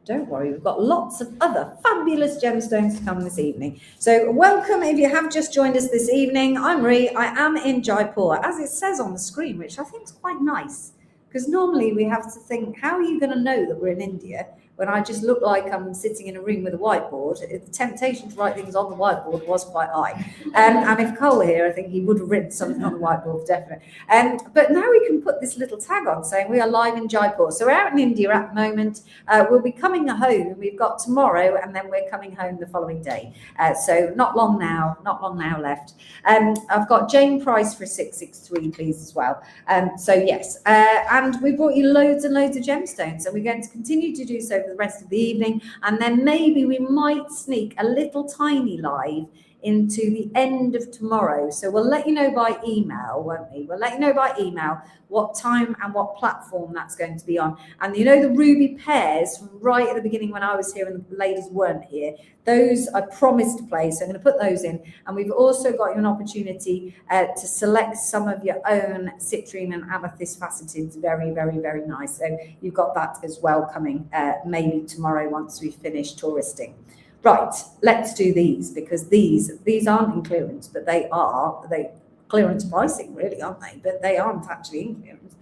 Don't worry, we've got lots of other fabulous gemstones to come this evening. So welcome if you have just joined us this evening. I'm Marie. I am in Jaipur, as it says on the screen, which I think is quite nice. Because normally we have to think, how are you going to know that we're in India when I just look like I'm sitting in a room with a whiteboard? The temptation to write things on the whiteboard was quite high. And if Cole were here, I think he would have written something on the whiteboard, definitely. But now we can put this little tag on saying we are live in Jaipur. So we're out in India at the moment. We'll be coming home. We've got tomorrow, and then we're coming home the following day. So not long now left. I've got Jane Price for 663, please, as well. So yes, and we brought you loads and loads of gemstones. So we're going to continue to do so for the rest of the evening, and then maybe we might sneak a little tiny live into the end of tomorrow. So we'll let you know by email, won't we? We'll let you know by email what time and what platform that's going to be on. And you know the ruby pairs from right at the beginning when I was here and the ladies weren't here, those I promised to play, so I'm going to put those in. And we've also got you an opportunity to select some of your own citrine and amethyst faceted. Very, very, very nice. So you've got that as well coming maybe tomorrow once we've finished touristing. Right, let's do these because these aren't in clearance, but they clearance pricing, really, aren't they? But they aren't actually in clearance.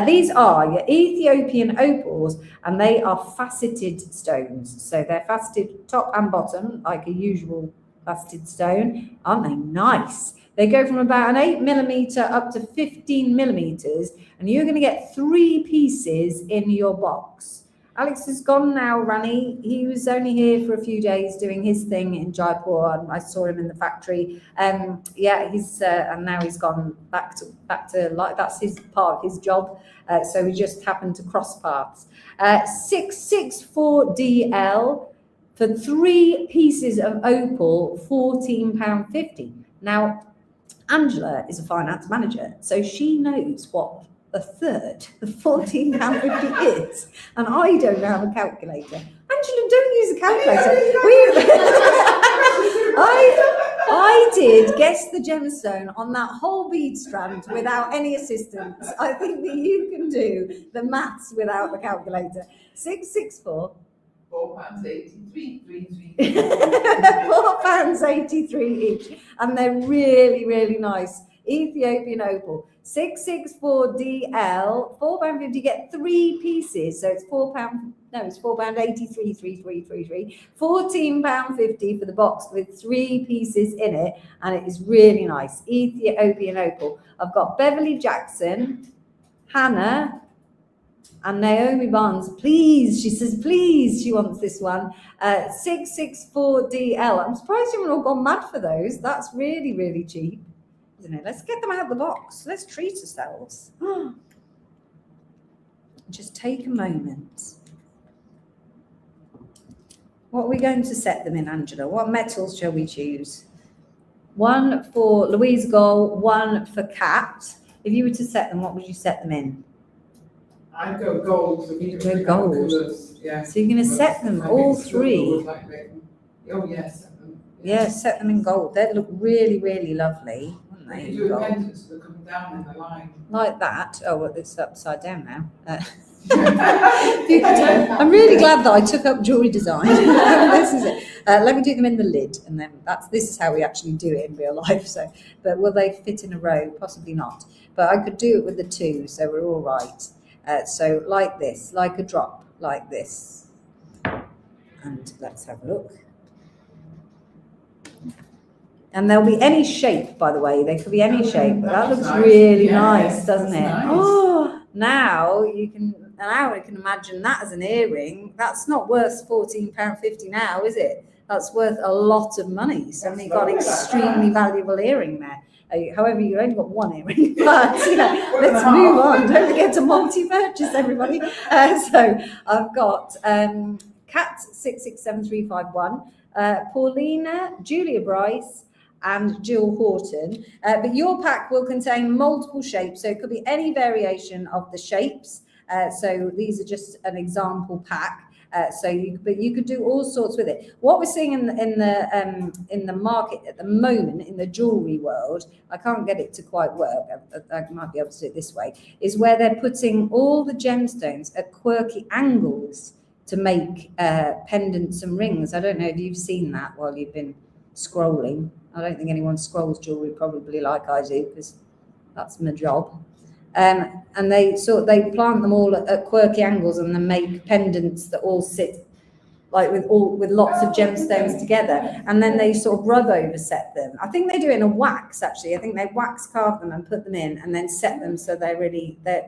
These are your Ethiopian opals, and they are faceted stones. So they're faceted top and bottom, like a usual faceted stone. Aren't they nice? They go from about an 8mm up to 15mm, and you're going to get 3 pieces in your box. Alex is gone now, Rani. He was only here for a few days doing his thing in Jaipur, and I saw him in the factory. Yeah, he's and now he's gone back to like that's his part of his job. So we just happened to cross paths. 664 DL for 3 pieces of opal, £14.50. Now, Angela is a finance manager, so she knows what a third of £14.50 is, and I don't have a calculator. Angela, don't use a calculator. I did guess the gemstone on that whole bead strand without any assistance. I think that you can do the maths without the calculator. 664. £4.83. £4.83 each, and they're really, really nice. Ethiopian opal. 664 DL, £4.50, you get 3 pieces, so it's £4.83, £14.50 for the box with 3 pieces in it, and it is really nice. Ethiopian opal. I've got Beverly Jackson, Hannah, and Naomi Barnes. Please, she says, please, she wants this one. 664 DL. I'm surprised you haven't all gone mad for those. That's really, really cheap. Isn't it? Let's get them out of the box. Let's treat ourselves. Just take a moment. What are we going to set them in, Angela? What metals shall we choose? 1 for Louise Goll, 1 for Kat. If you were to set them, what would you set them in? I'd go gold. So we Go gold. Colours, yeah. So you're going to set them all three. Oh yes. Set them. Yeah, set them in gold. They'd look really, really lovely, wouldn't they? You in do a gold? pendant so they're coming down in the line. Like that. Oh, well, it's upside down now. I'm really glad that I took up jewellery design. This is it. Let me do them in the lid, and then this is how we actually do it in real life. So, but will they fit in a row? Possibly not. But I could do it with the two, so we're all right. So like this, like a drop, like this. And let's have a look. And there'll be any shape, by the way. They could be any shape, but that looks nice. really Yes, nice, doesn't it? that's nice. Oh, now I can imagine that as an earring. That's not worth £14.50 now, is it? That's worth a lot of money. So you've got extremely valuable earring there. However, you've only got one earring, but let's move on. Don't forget to multi-purchase, everybody. So I've got Cat 667351, Paulina, Julia Bryce, and Jill Horton. But your pack will contain multiple shapes, so it could be any variation of the shapes. So these are just an example pack. But you could do all sorts with it. What we're seeing in the market at the moment in the jewelry world, I can't get it to quite work. I might be able to do it this way. Is where they're putting all the gemstones at quirky angles to make pendants and rings. I don't know if you've seen that while you've been scrolling. I don't think anyone scrolls jewelry probably like I do, because that's my job. And they plant them all at quirky angles and then make pendants that all sit like with lots of gemstones together, and then they sort of rub over set them. I think they do it in a wax actually. I think they wax carve them and put them in and then set them so they're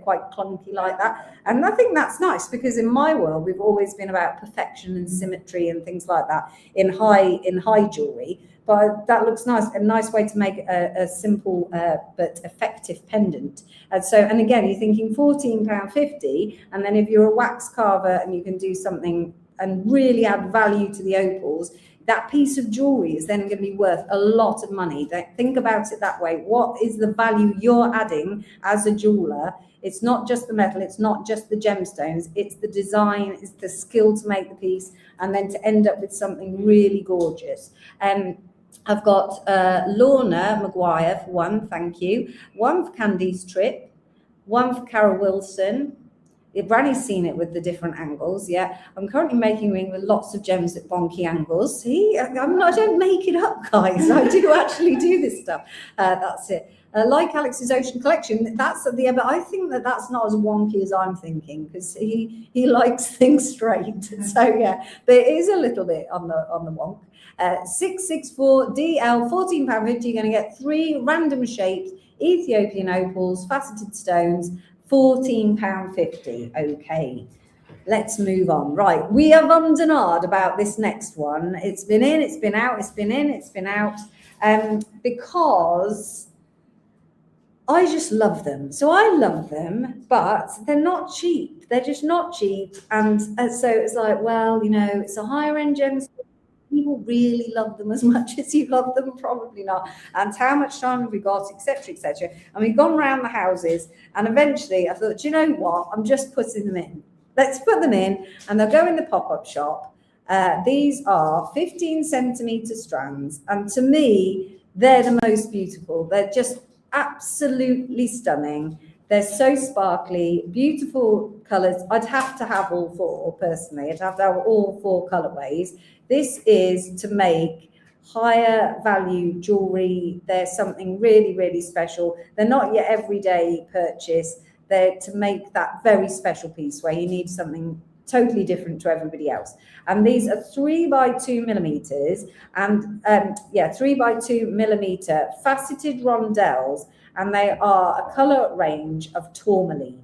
quite clunky like that. And I think that's nice, because in my world we've always been about perfection and symmetry and things like that in high jewelry. But that looks nice, a nice way to make a simple but effective pendant. And again, you're thinking £14.50, and then if you're a wax carver and you can do something and really add value to the opals, that piece of jewelry is then going to be worth a lot of money. Think about it that way. What is the value you're adding as a jeweler? It's not just the metal, it's not just the gemstones, it's the design, it's the skill to make the piece, and then to end up with something really gorgeous. I've got Lorna Maguire for one, thank you. One for Candice Tripp, one for Carol Wilson. Branny's seen it with the different angles, yeah. I'm currently making a ring with lots of gems at bonky angles. See, I don't make it up, guys. I do actually do this stuff. That's it. Like Alex's Ocean Collection, but I think that's not as wonky as I'm thinking, because he likes things straight. So yeah, but it is a little bit on the wonk. 664DL, £14.50. You're going to get 3 random shapes, Ethiopian opals, faceted stones, £14.50. Okay, let's move on. Right, we have ummed and ahed about this next one. It's been in, it's been out, it's been in, it's been out, because I just love them. So I love them, but they're not cheap. They're just not cheap. And so it's like, well, it's a higher end gemstone. People really love them as much as you love them, probably not. And how much time have we got, etc., etc. And we've gone round the houses, and eventually I thought, do you know what? I'm just putting them in. Let's put them in, and they'll go in the pop-up shop. These are 15 centimetre strands, and to me, they're the most beautiful. They're just absolutely stunning. They're so sparkly, beautiful colours. I'd have to have all 4, personally. I'd have to have all 4 colourways. This is to make higher value jewellery. They're something really, really special. They're not your everyday purchase. They're to make that very special piece where you need something totally different to everybody else. And these are 3 by 2 millimeters, and 3 by 2 millimeter faceted rondelles, and they are a color range of tourmaline.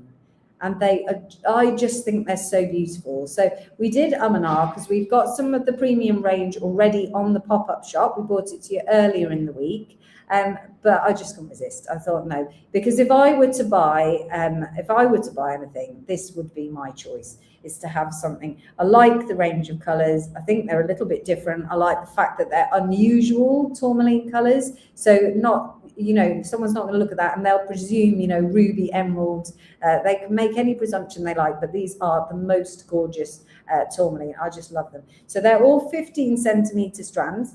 And I just think they're so beautiful. So we did and ah, because we've got some of the premium range already on the pop-up shop. We brought it to you earlier in the week. But I just couldn't resist. I thought, no, because if I were to buy anything, this would be my choice, is to have something. I like the range of colours. I think they're a little bit different. I like the fact that they're unusual tourmaline colours. So not, you know, someone's not going to look at that and they'll presume, you know, ruby, emerald. They can make any presumption they like, but these are the most gorgeous tourmaline. I just love them. So they're all 15 centimetre strands,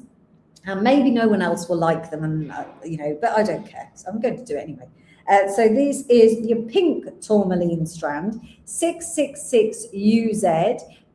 and maybe no one else will like them, and you know, but I don't care. So I'm going to do it anyway. So this is your pink tourmaline strand, 666 UZ,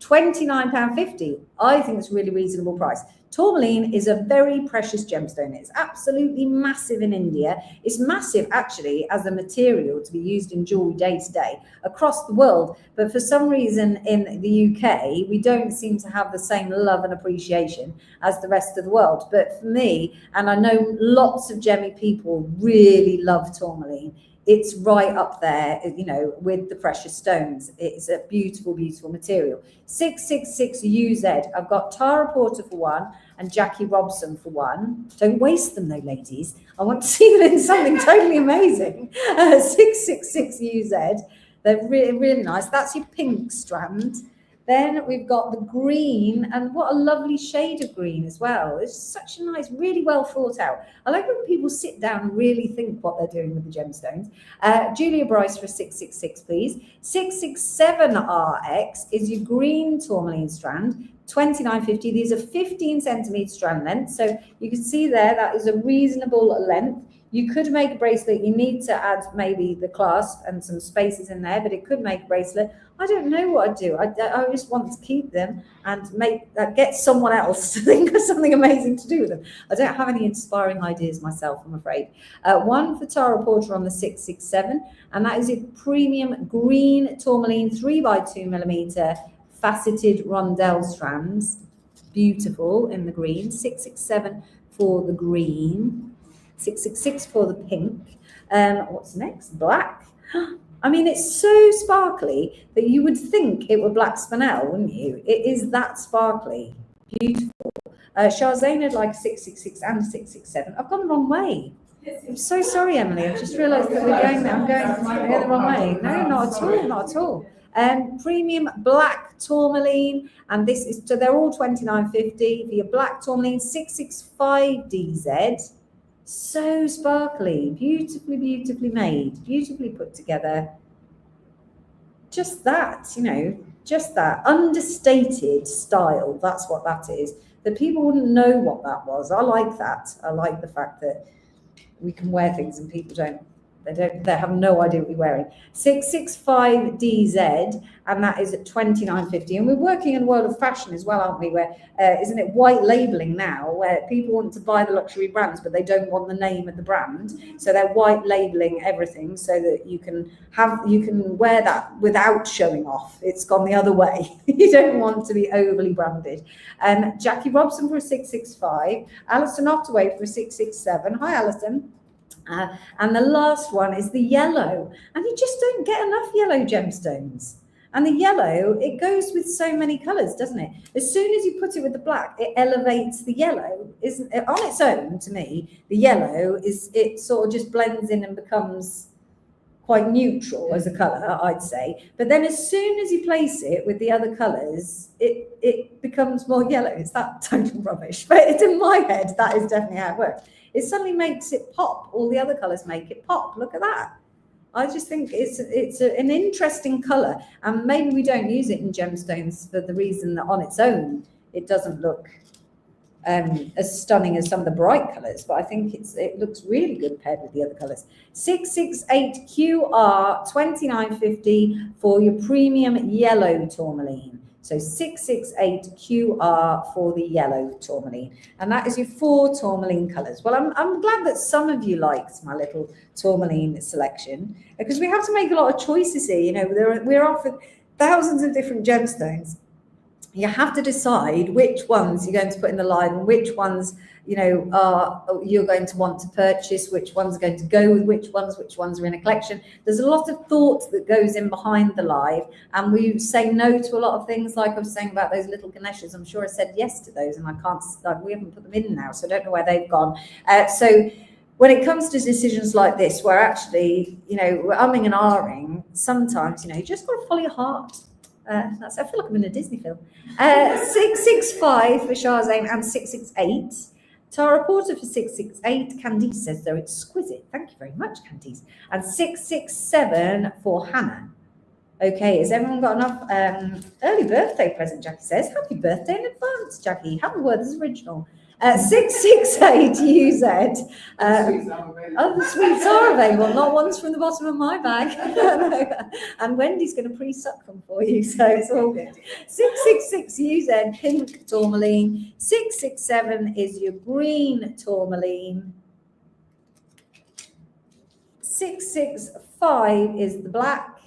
£29.50. I think it's a really reasonable price. Tourmaline is a very precious gemstone. It's absolutely massive in India. It's massive actually as a material to be used in jewellery day to day across the world. But for some reason in the UK, we don't seem to have the same love and appreciation as the rest of the world. But for me, and I know lots of gemmy people really love tourmaline, it's right up there, you know, with the precious stones. It's a beautiful, beautiful material. 666 UZ. I've got Tara Porter for one and Jackie Robson for one. Don't waste them though, ladies. I want to see them in something totally amazing. 666 UZ. They're really, really nice. That's your pink strand. Then we've got the green, and what a lovely shade of green as well. It's such a nice, really well thought out. I like when people sit down and really think what they're doing with the gemstones. Julia Bryce for 666, please. 667 RX is your green tourmaline strand, £29.50. These are 15 centimetre strand length. So you can see there, that is a reasonable length. You could make a bracelet. You need to add maybe the clasp and some spaces in there, but it could make a bracelet. I don't know what I'd do. I just want to keep them and get someone else to think of something amazing to do with them. I don't have any inspiring ideas myself, I'm afraid. One for Tara Porter on the 667, and that is a premium green tourmaline 3x2mm faceted rondelle strands. Beautiful in the green. 667 for the green. 666 for the pink. What's next? Black. I mean, it's so sparkly that you would think it were black spinel, wouldn't you? It is that sparkly. Beautiful. Shahzain had like 666 and 667. I've gone the wrong way. I'm so sorry, Emily. I've just realised that we're going there. I'm going the wrong way. No, not at all. Not at all. Premium black tourmaline, and this is, so they're all £29.50 for your black tourmaline. 665 DZ. So sparkly, beautifully, beautifully made, beautifully put together. Just that, you know, just that understated style. That's what that is. That people wouldn't know what that was. I like that. I like the fact that we can wear things and people don't. They have no idea what we're wearing. 665 DZ, and that is at £29.50. And we're working in the world of fashion as well, aren't we? Where isn't it white labeling now, where people want to buy the luxury brands, but they don't want the name of the brand, so they're white labeling everything so that you can wear that without showing off. It's gone the other way. You don't want to be overly branded. Jackie Robson for a 665, Alison Ottaway for a 667. Hi, Alison. And the last one is the yellow, and you just don't get enough yellow gemstones. And the yellow, it goes with so many colours, doesn't it? As soon as you put it with the black, it elevates the yellow. Isn't it? On its own, to me, the yellow it sort of just blends in and becomes quite neutral as a colour, I'd say. But then as soon as you place it with the other colours, it becomes more yellow. It's that total rubbish, but it's in my head. That is definitely how it works. It suddenly makes it pop. All the other colours make it pop. Look at that. I just think it's an interesting colour, and maybe we don't use it in gemstones for the reason that on its own it doesn't look as stunning as some of the bright colours, but I think it looks really good paired with the other colours. 668 QR, £29.50 for your premium yellow tourmaline. So 668 QR for the yellow tourmaline. And that is your 4 tourmaline colours. Well, I'm glad that some of you liked my little tourmaline selection, because we have to make a lot of choices here. You know, we're offered thousands of different gemstones. You have to decide which ones you're going to put in the live and which ones, you know, you're going to want to purchase, which ones are going to go with which ones are in a collection. There's a lot of thought that goes in behind the live, and we say no to a lot of things, like I was saying about those little Ganeshas. I'm sure I said yes to those, and we haven't put them in now, so I don't know where they've gone. So when it comes to decisions like this, where actually, you know, we're umming and ahhing, sometimes, you know, you just got to follow your heart. I feel like I'm in a Disney film. 665 for Shahzain and 668. Tara Porter for 668. Candice says they're exquisite. Thank you very much, Candice. And 667 for Hannah. Okay, has everyone got enough? Early birthday present, Jackie says. Happy birthday in advance, Jackie. Happy Words original. 668 UZ. The sweets are available, not ones from the bottom of my bag. And Wendy's going to pre-suck them for you, so it's all good. 666 UZ, pink tourmaline. 667 is your green tourmaline. 665 is the black.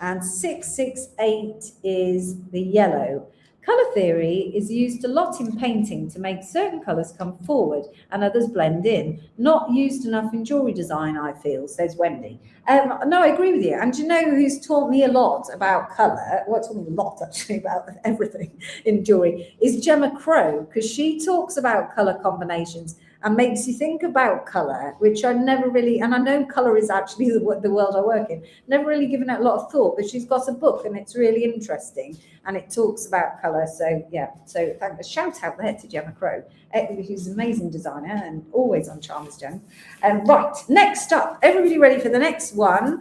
And 668 is the yellow. Colour theory is used a lot in painting to make certain colours come forward and others blend in. Not used enough in jewellery design, I feel, says Wendy. No, I agree with you. And you know who's taught me a lot about colour, well, taught me a lot actually about everything in jewellery, is Gemma Crow, because she talks about colour combinations and makes you think about colour, which I never really, and I know colour is actually the world I work in, never really given it a lot of thought, but she's got a book and it's really interesting and it talks about colour. So yeah, so thank a shout out there to Gemma Crow, who's an amazing designer and always on Charmers Jones. Right, next up, everybody ready for the next one?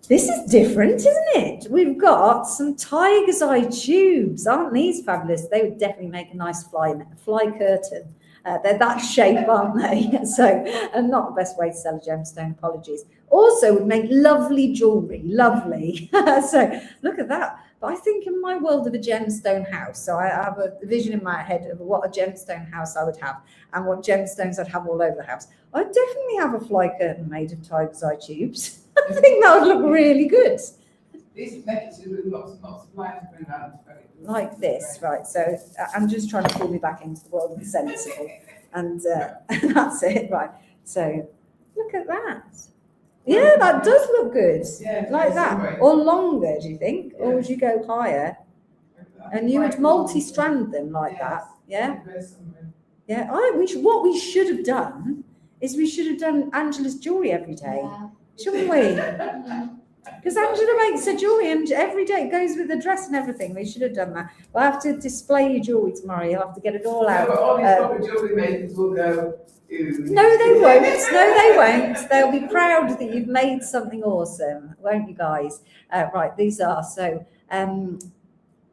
This is different, isn't it? We've got some tiger's eye tubes. Aren't these fabulous? They would definitely make a nice fly curtain. They're that shape, aren't they? So, and not the best way to sell a gemstone, apologies. Also would make lovely jewellery, lovely. So look at that. But I think in my world of a gemstone house, so I have a vision in my head of what a gemstone house I would have and what gemstones I'd have all over the house. I'd definitely have a fly curtain made of tiger's eye tubes. I think that would look really good. These necklaces with lots and lots of lines going around. Like this, right? So I'm just trying to pull me back into the world of the sensible, and that's it, right? So look at that. Yeah, that does look good. Yeah, Like that, or longer? Do you think, or would you go higher? And you would multi-strand them like that, yeah? Yeah. What we should have done is we should have done Angela's jewellery every day, shouldn't we? Because Angela makes her jewellery and every day it goes with the dress and everything. We should have done that. We'll have to display your jewellery tomorrow. You'll have to get it all out. But all these proper jewellery makers will go, ooh. No, they won't. No, they won't. They'll be proud that you've made something awesome, won't you guys? Right, these are so.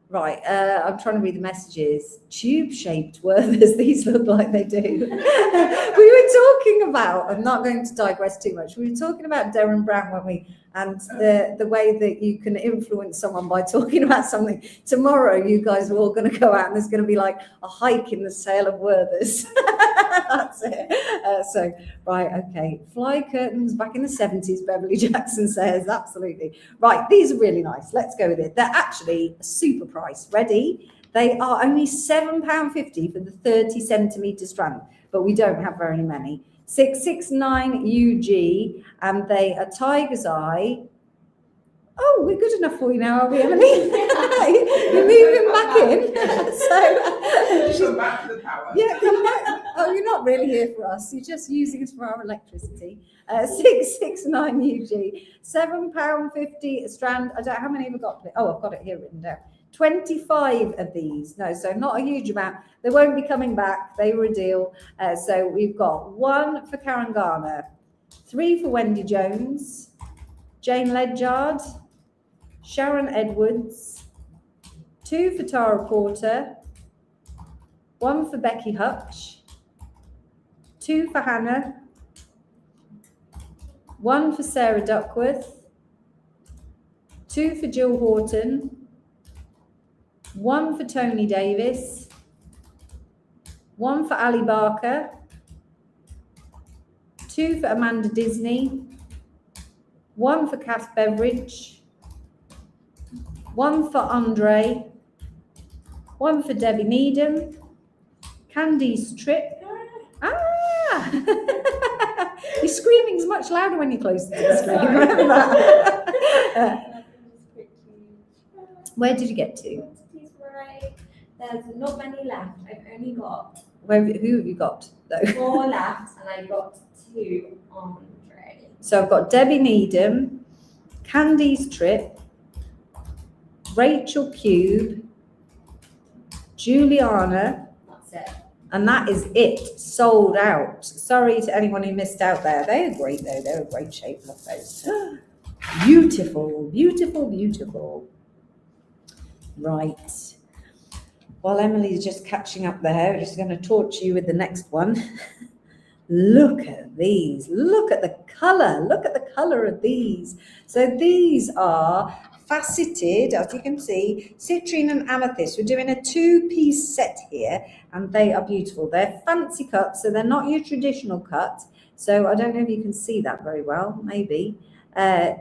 Right, I'm trying to read the messages. Tube-shaped Werthers, these look like they do. We were talking about, I'm not going to digress too much, we were talking about Derren Brown, weren't we? And the way that you can influence someone by talking about something. Tomorrow, you guys are all going to go out and there's going to be like a hike in the sale of Werthers. That's it. So, right, okay. Fly curtains back in the 70s, Beverly Jackson says, absolutely. Right, these are really nice. Let's go with it. They're actually a super price. Ready? They are only £7.50 for the 30 centimetre strand, but we don't have very many. 669 UG, and they are tiger's eye. Oh, we're good enough for you now, are we, Emily? You're moving back in. So, Come back to the power. yeah, come back. Oh, you're not really here for us. You're just using us for our electricity. 669 UG, £7.50 a strand. I don't know how many have I got. Oh, I've got it here written down. 25 of these. No, so not a huge amount. They won't be coming back. They were a deal. So we've got 1 for Karen Garner, 3 for Wendy Jones, Jane Ledyard, Sharon Edwards, 2 for Tara Porter, 1 for Becky Hutch, 2 for Hannah, 1 for Sarah Duckworth, 2 for Jill Horton, 1 for Tony Davis, 1 for Ali Barker, 2 for Amanda Disney, 1 for Cass Beveridge, 1 for Andre, 1 for Debbie Needham, Candice Tripp. Your screaming's much louder when you're closer to the screen. Remember that? Where did you get to? There's not many left. I've only got Who have you got though? 4 left, and I got 2 Andre. So I've got Debbie Needham, Candice Tripp, Rachel Cube, Juliana, That's it. And that is it, sold out. Sorry to anyone who missed out there. They're great though, they're a great shape, look those. Beautiful, beautiful, beautiful. Right. While Emily's just catching up there, we're just going to torture you with the next one. Look at these, look at the colour of these. So these are faceted, as you can see, citrine and amethyst. We're doing a 2-piece set here, and they are beautiful. They're fancy cuts, so they're not your traditional cut. So I don't know if you can see that very well, maybe.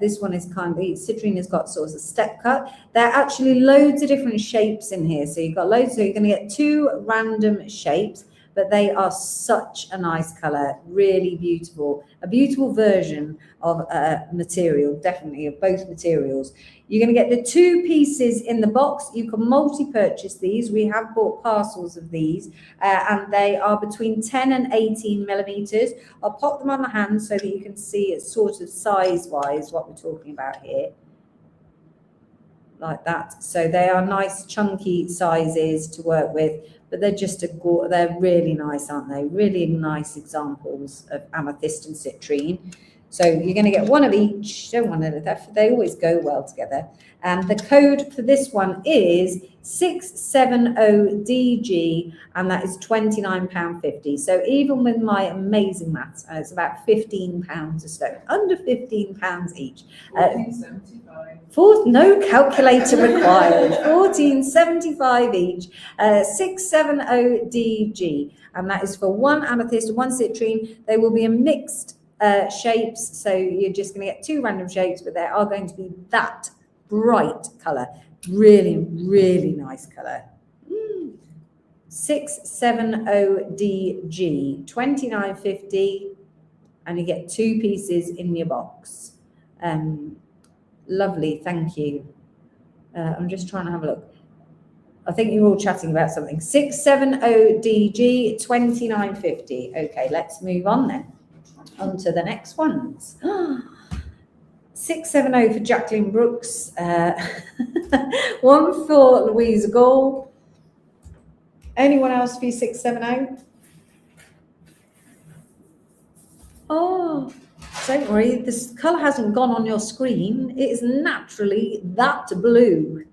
This one is kind of, the citrine has got sort of a step cut. There are actually loads of different shapes in here. So you've got loads, so you're going to get 2 random shapes, but they are such a nice colour, really beautiful. A beautiful version of material, definitely, of both materials. You're going to get the 2 pieces in the box. You can multi-purchase these. We have bought parcels of these, and they are between 10 and 18 millimetres. I'll pop them on the hand so that you can see it sort of size-wise what we're talking about here. Like that. So they are nice chunky sizes to work with, but they're just they're really nice, aren't they? Really nice examples of amethyst and citrine. So you're going to get 1 of each. Don't want to, they always go well together. And the code for this one is 670DG, and that is £29.50. So even with my amazing maths, it's about £15 a stone, under £15 each. 14.75. No calculator required. 14.75 each. 670DG, and that is for 1 amethyst, 1 citrine. They will be in mixed shapes, so you're just going to get 2 random shapes, but they are going to be that bright colour. Really, really nice colour. 670DG, £29.50, and you get 2 pieces in your box. Lovely, thank you. I'm just trying to have a look. I think you're all chatting about something. 670DG, £29.50. Okay, let's move on then. On to the next ones. 670 for Jacqueline Brooks. 1 for Louise Gall. Anyone else for 670? Oh, don't worry, this colour hasn't gone on your screen. It is naturally that blue.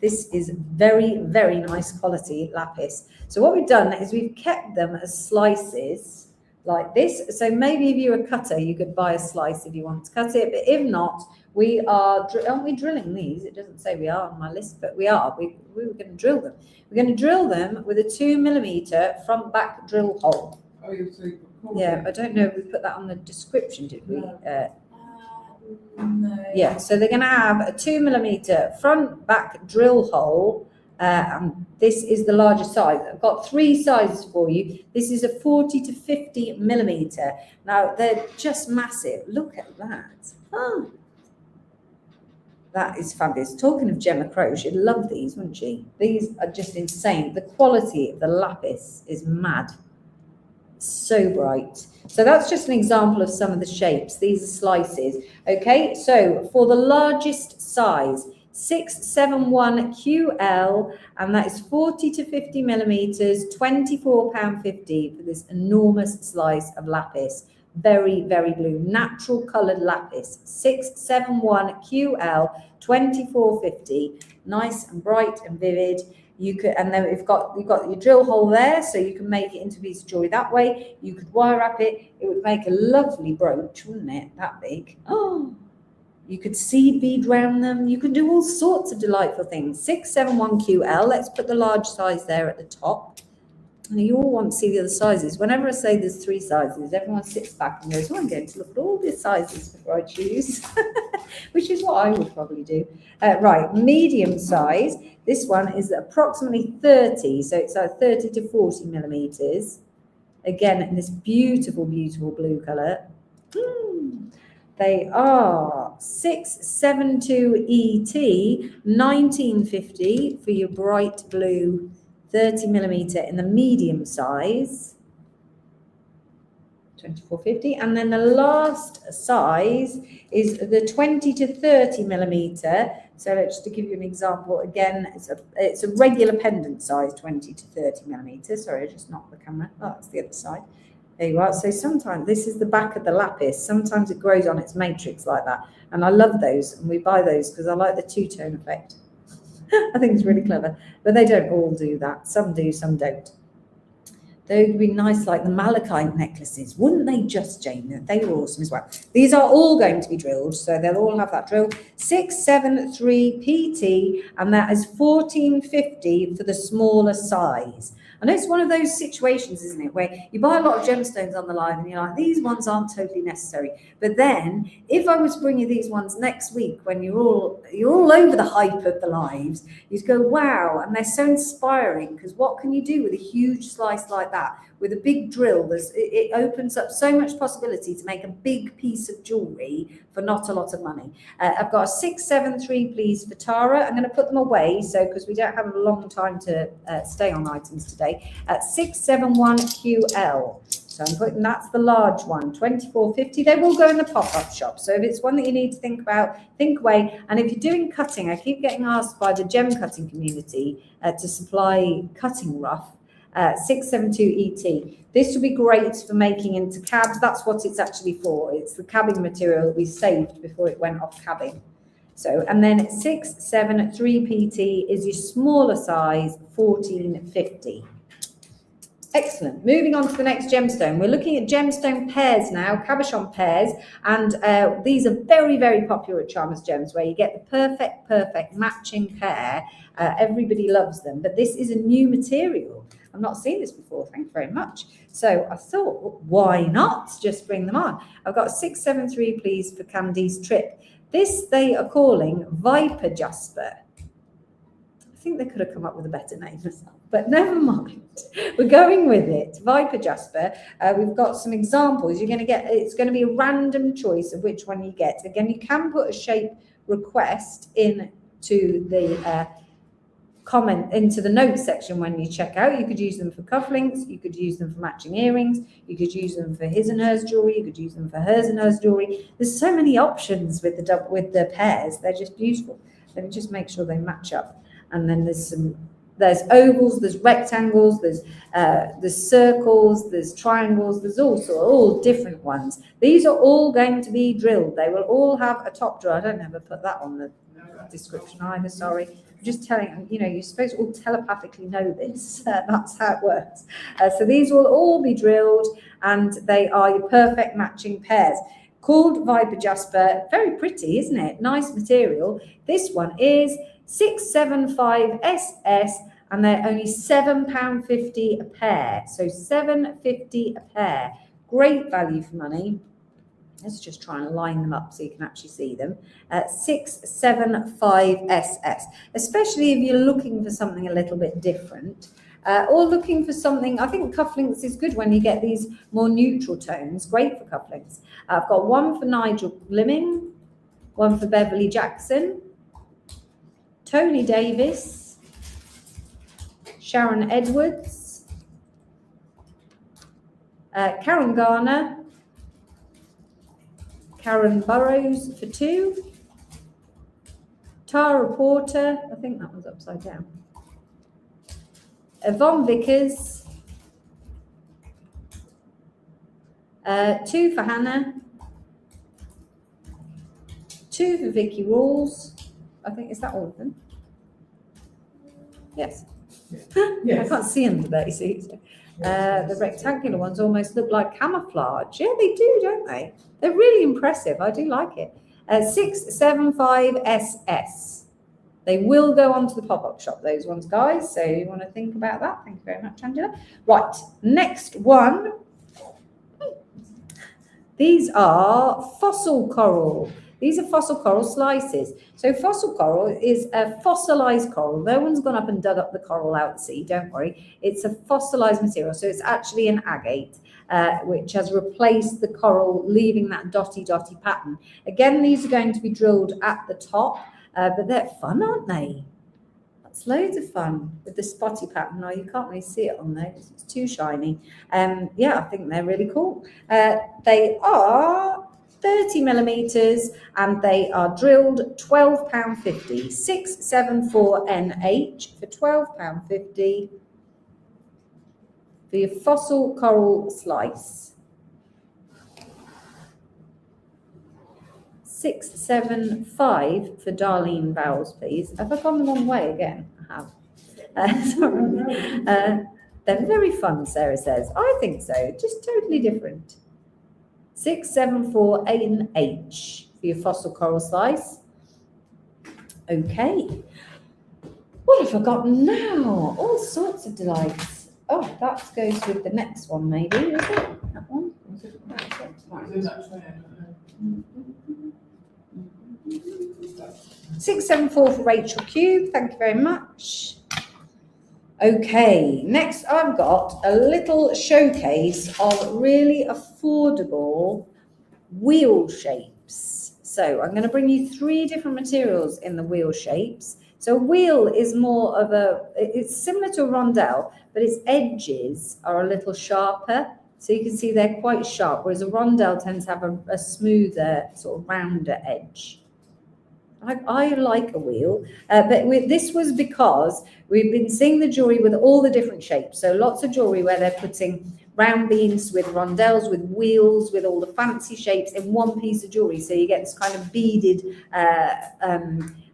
This is very, very nice quality lapis. So what we've done is we've kept them as slices like this. So maybe if you're a cutter, you could buy a slice if you want to cut it. But if not, we are, aren't we drilling these? It doesn't say we are on my list, but we are. We were going to drill them. We're going to drill them with a 2mm front back drill hole. Oh, you see. Yeah, I don't know if we put that on the description, did we? No. Yeah, so they're going to have a 2mm front back drill hole. And this is the larger size. I've got 3 sizes for you. This is a 40 to 50mm. Now they're just massive. Look at that. Oh, that is fabulous. Talking of Gemma Crow, she'd love these, wouldn't she? These are just insane. The quality of the lapis is mad. So bright. So that's just an example of some of the shapes. These are slices. Okay, so for the largest size, 671QL, and that is 40 to 50mm, £24.50 for this enormous slice of lapis. Very, very blue, natural coloured lapis. 671QL, £24.50. Nice and bright and vivid. You could, and then you've got your drill hole there, so you can make it into a piece of jewellery that way. You could wire wrap it. It would make a lovely brooch, wouldn't it? That big. Oh. You could seed bead round them. You could do all sorts of delightful things. 671QL. Let's put the large size there at the top. And you all want to see the other sizes. Whenever I say there's 3 sizes, everyone sits back and goes, oh, I'm going to look at all the sizes before I choose, which is what I would probably do. Right, medium size. This one is approximately 30, so it's 30 to 40mm. Again, in this beautiful, beautiful blue colour. They are 672ET, 1950 for your bright blue 30mm in the medium size. 2450. And then the last size is the 20 to 30 millimeter. So let's just to give you an example, again, it's a regular pendant size, 20 to 30 millimeters. Sorry, I just knocked the camera. Oh, that's the other side. There you are. So sometimes this is the back of the lapis. Sometimes it grows on its matrix like that. And I love those. And we buy those because I like the two-tone effect. I think it's really clever. But they don't all do that. Some do, some don't. They would be nice like the malachite necklaces. Wouldn't they just, Jane? They were awesome as well. These are all going to be drilled. So they'll all have that drill. 673 PT. And that is 1450 for the smaller size. I know it's one of those situations, isn't it, where you buy a lot of gemstones on the live and you're like, these ones aren't totally necessary. But then if I was to bring you these ones next week when you're all over the hype of the lives, you'd go, wow, and they're so inspiring, because what can you do with a huge slice like that? With a big drill, it opens up so much possibility to make a big piece of jewellery for not a lot of money. I've got a 673, please, for Tara. I'm going to put them away, so because we don't have a long time to stay on items today. At 671 QL. So I'm putting, that's the large one, 2450. They will go in the pop-up shop. So if it's one that you need to think about, think away. And if you're doing cutting, I keep getting asked by the gem cutting community to supply cutting rough. 672 ET. This will be great for making into cabs. That's what it's actually for. It's the cabbing material that we saved before it went off cabbing. So, and then 673 PT is your smaller size, 1450. Excellent. Moving on to the next gemstone. We're looking at gemstone pairs now, cabochon pairs, and these are very, very popular at Charmers Gems, where you get the perfect matching pair. Everybody loves them, but this is a new material. I've not seen this before, thank you very much. So I thought, why not just bring them on? I've got 673, please, for Candy's trip. This they are calling Viper Jasper. I think they could have come up with a better name myself, but never mind. We're going with it. Viper Jasper. We've got some examples. You're going to get, it's going to be a random choice of which one you get. Again, you can put a shape request into the comment into the notes section when you check out. You could use them for cufflinks, you could use them for matching earrings, you could use them for his and hers jewelry, you could use them for hers and hers jewelry. There's so many options with the pairs. They're just beautiful. Let me just make sure they match up. And then there's ovals, there's rectangles, there's circles, there's triangles, there's all different ones. These are all going to be drilled. They will all have a top drill. I don't ever put that on the description either, sorry. I'm just telling you, you're supposed to all telepathically know this. That's how it works. So these will all be drilled, and they are your perfect matching pairs. Called Viper Jasper. Very pretty, isn't it? Nice material. This one is 675 SS, and they're only £7.50 a pair. So £7.50 a pair. Great value for money. Let's just try and line them up so you can actually see them. 675 SS, especially if you're looking for something a little bit different, or looking for something. I think cufflinks is good when you get these more neutral tones. Great for cufflinks. I've got one for Nigel Glimming, one for Beverly Jackson, Tony Davis, Sharon Edwards, Karen Garner, Karen Burrows for 2, Tara Porter, I think that one's upside down, Yvonne Vickers, 2 for Hannah, 2 for Vicky Rawls. I think, is that all of them? Yes. Yes. I can't see under there, you see. The rectangular ones almost look like camouflage. Yeah, they do, don't they? They're really impressive. I do like it. 675 SS. They will go onto the pop-up shop, those ones, guys. So you want to think about that. Thank you very much, Angela. Right, next one. These are fossil coral. These are fossil coral slices. So fossil coral is a fossilized coral. No one's gone up and dug up the coral out at sea, don't worry. It's a fossilized material. So it's actually an agate, which has replaced the coral, leaving that dotty pattern. Again, these are going to be drilled at the top, but they're fun, aren't they? It's loads of fun with the spotty pattern. No, you can't really see it on there because it's too shiny. Yeah, I think they're really cool. They are 30 millimeters and they are drilled £12.50. 674NH for £12.50 for your fossil coral slice. 675 for Darlene Vowels, please. Have I gone the wrong way again? I have. Sorry. They're very fun, Sarah says. I think so, just totally different. 674NH for your fossil coral slice. Okay. What have I got now? All sorts of delights. Oh, that goes with the next one, maybe, is it? That one? Is it that tray? 674 for Rachel Q. Thank you very much. Okay, next I've got a little showcase of really affordable wheel shapes. So I'm going to bring you 3 different materials in the wheel shapes. So a wheel is more of it's similar to a rondelle, but its edges are a little sharper. So you can see they're quite sharp, whereas a rondelle tends to have a smoother, sort of rounder edge. I like a wheel, but this was because we've been seeing the jewellery with all the different shapes. So lots of jewellery where they're putting round beads with rondelles, with wheels, with all the fancy shapes in one piece of jewellery. So you get this kind of beaded,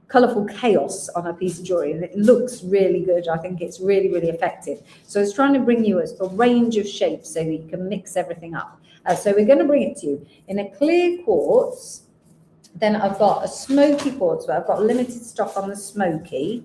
colourful chaos on a piece of jewellery, and it looks really good. I think it's really, really effective. So it's trying to bring you a range of shapes so that you can mix everything up. So we're going to bring it to you in a clear quartz. Then I've got a smoky quartz, but I've got limited stock on the smoky.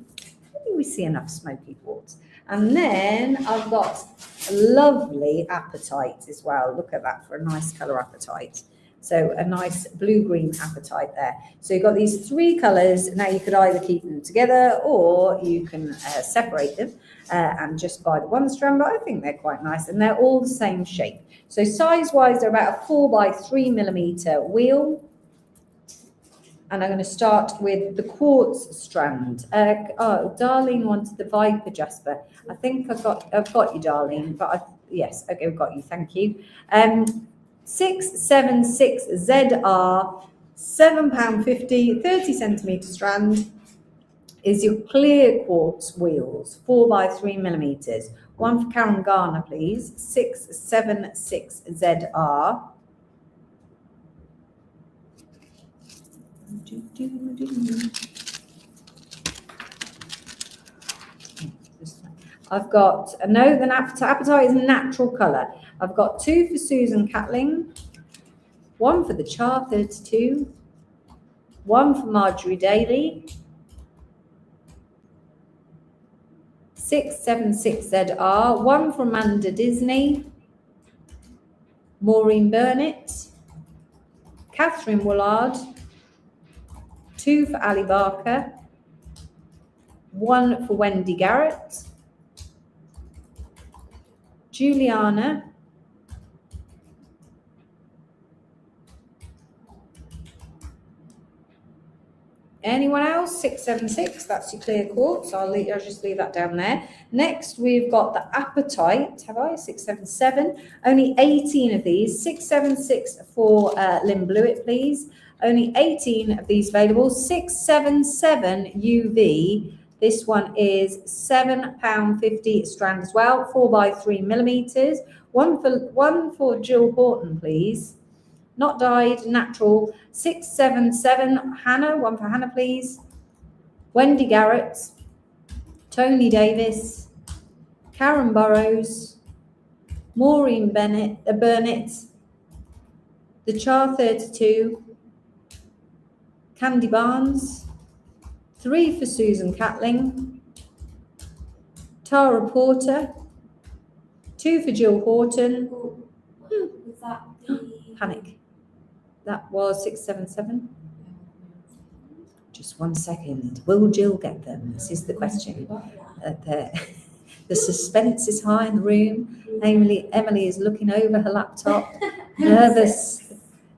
I think we see enough smoky quartz. And then I've got a lovely apatite as well. Look at that for a nice colour apatite. So a nice blue-green apatite there. So you've got these 3 colours. Now you could either keep them together or you can separate them and just buy the one strand, but I think they're quite nice and they're all the same shape. So size-wise, they're about a 4 by 3 millimetre wheel. And I'm going to start with the quartz strand. Darlene wanted the Viper Jasper. I think I've got you, Darlene. But yes, okay, we've got you. Thank you. 676ZR, £7.50, 30 centimetre strand is your clear quartz wheels, 4 by 3 millimetres. One for Karen Garner, please. 676ZR. I've got the apatite is a natural colour. I've got 2 for Susan Catling, 1 for the Char 32, 1 for Marjorie Daly, 676ZR, 1 for Amanda Disney, Maureen Burnett, Catherine Woolard, 2 for Ali Barker, 1 for Wendy Garrett, Juliana, anyone else? 676, that's your clear quartz. I'll just leave that down there. Next, we've got the apatite. Have I? 677. Only 18 of these. 676 for Lynn Blewett, please. Only 18 of these available. 677 UV. This one is £7.50 strand as well. 4 by 3 millimetres. One for Jill Horton, please. Not dyed, natural. 677 Hannah. 1 for Hannah, please. Wendy Garrett. Tony Davis. Karen Burrows. Maureen Burnett. The Char 32. Candy Barnes. 3 for Susan Catling. Tara Porter. 2 for Jill Horton. Was that the... Panic. That was 677. Just 1 second. Will Jill get them? This is the question. The suspense is high in the room. Emily is looking over her laptop, nervous.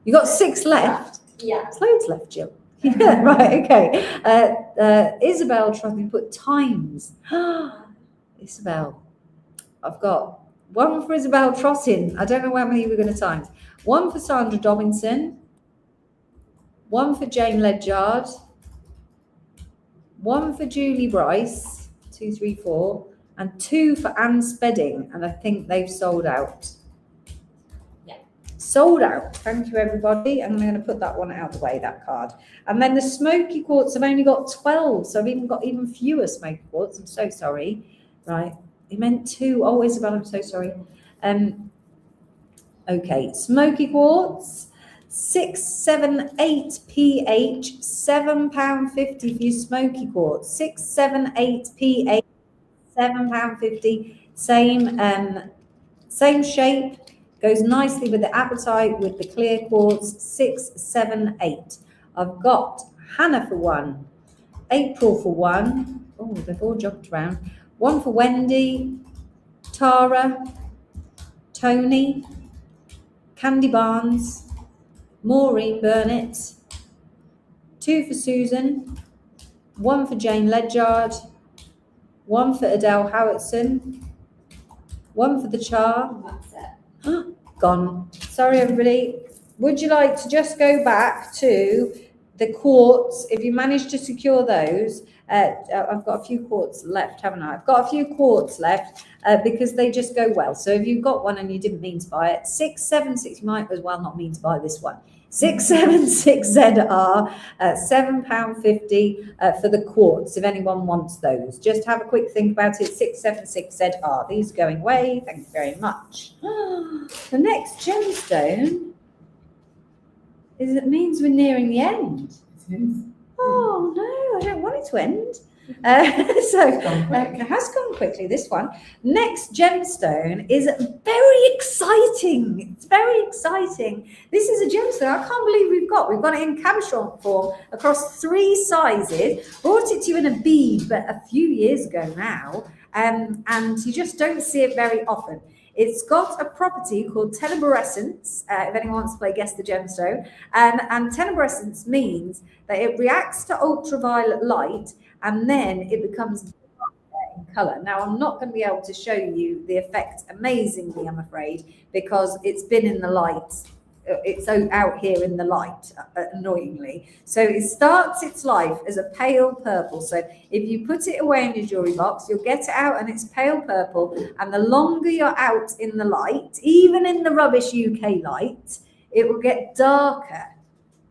You got 6 left. Yeah. There's loads left, Jill. Yeah, right, okay. Isabel Trotting put times. Isabel, I've got one for Isabel Trotting. I don't know how many we're going to times. One for Sandra Dobinson. One for Jane Ledyard. One for Julie Bryce. 2, 3, 4. And 2 for Anne Spedding. And I think they've sold out. Sold out. Thank you, everybody. And I'm going to put that one out of the way, that card. And then the smoky quartz, I've only got 12. So I've even got even fewer smoky quartz. I'm so sorry. Right. He meant 2. Oh, Isabel, I'm so sorry. Okay. Smoky quartz, 678 pH, £7.50 for your smoky quartz. 678 pH, £7.50. Same shape. Goes nicely with the apatite, with the clear quartz, 678. I've got Hannah for 1, April for 1. Oh, they've all jumped around. 1 for Wendy, Tara, Tony, Candy Barnes, Maureen Burnett, 2 for Susan, 1 for Jane Ledyard, 1 for Adele Howitson, 1 for the Char. That's it. Gone. Sorry, everybody. Would you like to just go back to the quartz? If you manage to secure those, I've got a few quartz left, haven't I? I've got a few quartz left because they just go well. So if you've got one and you didn't mean to buy it, 676, you might as well not mean to buy this one. 676ZR, £7.50 for the quartz, if anyone wants those. Just have a quick think about it, 676ZR. These are going away, thank you very much. The next gemstone means we're nearing the end. It is. Oh, no, I don't want it to end. It has gone quickly, this one. Next gemstone is very exciting. It's very exciting. This is a gemstone I can't believe we've got it in cabochon form across 3 sizes. Brought it to you in a bead, but a few years ago now, and you just don't see it very often. It's got a property called tenebraescence, if anyone wants to play Guess the Gemstone. And tenebraescence means that it reacts to ultraviolet light and then it becomes darker in colour. Now, I'm not going to be able to show you the effect amazingly, I'm afraid, because it's been in the light. It's out here in the light, annoyingly. So it starts its life as a pale purple. So if you put it away in your jewellery box, you'll get it out and it's pale purple. And the longer you're out in the light, even in the rubbish UK light, it will get darker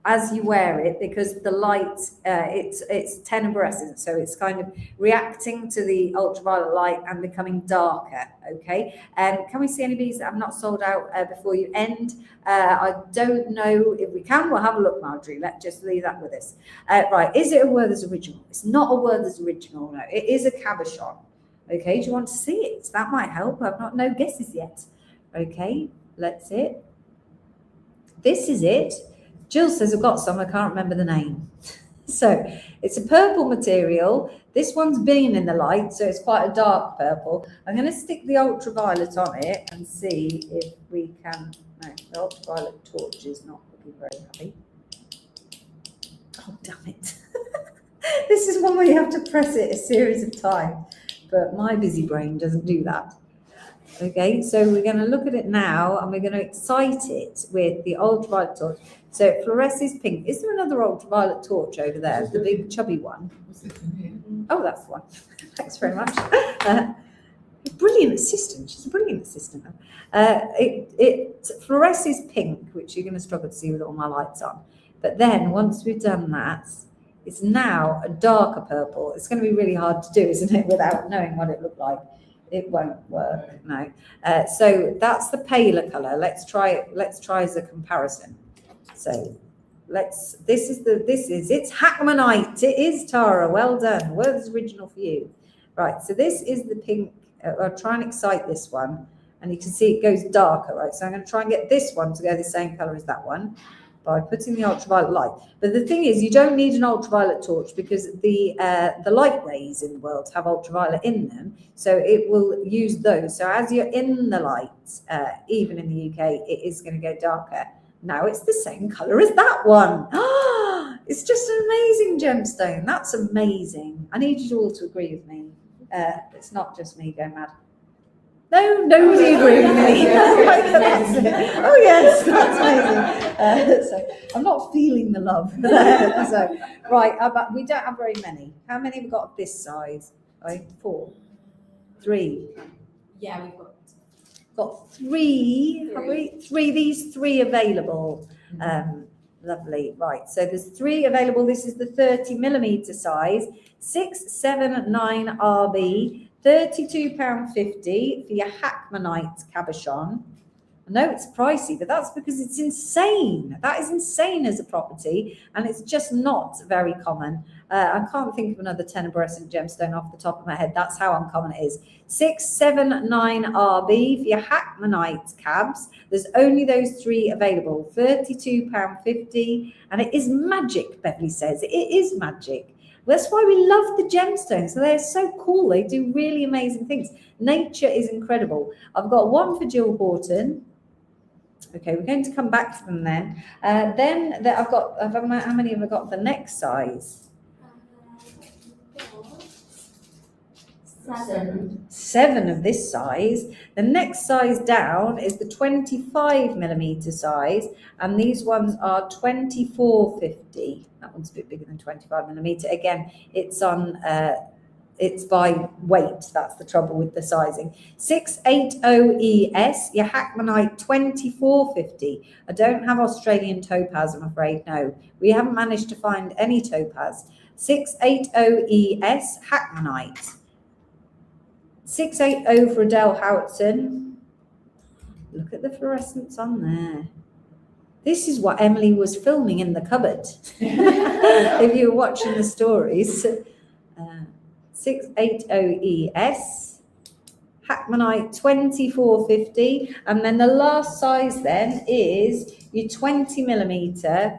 as you wear it, because the light, it's tenebraescent, so it's kind of reacting to the ultraviolet light and becoming darker. Okay, can we see any beads that have not sold out before you end? I don't know if we can. We'll have a look, Marjorie. Let's just leave that with us. Right, is it a Werther's original? It's not a Werther's original. No, it is a cabochon. Okay, do you want to see it? That might help. I've not no guesses yet. Okay, let's see it. This is it. Jill says, I've got some, I can't remember the name. So it's a purple material. This one's been in the light, so it's quite a dark purple. I'm going to stick the ultraviolet on it and see if we can. No, the ultraviolet torch is not looking very happy. Oh, damn it. This is one where you have to press it a series of times, but my busy brain doesn't do that. Okay, so we're going to look at it now and we're going to excite it with the ultraviolet torch. So it fluoresces pink. Is there another ultraviolet torch over there? The big chubby one? Oh, that's the one. Thanks very much. Brilliant assistant. She's a brilliant assistant. It fluoresces pink, which you're going to struggle to see with all my lights on. But then once we've done that, it's now a darker purple. It's going to be really hard to do, isn't it, without knowing what it looked like. It won't work, no. So that's the paler colour. Let's try as a comparison. So it's Hackmanite. It is, Tara. Well done. Werther's original for you. Right, so this is the pink. I'll try and excite this one. And you can see it goes darker, right? So I'm going to try and get this one to go the same colour as that one by putting the ultraviolet light. But the thing is, you don't need an ultraviolet torch because the light rays in the world have ultraviolet in them. So it will use those. So as you're in the light, even in the UK, it is going to go darker. Now it's the same colour as that one. It's just an amazing gemstone. That's amazing. I need you all to agree with me. It's not just me going mad. No, nobody agreed with me. Oh yes, that's amazing. So I'm not feeling the love. So right, but we don't have very many. How many have we got of this size? Right, 4, 3. Yeah, we've Got 3. Have we? 3. These 3 available. Lovely. Right. So there's 3 available. This is the 30mm size. 679 RB. £32.50 for your Hackmanite cabochon. I know it's pricey, but that's because it's insane. That is insane as a property, and it's just not very common. I can't think of another tenebroscent gemstone off the top of my head. That's how uncommon it is. 679 RB for your Hackmanite cabs. There's only those 3 available. £32.50, and it is magic, Beverly says. It is magic. That's why we love the gemstones. So they're so cool. They do really amazing things. Nature is incredible. I've got one for Jill Horton. Okay, we're going to come back to them then. I've got, how many have I got the next size? 7. 7 of this size. The next size down is the 25mm size, and these ones are £24.50. That one's a bit bigger than 25mm. Again, it's on. It's by weight. That's the trouble with the sizing. 680 ES. Your Hackmanite £24.50. I don't have Australian topaz, I'm afraid. No, we haven't managed to find any topaz. 680 ES Hackmanite. 680 for Adele Howitson. Look at the fluorescence on there. This is what Emily was filming in the cupboard. If you were watching the stories. 680 ES. Hackmanite £24.50. And then the last size then is your 20mm.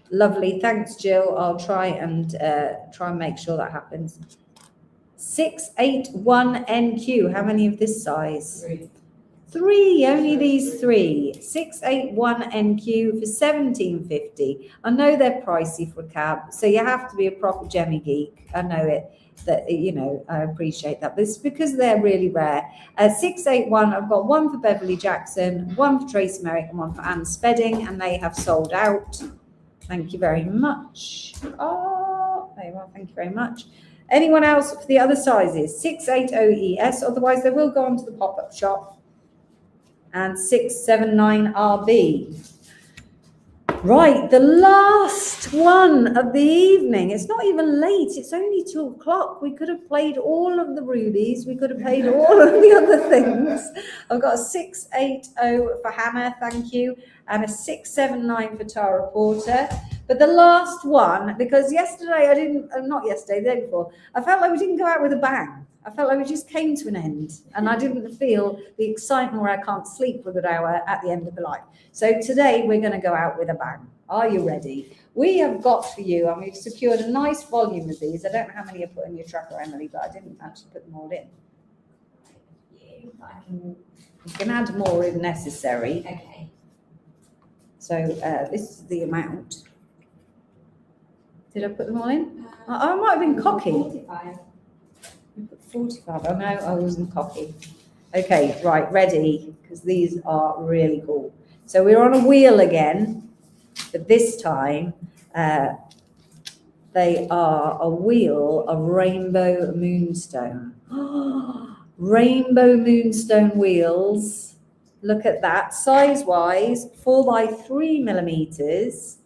Lovely, thanks Jill. I'll try and make sure that happens. 681 NQ. How many of this size? 3, only these 3. 681 NQ for £17.50. I know they're pricey for a cab, so you have to be a proper gemmy geek. I know it. That, you know, I appreciate that, but it's because they're really rare. 681. I've got one for Beverly Jackson, one for Tracy Merrick, and one for Anne Spedding, and they have sold out. Thank you very much. Oh, there you are. Thank you very much. Anyone else for the other sizes? 680 ES. Otherwise, they will go onto the pop-up shop. And 679 RB. Right, the last one of the evening. It's not even late. It's only 2 o'clock. We could have played all of the rubies. We could have played all of the other things. I've got a 680 for Hannah, thank you, and a 679 for Tara Porter. But the last one, because yesterday not yesterday, the day before, I felt like we didn't go out with a bang. I felt like we just came to an end, and I didn't feel the excitement where I can't sleep for a good hour at the end of the life. So today we're going to go out with a bang. Are you ready? We have got for you, and we've secured a nice volume of these. I don't know how many you put in your tracker, Emily, but I didn't actually put them all in. You can add more if necessary. Okay. So this is the amount. Did I put them all in? I might have been cocky. 45. 45. Oh no, I wasn't cocky. Okay, right, ready, because these are really cool. So we're on a wheel again, but this time they are a wheel of rainbow moonstone. Rainbow moonstone wheels. Look at that. Size-wise, 4x3mm.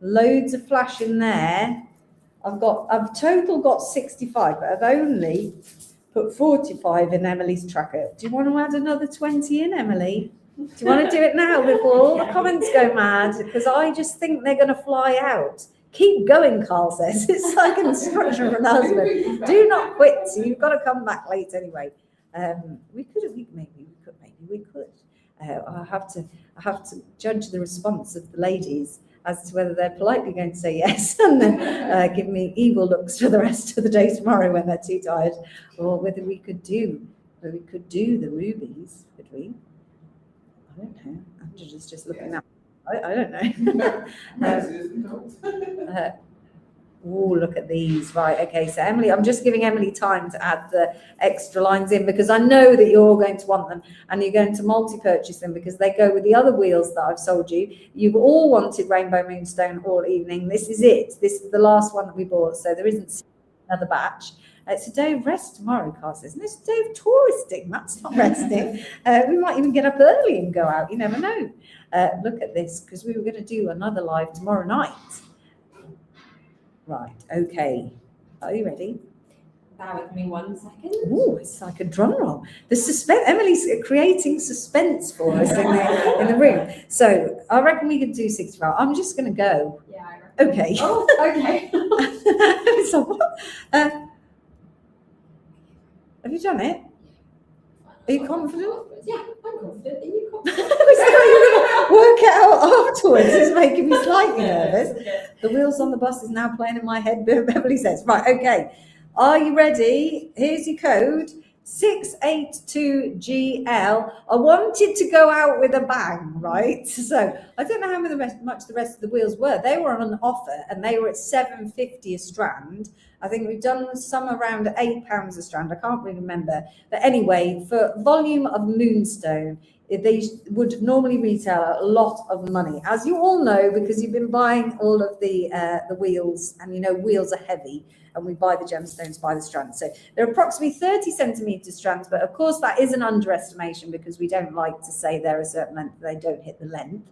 Loads of flash in there. I've total got 65, but I've only put 45 in Emily's tracker. Do you want to add another 20 in, Emily? Do you want to do it now before all the comments go mad? Because I just think they're going to fly out. Keep going, Carl says. It's like an instruction from an husband. Do not quit. So you've got to come back late anyway. We could. I have to judge the response of the ladies as to whether they're politely going to say yes and then give me evil looks for the rest of the day tomorrow when they're too tired, or whether we could do the rubies, could we? I don't know. I'm just looking at. I don't know. Oh, look at these. Right, okay, so Emily, I'm just giving Emily time to add the extra lines in because I know that you're all going to want them and you're going to multi-purchase them because they go with the other wheels that I've sold you. You've all wanted Rainbow Moonstone all evening. This is it. This is the last one that we bought, so there isn't another batch. It's a day of rest tomorrow, Carl says. And it's a day of touristing. That's not resting. We might even get up early and go out. You never know. Look at this, because we were going to do another live tomorrow night. Right, okay. Are you ready? Bear with me 1 second. Oh, it's like a drum roll. The suspense. Emily's creating suspense for us in the room. So I reckon we could do 65. I'm just going to go. Yeah, I reckon. Okay. Oh, okay. So what? Have you done it? Are you confident? Yeah, I'm confident. Are you confident? Work it out afterwards. It's making me slightly nervous. The wheels on the bus is now playing in my head, Beverly says. Right, okay. Are you ready? Here's your code. 682GL. I wanted to go out with a bang, right? So I don't know how much the rest of the wheels were. They were on an offer and they were at $7.50 a strand. I think we've done some around £8 a strand. I can't really remember. But anyway, for volume of moonstone, they would normally retail a lot of money, as you all know, because you've been buying all of the wheels, and you know wheels are heavy, and we buy the gemstones by the strand. So they're approximately 30 centimetre strands, but of course that is an underestimation because we don't like to say they're a certain length, they don't hit the length.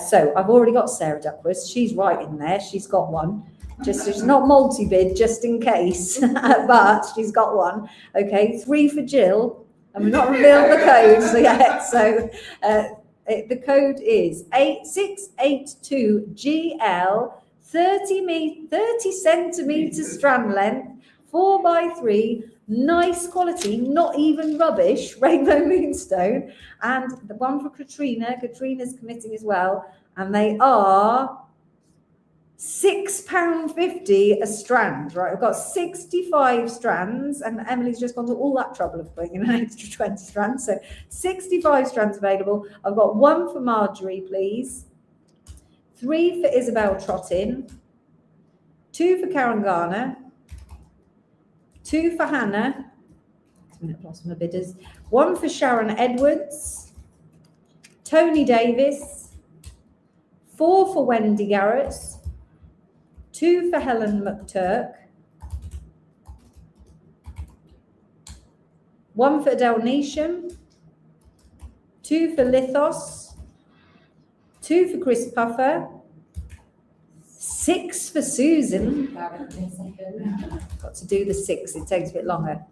So I've already got Sarah Duckworth. She's right in there. She's got one. Just she's not multi-bid, just in case, but she's got one. Okay, 3 for Jill. And we've not revealed the code yet. So the code is 682GL, 30 centimetre strand length, 4x3, nice quality, not even rubbish, Rainbow Moonstone. And the one for Katrina. Katrina's committing as well. And they are £6.50 a strand, right? I've got 65 strands, and Emily's just gone to all that trouble of putting in an extra 20 strands. So 65 strands available. I've got 1 for Marjorie, please. 3 for Isabel Trottin. 2 for Karen Garner. 2 for Hannah. I've lost my bidders. 1 for Sharon Edwards. Tony Davis. 4 for Wendy Garrett. 2 for Helen McTurk, 1 for Adele Neesham, 2 for Lithos, 2 for Chris Puffer, 6 for Susan. Bear with me a second. Got to do the 6, it takes a bit longer.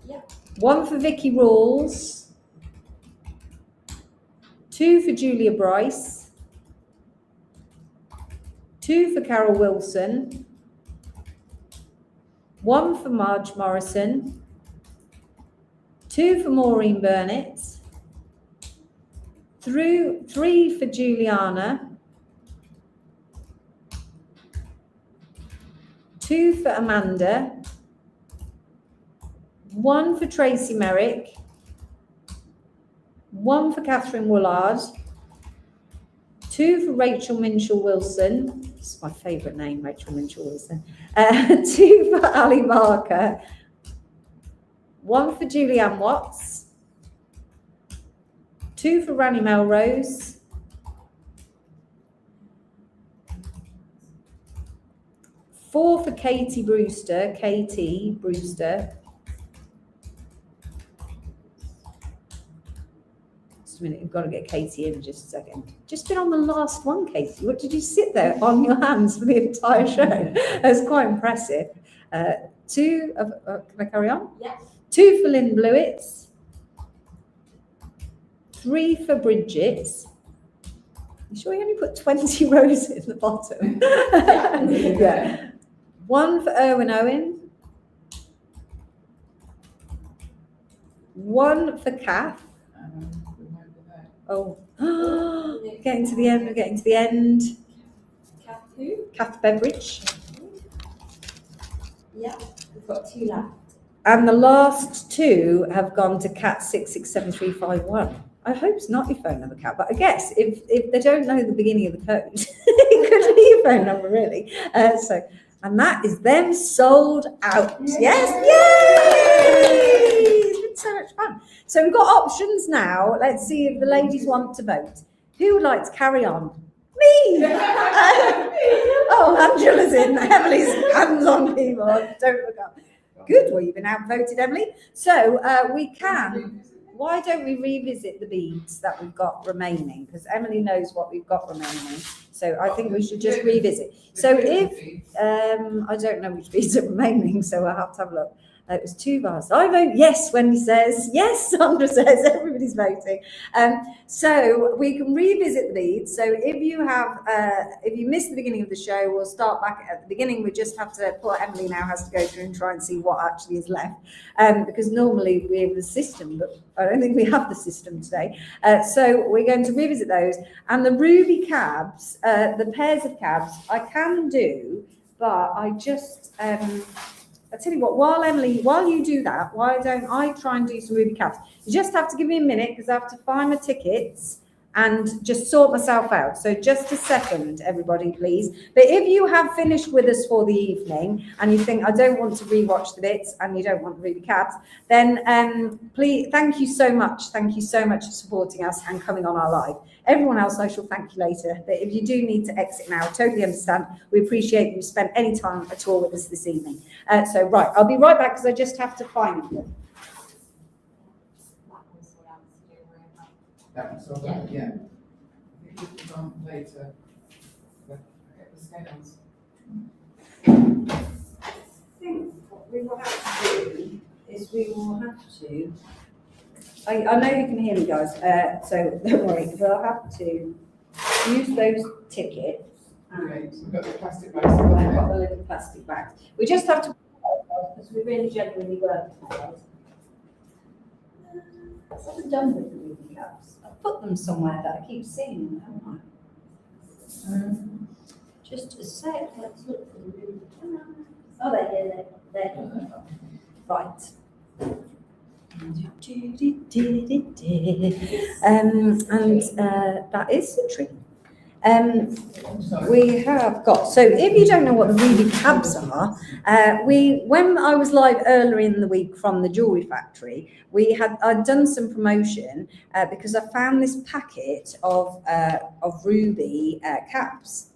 Yeah. 1 for Vicky Rawls. 2 for Julia Bryce, 2 for Carol Wilson, 1 for Marge Morrison, 2 for Maureen Burnett, 3 for Juliana, 2 for Amanda, 1 for Tracy Merrick, 1 for Catherine Woolard, 2 for Rachel Minshall Wilson. This is my favourite name, Rachel Minshall Wilson. 2 for Ali Barker. 1 for Julianne Watts. 2 for Rani Melrose. 4 for Katie Brewster. Minute, you've got to get Katie in just a second. Just been on the last one, Katie. What did you sit there on your hands for the entire show? That's quite impressive. 2 of can I carry on? Yeah. 2 for Lynn Blewitts. 3 for Bridget. You sure you only put 20 rows at the bottom? Yeah. 1 for Erwin Owen. 1 for Kath. Oh, getting to the end, we're getting to the end. Kath who? Kath Beveridge. Yeah, we've got 2 left. And the last two have gone to Cat 667351. I hope it's not your phone number, Cat, but I guess if they don't know the beginning of the code, it could be your phone number, really. And that is them sold out. Yes, yay! It's been so much fun. So we've got options now. Let's see if the ladies want to vote. Who would like to carry on? Me! Oh, Angela's in. Emily's hands on keyboard. Don't look up. Good. Well, you've been outvoted, Emily. So we can. Why don't we revisit the beads that we've got remaining? Because Emily knows what we've got remaining. So I think we should just revisit. So if I don't know which beads are remaining, so I'll have to have a look. It was 2 bars. I vote yes. Wendy says yes. Sandra says everybody's voting. So we can revisit the beads. So if you missed the beginning of the show, we'll start back at the beginning. We just have to. Poor Emily now has to go through and try and see what actually is left, because normally we have the system, but I don't think we have the system today. So we're going to revisit those and the ruby cabs, the pairs of cabs. I can do, but I just. I tell you what, while you do that, why don't I try and do some ruby cabs? You just have to give me a minute because I have to find my tickets and just sort myself out. So just a second, everybody, please. But if you have finished with us for the evening and you think, I don't want to rewatch the bits and you don't want the ruby cabs, then please, thank you so much. Thank you so much for supporting us and coming on our live. Everyone else, I shall thank you later. But if you do need to exit now, totally understand. We appreciate you spent any time at all with us this evening. So, right, I'll be right back because I just have to find them. That was all right, yeah. It could be done later. But get the scales. I think what we will have to do is we will have to. I know you can hear me, guys, so don't worry. We'll have to use those tickets. Okay, so we've got the plastic I've bags. got the little plastic bags. We just have to, because we really genuinely work hard. What have I done with the ruby caps? I've put them somewhere that I keep seeing them, haven't I? Just a sec, let's look for the ruby caps. Oh, they're there. Right. And that is the tree. We have got, so if you don't know what the ruby cabs are, when I was live earlier in the week from the jewellery factory, I'd done some promotion because I found this packet of ruby caps.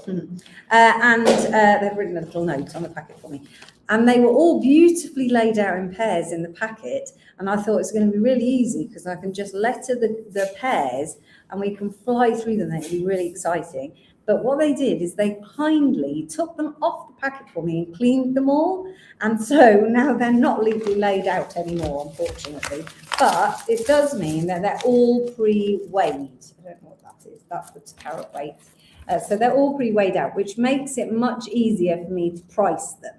And they've written a little note on the packet for me. And they were all beautifully laid out in pairs in the packet. And I thought it's going to be really easy because I can just letter the pairs and we can fly through them. It'll be really exciting. But what they did is they kindly took them off the packet for me and cleaned them all. And so now they're not legally laid out anymore, unfortunately. But it does mean that they're all pre-weighed. I don't know what that is. That's the carat weight. So they're all pre-weighed out, which makes it much easier for me to price them.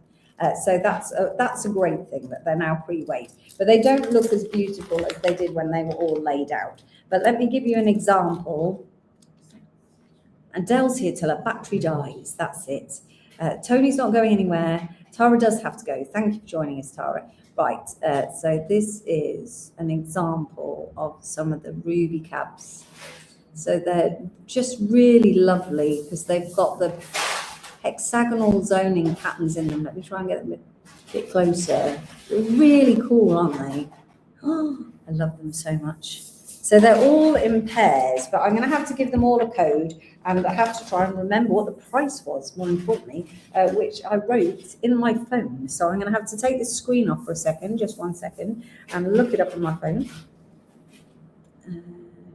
So that's a great thing that they're now pre-weighed. But they don't look as beautiful as they did when they were all laid out. But let me give you an example. And Dell's here till her battery dies. That's it. Tony's not going anywhere. Tara does have to go. Thank you for joining us, Tara. Right. So this is an example of some of the ruby cabs. So they're just really lovely because they've got the hexagonal zoning patterns in them. Let me try and get them a bit closer. They're really cool, aren't they? Oh, I love them so much. So they're all in pairs, but I'm going to have to give them all a code, and I have to try and remember what the price was, more importantly, which I wrote in my phone. So I'm going to have to take this screen off for a second, just 1 second, and look it up on my phone.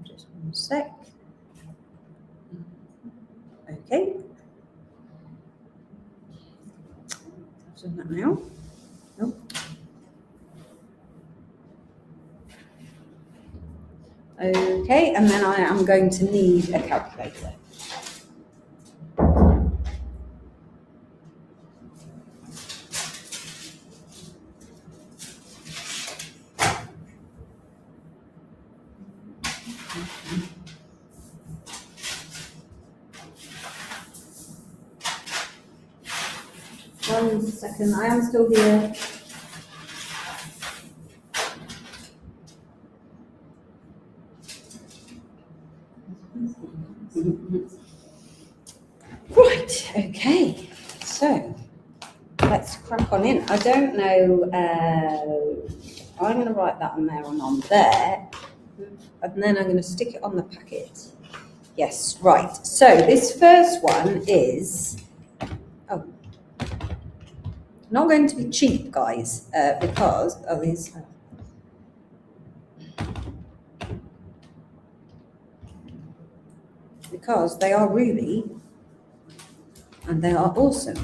Just 1 sec. Okay. I've done that now. Nope. Okay, and then I am going to need a calculator. One second, I am still here. Right, okay, so let's crack on in. I don't know, I'm going to write that on there and on there, and then I'm going to stick it on the packet. Yes, right, so this first one is, oh, not going to be cheap, guys, because of these. Because they are ruby and they are awesome.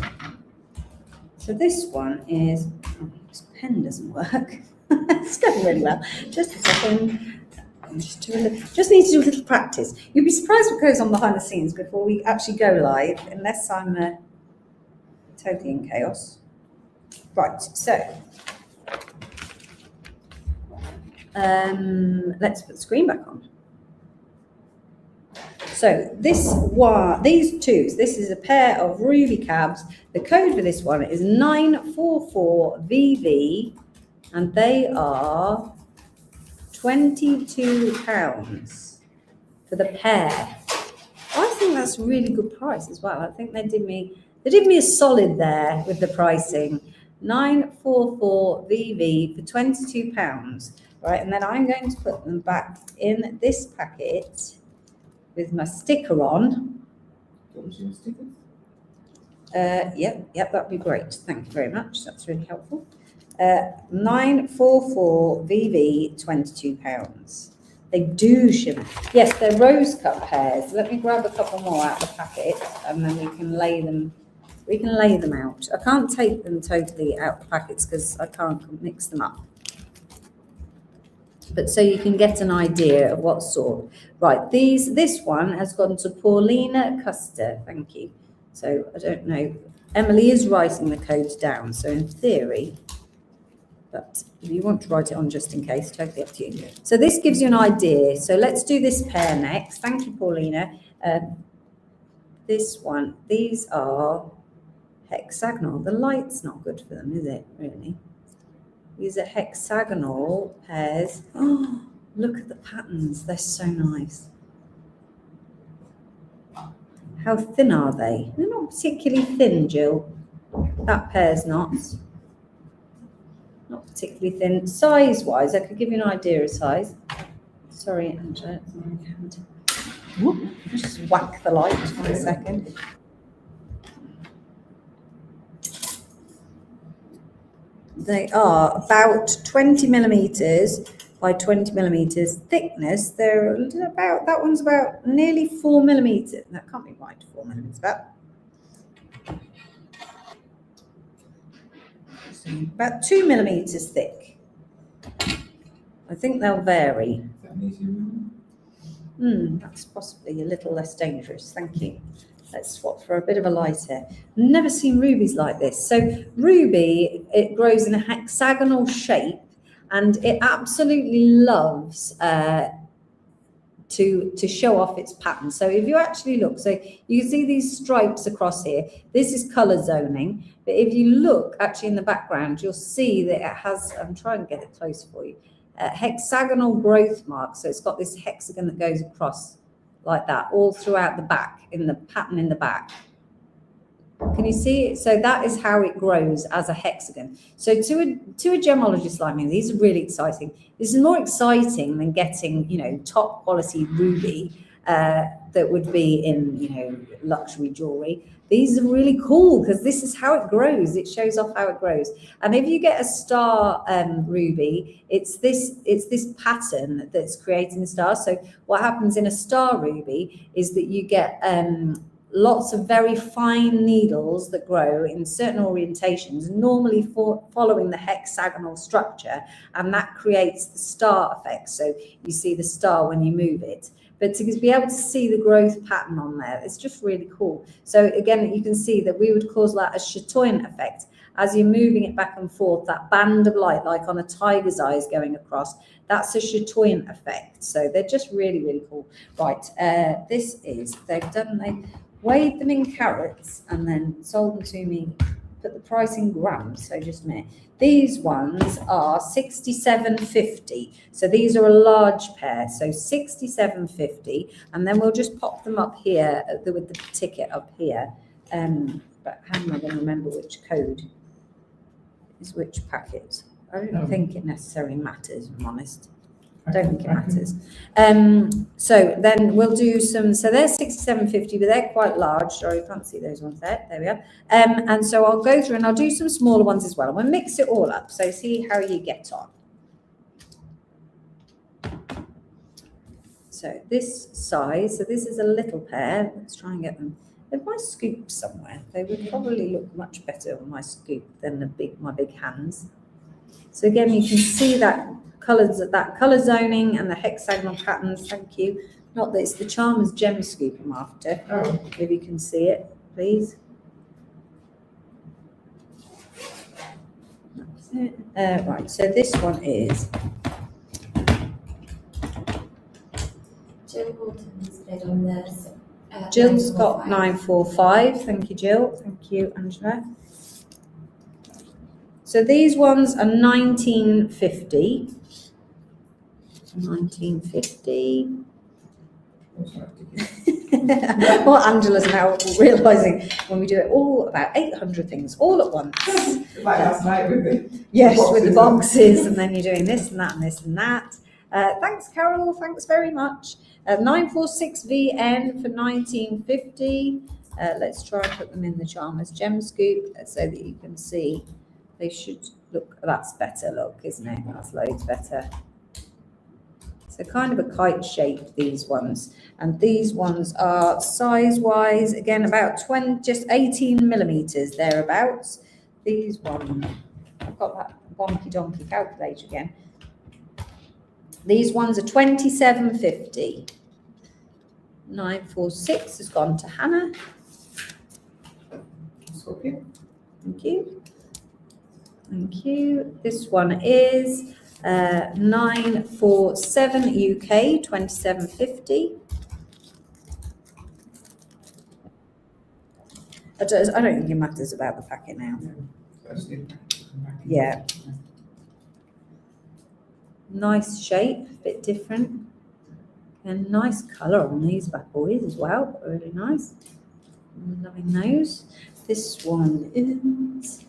So this one is, oh, this pen doesn't work. It's going really well. Just a second. Just need to do a little practice. You'd be surprised what goes on behind the scenes before we actually go live, unless I'm totally in chaos. Right, so let's put the screen back on. So these twos, this is a pair of ruby cabs. The code for this one is 944VV, and they are £22 for the pair. I think that's a really good price as well. I think they did me a solid there with the pricing. 944VV for £22, right? And then I'm going to put them back in this packet with my sticker on. Yep, that'd be great. Thank you very much. That's really helpful. 944VV, £22. They do shimmer. Yes, they're rose cut pairs. Let me grab a couple more out of the packet, and then we can lay them. We can lay them out. I can't take them totally out of the packets because I can't mix them up. But so you can get an idea of what sort. Right, this one has gone to Paulina Custer. Thank you. So I don't know. Emily is writing the codes down. So in theory, but if you want to write it on just in case, totally up to you. So this gives you an idea. So let's do this pair next. Thank you, Paulina. This one, these are hexagonal. The light's not good for them, is it, really? These are hexagonal pairs. Oh, look at the patterns. They're so nice. How thin are they? They're not particularly thin, Jill. That pair's not. Not particularly thin. Size-wise, I could give you an idea of size. Sorry, Angela. It's my hand. Whoop. Just whack the light for a second. They are about 20 millimeters by 20 millimeters thickness. They're about, that one's about nearly 4 millimeters. That can't be right, 4 millimeters, about 2 millimeters thick. I think they'll vary. That's possibly a little less dangerous. Thank you. Let's swap for a bit of a lighter. Never seen rubies like this. So ruby, it grows in a hexagonal shape, and it absolutely loves to show off its pattern. So if you actually look, so you can see these stripes across here. This is color zoning. But if you look actually in the background, you'll see that it has, I'm trying to get it close for you, hexagonal growth marks. So it's got this hexagon that goes across like that all throughout the back, in the pattern in the back. Can you see it? So that is how it grows as a hexagon. So to a gemologist like me, these are really exciting. This is more exciting than getting, top quality ruby that would be in, luxury jewelry. These are really cool because this is how it grows. It shows off how it grows. And if you get a star ruby, it's this pattern that's creating the star. So what happens in a star ruby is that you get lots of very fine needles that grow in certain orientations, normally following the hexagonal structure, and that creates the star effect. So you see the star when you move it. But to be able to see the growth pattern on there, it's just really cool. So again, you can see that we would call that a chatoyant effect. As you're moving it back and forth, that band of light, like on a tiger's eyes going across, that's a chatoyant effect. So they're just really, really cool. Right, they weighed them in carats and then sold them to me put the price in grams, so just a minute. These ones are 67.50. So these are a large pair, so 67.50, and then we'll just pop them up here with the ticket up here. But how am I going to remember which code is which packet? I don't think it necessarily matters, if I'm honest. I don't think it matters. So then we'll do some, so they're 67.50, but they're quite large. Sorry, you can't see those ones there. There we are. And so I'll go through and I'll do some smaller ones as well. And we'll mix it all up. So see how you get on. So this size, so this is a little pair. Let's try and get them. They're my scoop somewhere. They would probably look much better on my scoop than my big hands. So again, you can see that colour zoning and the hexagonal patterns. Thank you. Not that it's the Charmers gem scoop I'm after. Oh. If you can see it, please. That's it. Right. So this one is Jill Horton's bid on this. Jill's got 945. Thank you, Jill. Thank you, Angela. So these ones are 1950. 1950. Well, Angela's now realising when we do it all about 800 things all at once. Like last night with the Yes, boxes with the boxes, and then you're doing this and that and this and that. Thanks, Carol. Thanks very much. 946VN for 1950. Let's try and put them in the Charmers Gem Scoop so that you can see. They should look, that's better look, isn't it? That's loads better. So kind of a kite shape, these ones. And these ones are size-wise, again, about just 18 millimetres, thereabouts. These ones, I've got that wonky donkey calculator again. These ones are 27.50. 946 has gone to Hannah. Scorpio. Thank you. Thank you. This one is 947 UK, 27.50. I don't think it matters about the packet now. Yeah. Nice shape, a bit different. And nice colour on these bad boys as well. Really nice. I'm loving those. This one is...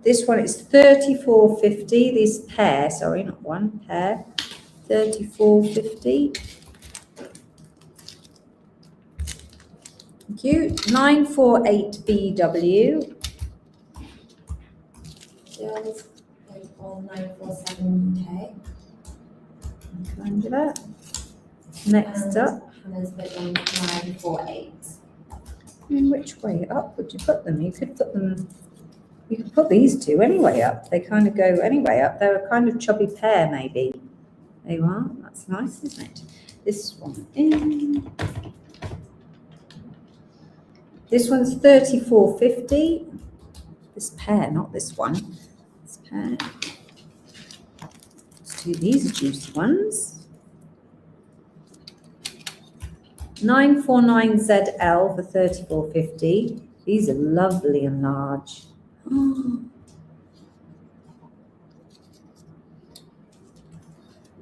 This one is 34.50. This pair, sorry, not one, pair. 34.50. Thank you. 948BW. Jill's bid on 947 UK. Kind of that. Next up. Hannah's bid on 948. Which way up would you put them? You could put them. You could put these two anyway up. They kind of go anyway up. They're a kind of chubby pair, maybe. There you are. That's nice, isn't it? This one in. This one's 34.50. This pair, not this one. This pair. Let's do these juicy ones. 949ZL for 34.50. These are lovely and large.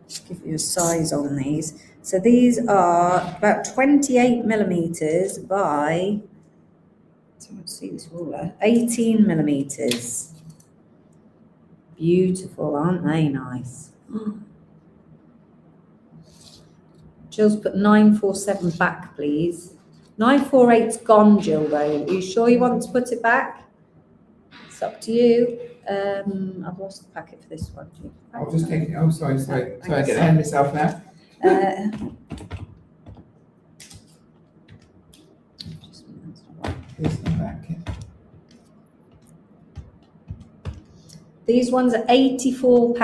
Just give you a size on these. So these are about 28 millimetres by, someone see this ruler, 18 millimetres. Beautiful, aren't they nice? Jill's put 947 back, please. 948's gone, Jill, though. Are you sure you want to put it back? It's up to you. I've lost the packet for this one. I'll just take it. Oh, sorry. So I get ahead of myself now. Here's the back. These ones are £84.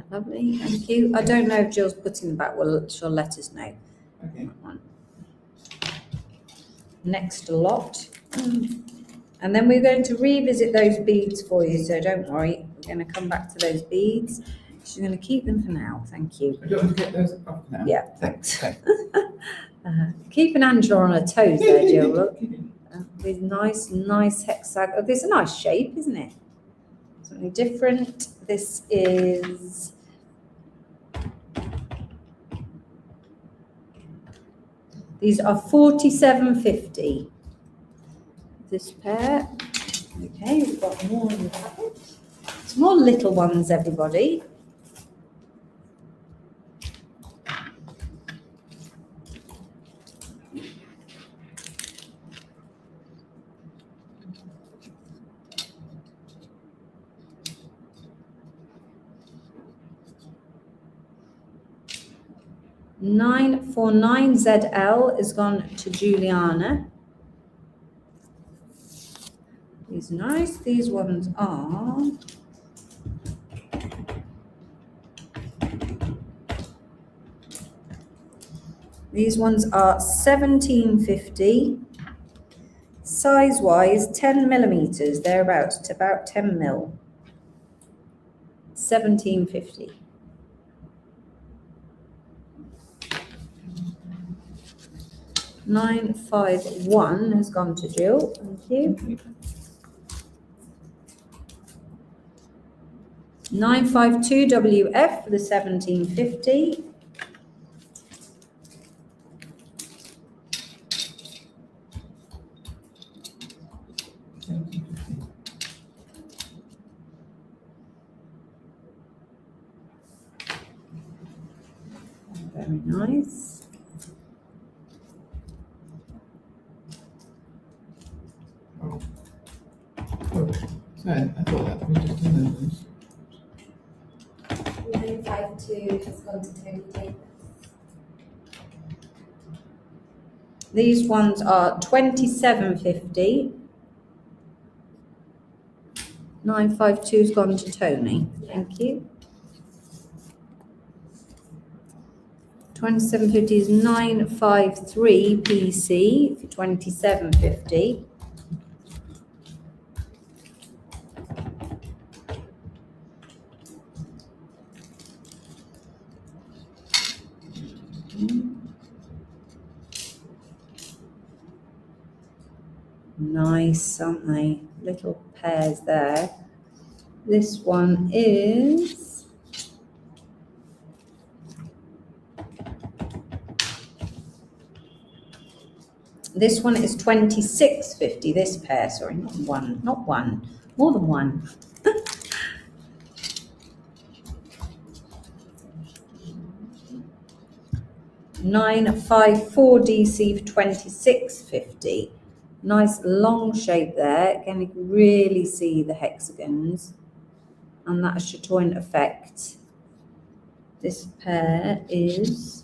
Lovely, thank you. I don't know if Jill's putting them back. Well, she'll let us know. Okay. Next lot. And then we're going to revisit those beads for you, so don't worry. We're going to come back to those beads. She's going to keep them for now. Thank you. I don't want to get those off now. Yeah, thanks. Okay. Keeping Angela on her toes there, Jill. Look. With nice hexagon. Oh, there's a nice shape, isn't it? Something different. This is these are $47.50. This pair. Okay, we've got more in the packet. Some more little ones, everybody. $949ZL is gone to Juliana. These are nice. These ones are $17.50. Size wise, 10 millimeters. They're about 10 mil. $17.50. $951 has gone to Jill. Thank you. 952WF for the $17.50. Very nice. Oh, so I thought that was just in those. 952 has gone to Tony Davis. These ones are $27.50. 952's gone to Tony. Thank you. 27.50 is 953 PC for 27.50. Nice, aren't they? Little pairs there. This one is $26.50. This pair, sorry, not one, more than one. $954 DC for $26.50. Nice long shape there. Again, you can really see the hexagons and that chatoyant effect. This pair is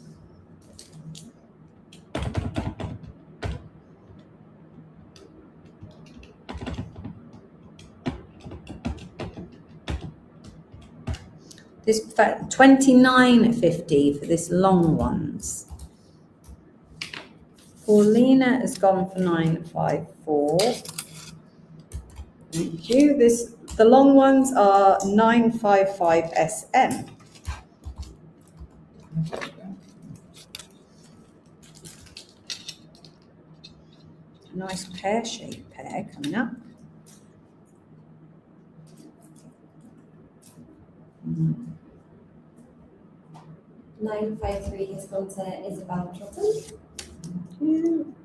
$29.50 for this long ones. Paulina has gone for $954. Thank you. The long ones are $955 SM. A nice pear-shaped pair coming up. Mm. 953 has gone to Isabel Trotton. Thank you.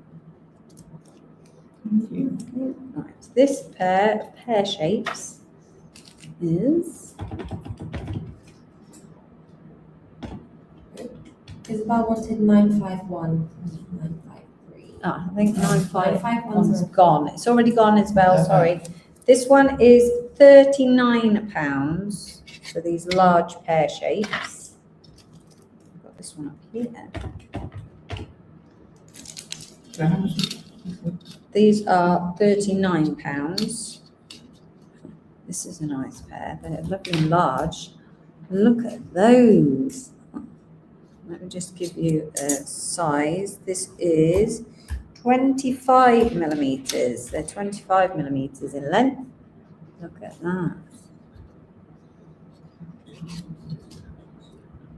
Right. This pair of pear shapes is Isabel wanted 951. 953. I think 951's 951's gone. It's already gone as well, sorry. This one is £39 for these large pear shapes. I've got this one up here. So how much is These are £39. This is a nice pair. They're lovely and large. Look at those. Let me just give you a size. This is 25 millimeters. They're 25 millimeters in length. Look at that.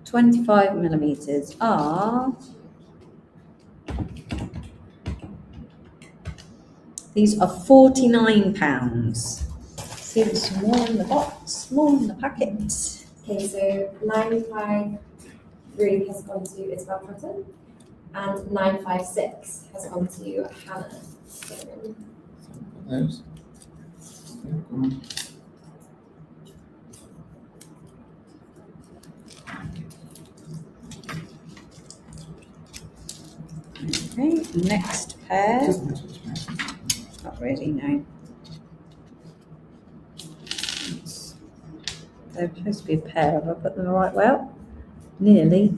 25 millimeters are These are £49. See, there's more in the box, more in the packet. Okay, so 953 has gone to Isabel Cotton, and 956 has gone to Hannah. Those. They've gone. Okay, next pair. Doesn't matter which way. Not really, no. They're supposed to be a pair. Have I put them the right way up? Nearly.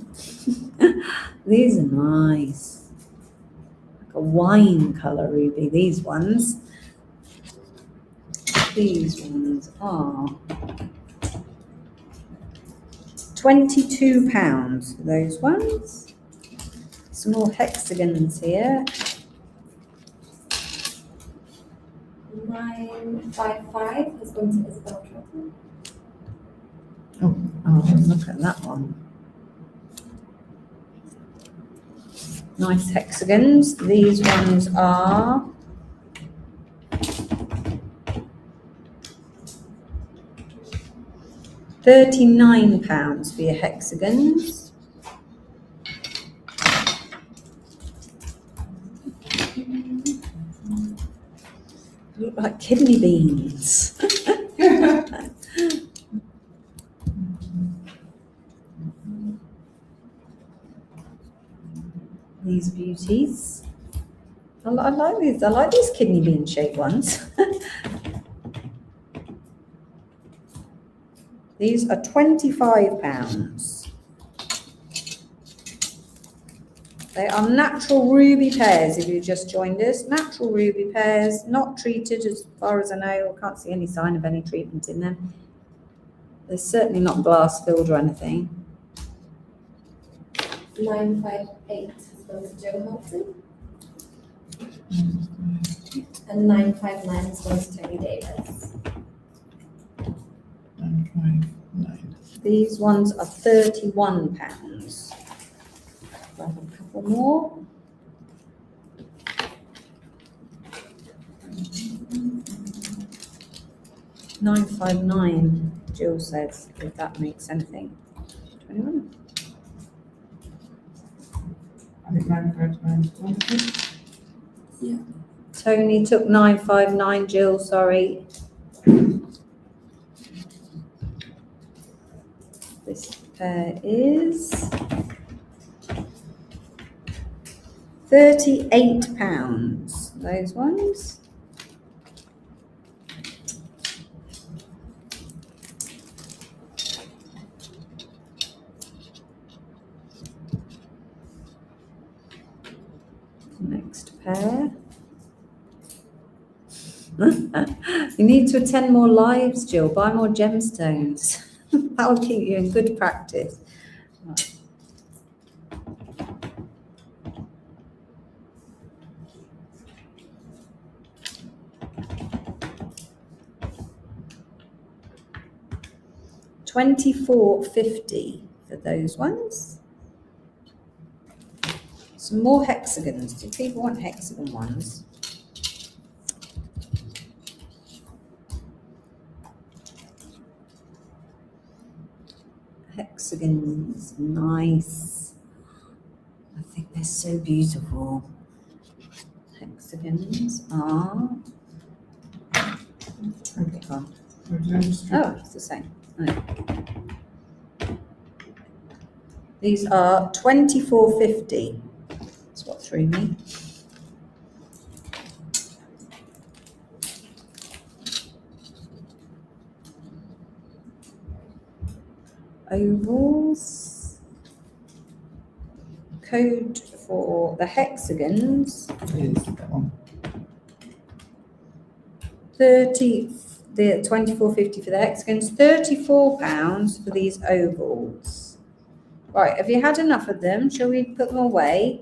These are nice. Like a wine colour ruby, these ones. These ones are £22 for those ones. Some more hexagons here. 955 has gone to Isabel Cotton. Oh, look at that one. Nice hexagons. These ones are £39 for your hexagons. Look like kidney beans. These beauties. I like these. I like these kidney bean shaped ones. These are £25. They are natural ruby pears, if you just joined us. Natural ruby pears, not treated as far as I know. I can't see any sign of any treatment in them. They're certainly not glass filled or anything. 958 has gone to Joe Hudson. And 959 has gone to Tony Davis. 959. These ones are £31. Grab a couple more. £959, Jill says, if that makes anything. 21. I think 959 is wonderful. Tony took 959, Jill, sorry. This pair is £38, those ones. Next pair. You need to attend more lives, Jill. Buy more gemstones. That will keep you in good practice. Right. $24.50 for those ones. Some more hexagons. Do people want hexagon ones? Hexagons, nice. I think they're so beautiful. Hexagons are. Oh, it's the same. Oh. These are $24.50. That's what threw me. Ovals. Code for the hexagons. Is that one? 24.50 for the hexagons, £34 for these ovals. Right, have you had enough of them? Shall we put them away?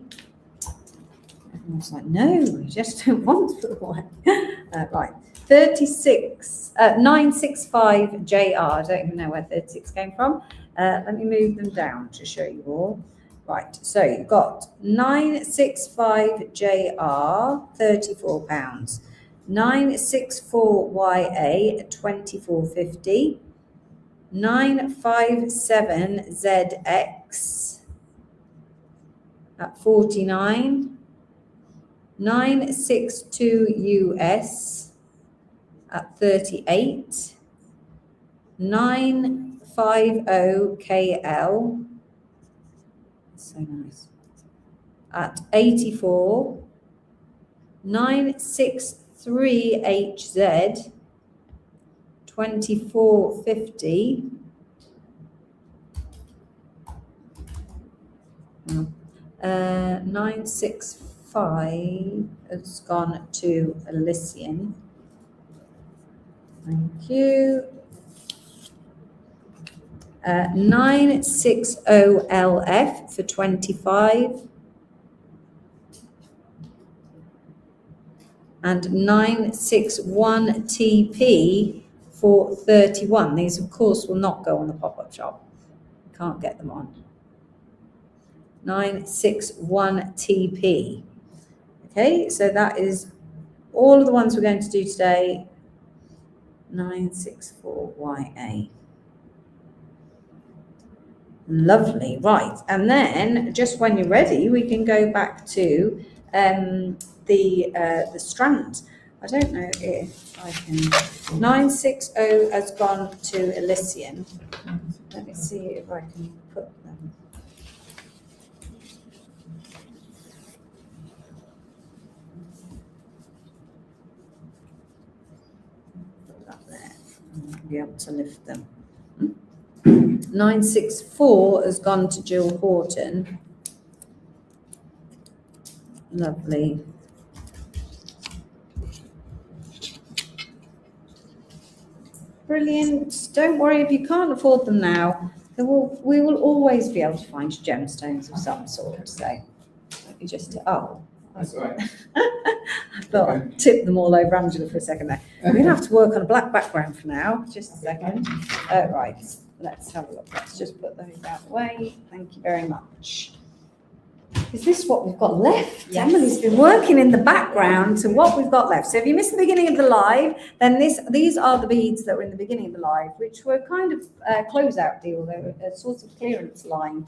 Everyone's like, no, we just don't want to put them away. Right, 965 JR. I don't even know where 36 came from. Let me move them down to show you all. Right, so you've got 965 JR, £34. 964YA at 24.50. 957ZX at 49. 962US at 38. 950KL, so nice, at 84. 963HZ, 24.50. 965 has gone to Elysian. Thank you. 960LF for 25. And 961TP for 31. These, of course, will not go on the pop-up shop. Can't get them on. 961TP. Okay, so that is all of the ones we're going to do today. 964YA. Lovely, right. And then, just when you're ready, we can go back to the strand. I don't know if I can. 960 has gone to Elysian. Let me see if I can put them. Put that there. I'll be able to lift them. 964 has gone to Jill Horton. Lovely. Brilliant. Don't worry if you can't afford them now. We will always be able to find gemstones of some sort. So let me just, That's all right. I thought I'd tip them all over Angela for a second there. We're going to have to work on a black background for now. Just a second. Right, let's have a look. Let's just put those out of the way. Thank you very much. Is this what we've got left? Yes. Emily's been working in the background to what we've got left. So if you missed the beginning of the live, then these are the beads that were in the beginning of the live, which were kind of a closeout deal. They were a sort of clearance line.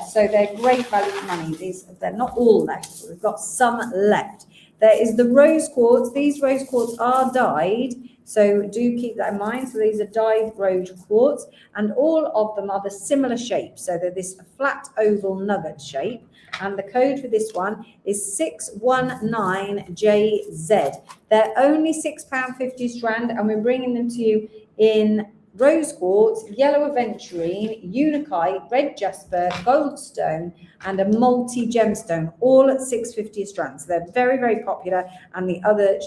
So they're great value for money. They're not all left, but we've got some left. There is the rose quartz. These rose quartz are dyed, so do keep that in mind. So these are dyed rose quartz, and all of them are the similar shape. So they're this flat oval nugget shape. And the code for this one is 619JZ. They're only £6.50 strand, and we're bringing them to you in rose quartz, yellow aventurine, unakite, red jasper, goldstone, and a multi-gemstone, all at £6.50 a strand. So they're very, very popular, and the other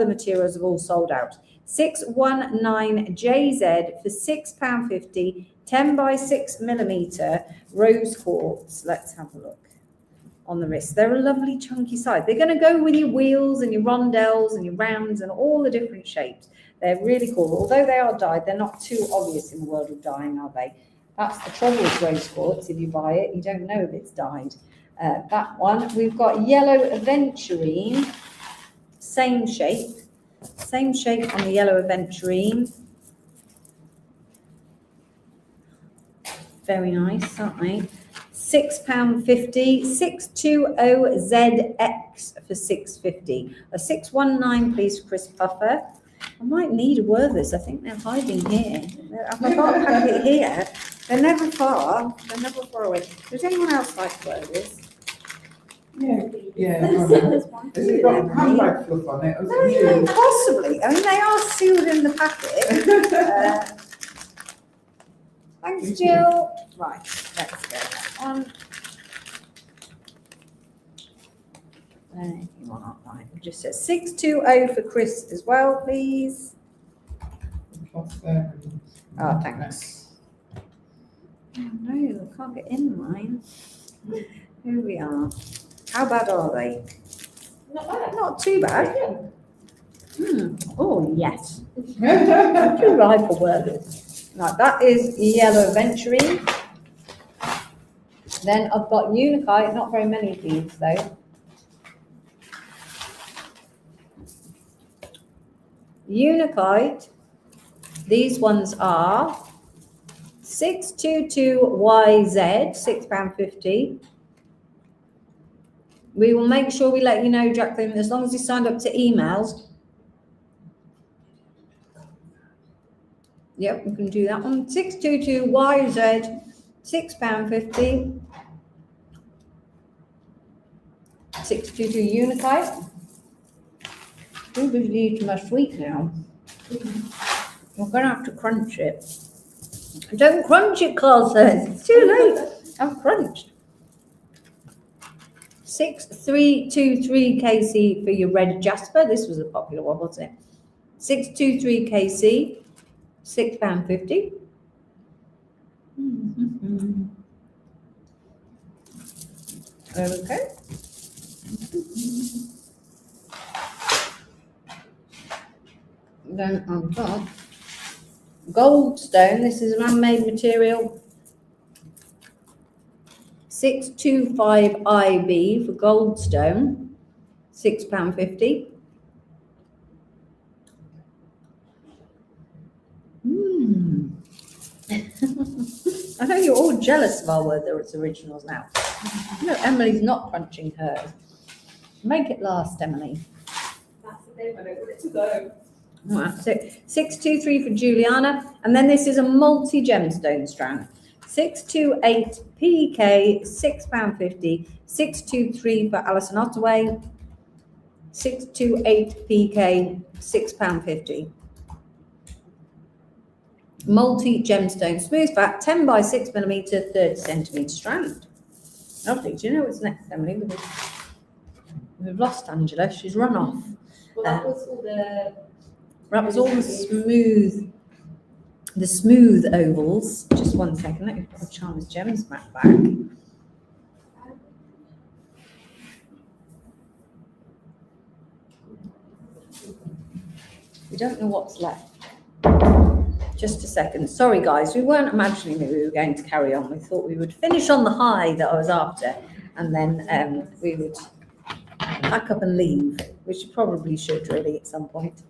materials have all sold out. 619JZ for £6.50, 10 by 6 millimeter rose quartz. Let's have a look on the wrist. They're a lovely chunky side. They're going to go with your wheels and your rondelles and your rounds and all the different shapes. They're really cool. Although they are dyed, they're not too obvious in the world of dyeing, are they? That's the trouble with rose quartz. If you buy it, you don't know if it's dyed. That one, we've got yellow aventurine, same shape on the yellow aventurine. Very nice, aren't they? £6.50, 620ZX for £6.50. A 619, please, Chris Puffer. I might need a Werther's. I think they're hiding here. I've got a packet here. They're never far. They're never far away. Does anyone else like Werther's? Yeah. There's one for Has you it got then, mate. handbag fluff on it? Or is it new? Possibly. I mean, they are sealed in the packet. Thanks, Jill. Right, let's go that one. You want that right? Just says 620 for Chris as well, please. Cloth there. Oh, thanks. Oh, no, I can't get in mine. Here we are. How bad are they? Not bad. Not too bad. Yeah. Oh, yes. Too right for Werther's. Right, that is yellow aventurine. Then I've got unakite, not very many of these though. Unakite. These ones are 622YZ, £6.50. We will make sure we let you know, Jacqueline, as long as you signed up to emails. Yep, we can do that one. 622YZ, £6.50. 622 Unakite. Ooh, we've used too much sweet now. We're going to have to crunch it. Don't crunch it, Carl says. It's too late. I've crunched. 6323 KC for your red jasper. This was a popular one, wasn't it? 623 KC, £6.50. Okay. Then I've got Goldstone. This is a man-made material. 625 IB for Goldstone, £6.50. I know you're all jealous of our Werther's originals now. No, Emily's not crunching hers. Make it last, Emily. That's the thing, I don't want it to go. All right, so 623 for Juliana, and then this is a multi-gemstone strand. 628 PK, £6.50. 623 for Alison Ottaway. 628 PK, £6.50. Multi-gemstone smooth fat, 10 by 6mm, 30 centimetre strand. Lovely. Do you know what's next, Emily? We've lost Angela. She's run off. Well, that was all the... That was all the smooth ovals. Just one second. Let me put the Charmers Gems back. We don't know what's left. Just a second. Sorry, guys. We weren't imagining that we were going to carry on. We thought we would finish on the high that I was after, and then we would pack up and leave, which you probably should really at some point.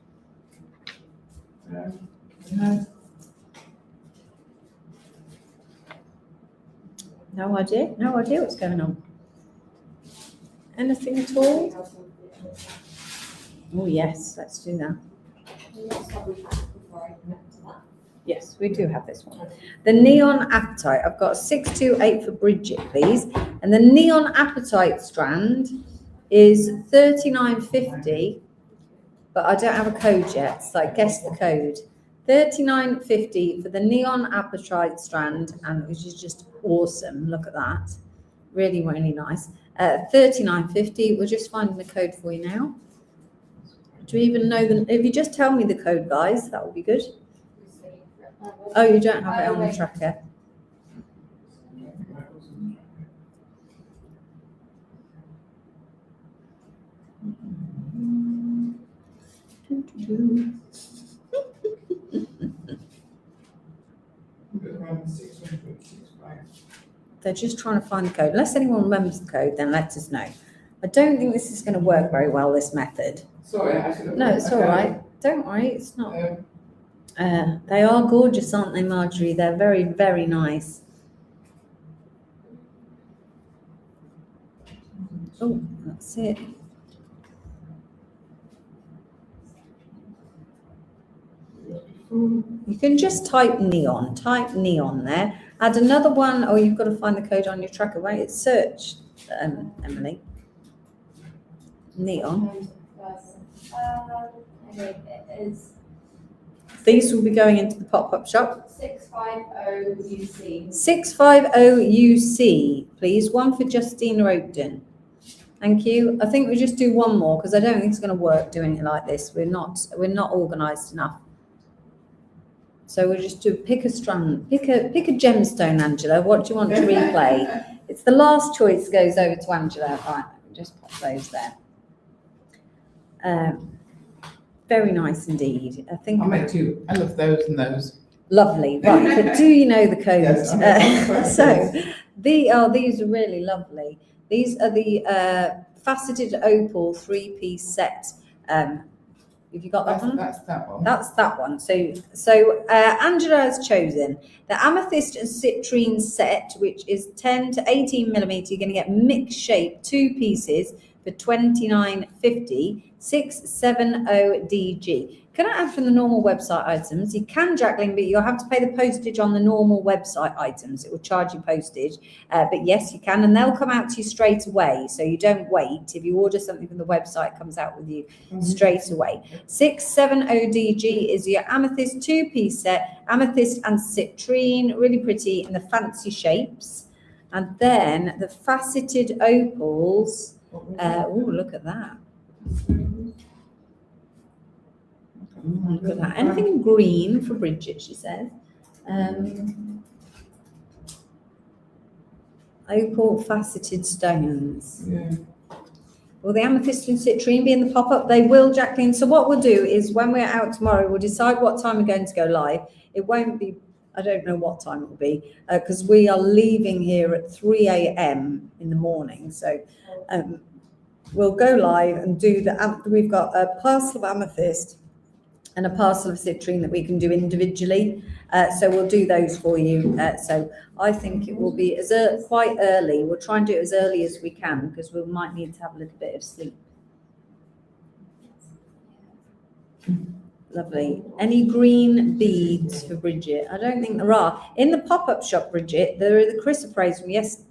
No idea what's going on. Anything at all? Oh yes, let's do that. Yes, we do have this one. The Neon Appetite. I've got 628 for Bridget, please. And the Neon Appetite strand is £39.50, but I don't have a code yet, so guess the code. £39.50 for the Neon Appetite strand, and which is just awesome. Look at that. Really, really nice. £39.50. We're just finding the code for you now. Do you even know if you just tell me the code, guys, that would be good. Oh, you don't have it on the tracker. They're just trying to find the code. Unless anyone remembers the code, then let us know. I don't think this is going to work very well, this method. Sorry, I should have... No, it's all right. Don't worry, it's not. They are gorgeous, aren't they, Marjorie? They're very, very nice. Oh, that's it. You can just type neon there. Add another one, or you've got to find the code on your tracker, right? It's search, Emily. Neon. It is These will be going into the pop-up shop. 650 UC. 650 UC, please. One for Justina Ogden. Thank you. I think we just do one more because I don't think it's going to work doing it like this. We're not organised enough. So we'll just do pick a strand, pick a gemstone, Angela. What do you want to replay? It's the last choice goes over to Angela. Right, just pop those there. Very nice indeed. I think I'll make two. I love those and those. Lovely, right? But do you know the code? Yes, So these are really lovely. These are the faceted opal 3-piece set. Have you got that one? That's that one. That's that one. So Angela has chosen the amethyst and citrine set, which is 10 to 18 millimeter. You're going to get mixed shape, 2 pieces for $29.50, 670DG. Can I add from the normal website items? You can, Jacqueline, but you'll have to pay the postage on the normal website items. It will charge you postage. But yes, you can, and they'll come out to you straight away. So you don't wait. If you order something from the website, it comes out with you straight away. 670DG is your amethyst 2-piece set, amethyst and citrine, really pretty in the fancy shapes. And then the faceted opals. Oh, look at that. Look at that. Anything green for Bridget, she says. Opal faceted stones. Yeah. Will the amethyst and citrine be in the pop-up? They will, Jacqueline. So what we'll do is when we're out tomorrow, we'll decide what time we're going to go live. It won't be, I don't know what time it will be, because we are leaving here at 3 a.m. in the morning. So we'll go live and do we've got a parcel of amethyst and a parcel of citrine that we can do individually. So we'll do those for you. So I think it will be quite early. We'll try and do it as early as we can because we might need to have a little bit of sleep. Lovely. Any green beads for Bridget? I don't think there are. In the pop-up shop, Bridget, there are the chrysoprase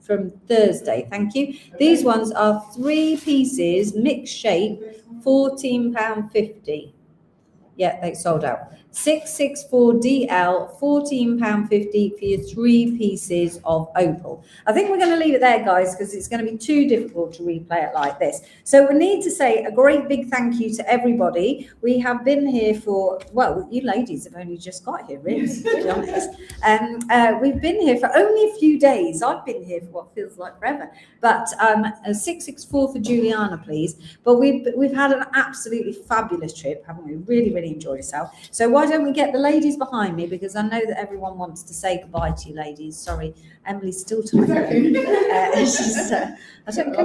from Thursday. Thank you. These ones are 3 pieces, mixed shape, £14.50. Yeah, they sold out. 664DL, £14.50 for your 3 pieces of opal. I think we're going to leave it there, guys, because it's going to be too difficult to replay it like this. So we need to say a great big thank you to everybody. We have been here for, well, you ladies have only just got here, really, to be honest. We've been here for only a few days. I've been here for what feels like forever. But 664 for Juliana, please. But we've had an absolutely fabulous trip, haven't we? Really, really enjoyed ourselves. So why don't we get the ladies behind me, because I know that everyone wants to say goodbye to you ladies. Sorry, Emily's still talking. Can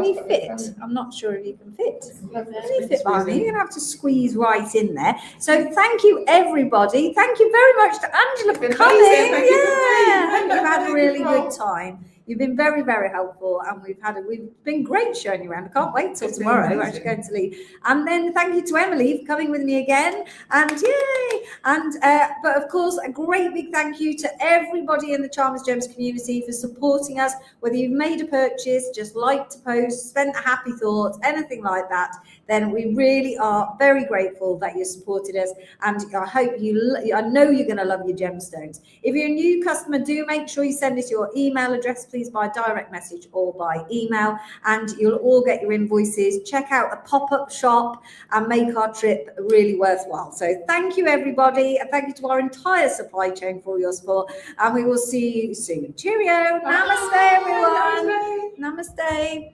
you fit? I'm not sure if you can fit. Can you fit behind me? You're going to have to squeeze right in there. So thank you, everybody. Thank you very much to Angela for coming. Yeah, I hope you've had a really good time. You've been very, very helpful, and we've been great showing you around. I can't wait till tomorrow. We're actually going to leave. And then thank you to Emily for coming with me again. And yay! And but of course, a great big thank you to everybody in the Charmers Gems community for supporting us. Whether you've made a purchase, just liked a post, spent a happy thought, anything like that, then we really are very grateful that you supported us. And I hope I know you're going to love your gemstones. If you're a new customer, do make sure you send us your email address, please, by direct message or by email, and you'll all get your invoices. Check out the pop-up shop and make our trip really worthwhile. So thank you, everybody, and thank you to our entire supply chain for your support, and we will see you soon. Cheerio. Namaste, everyone. Namaste.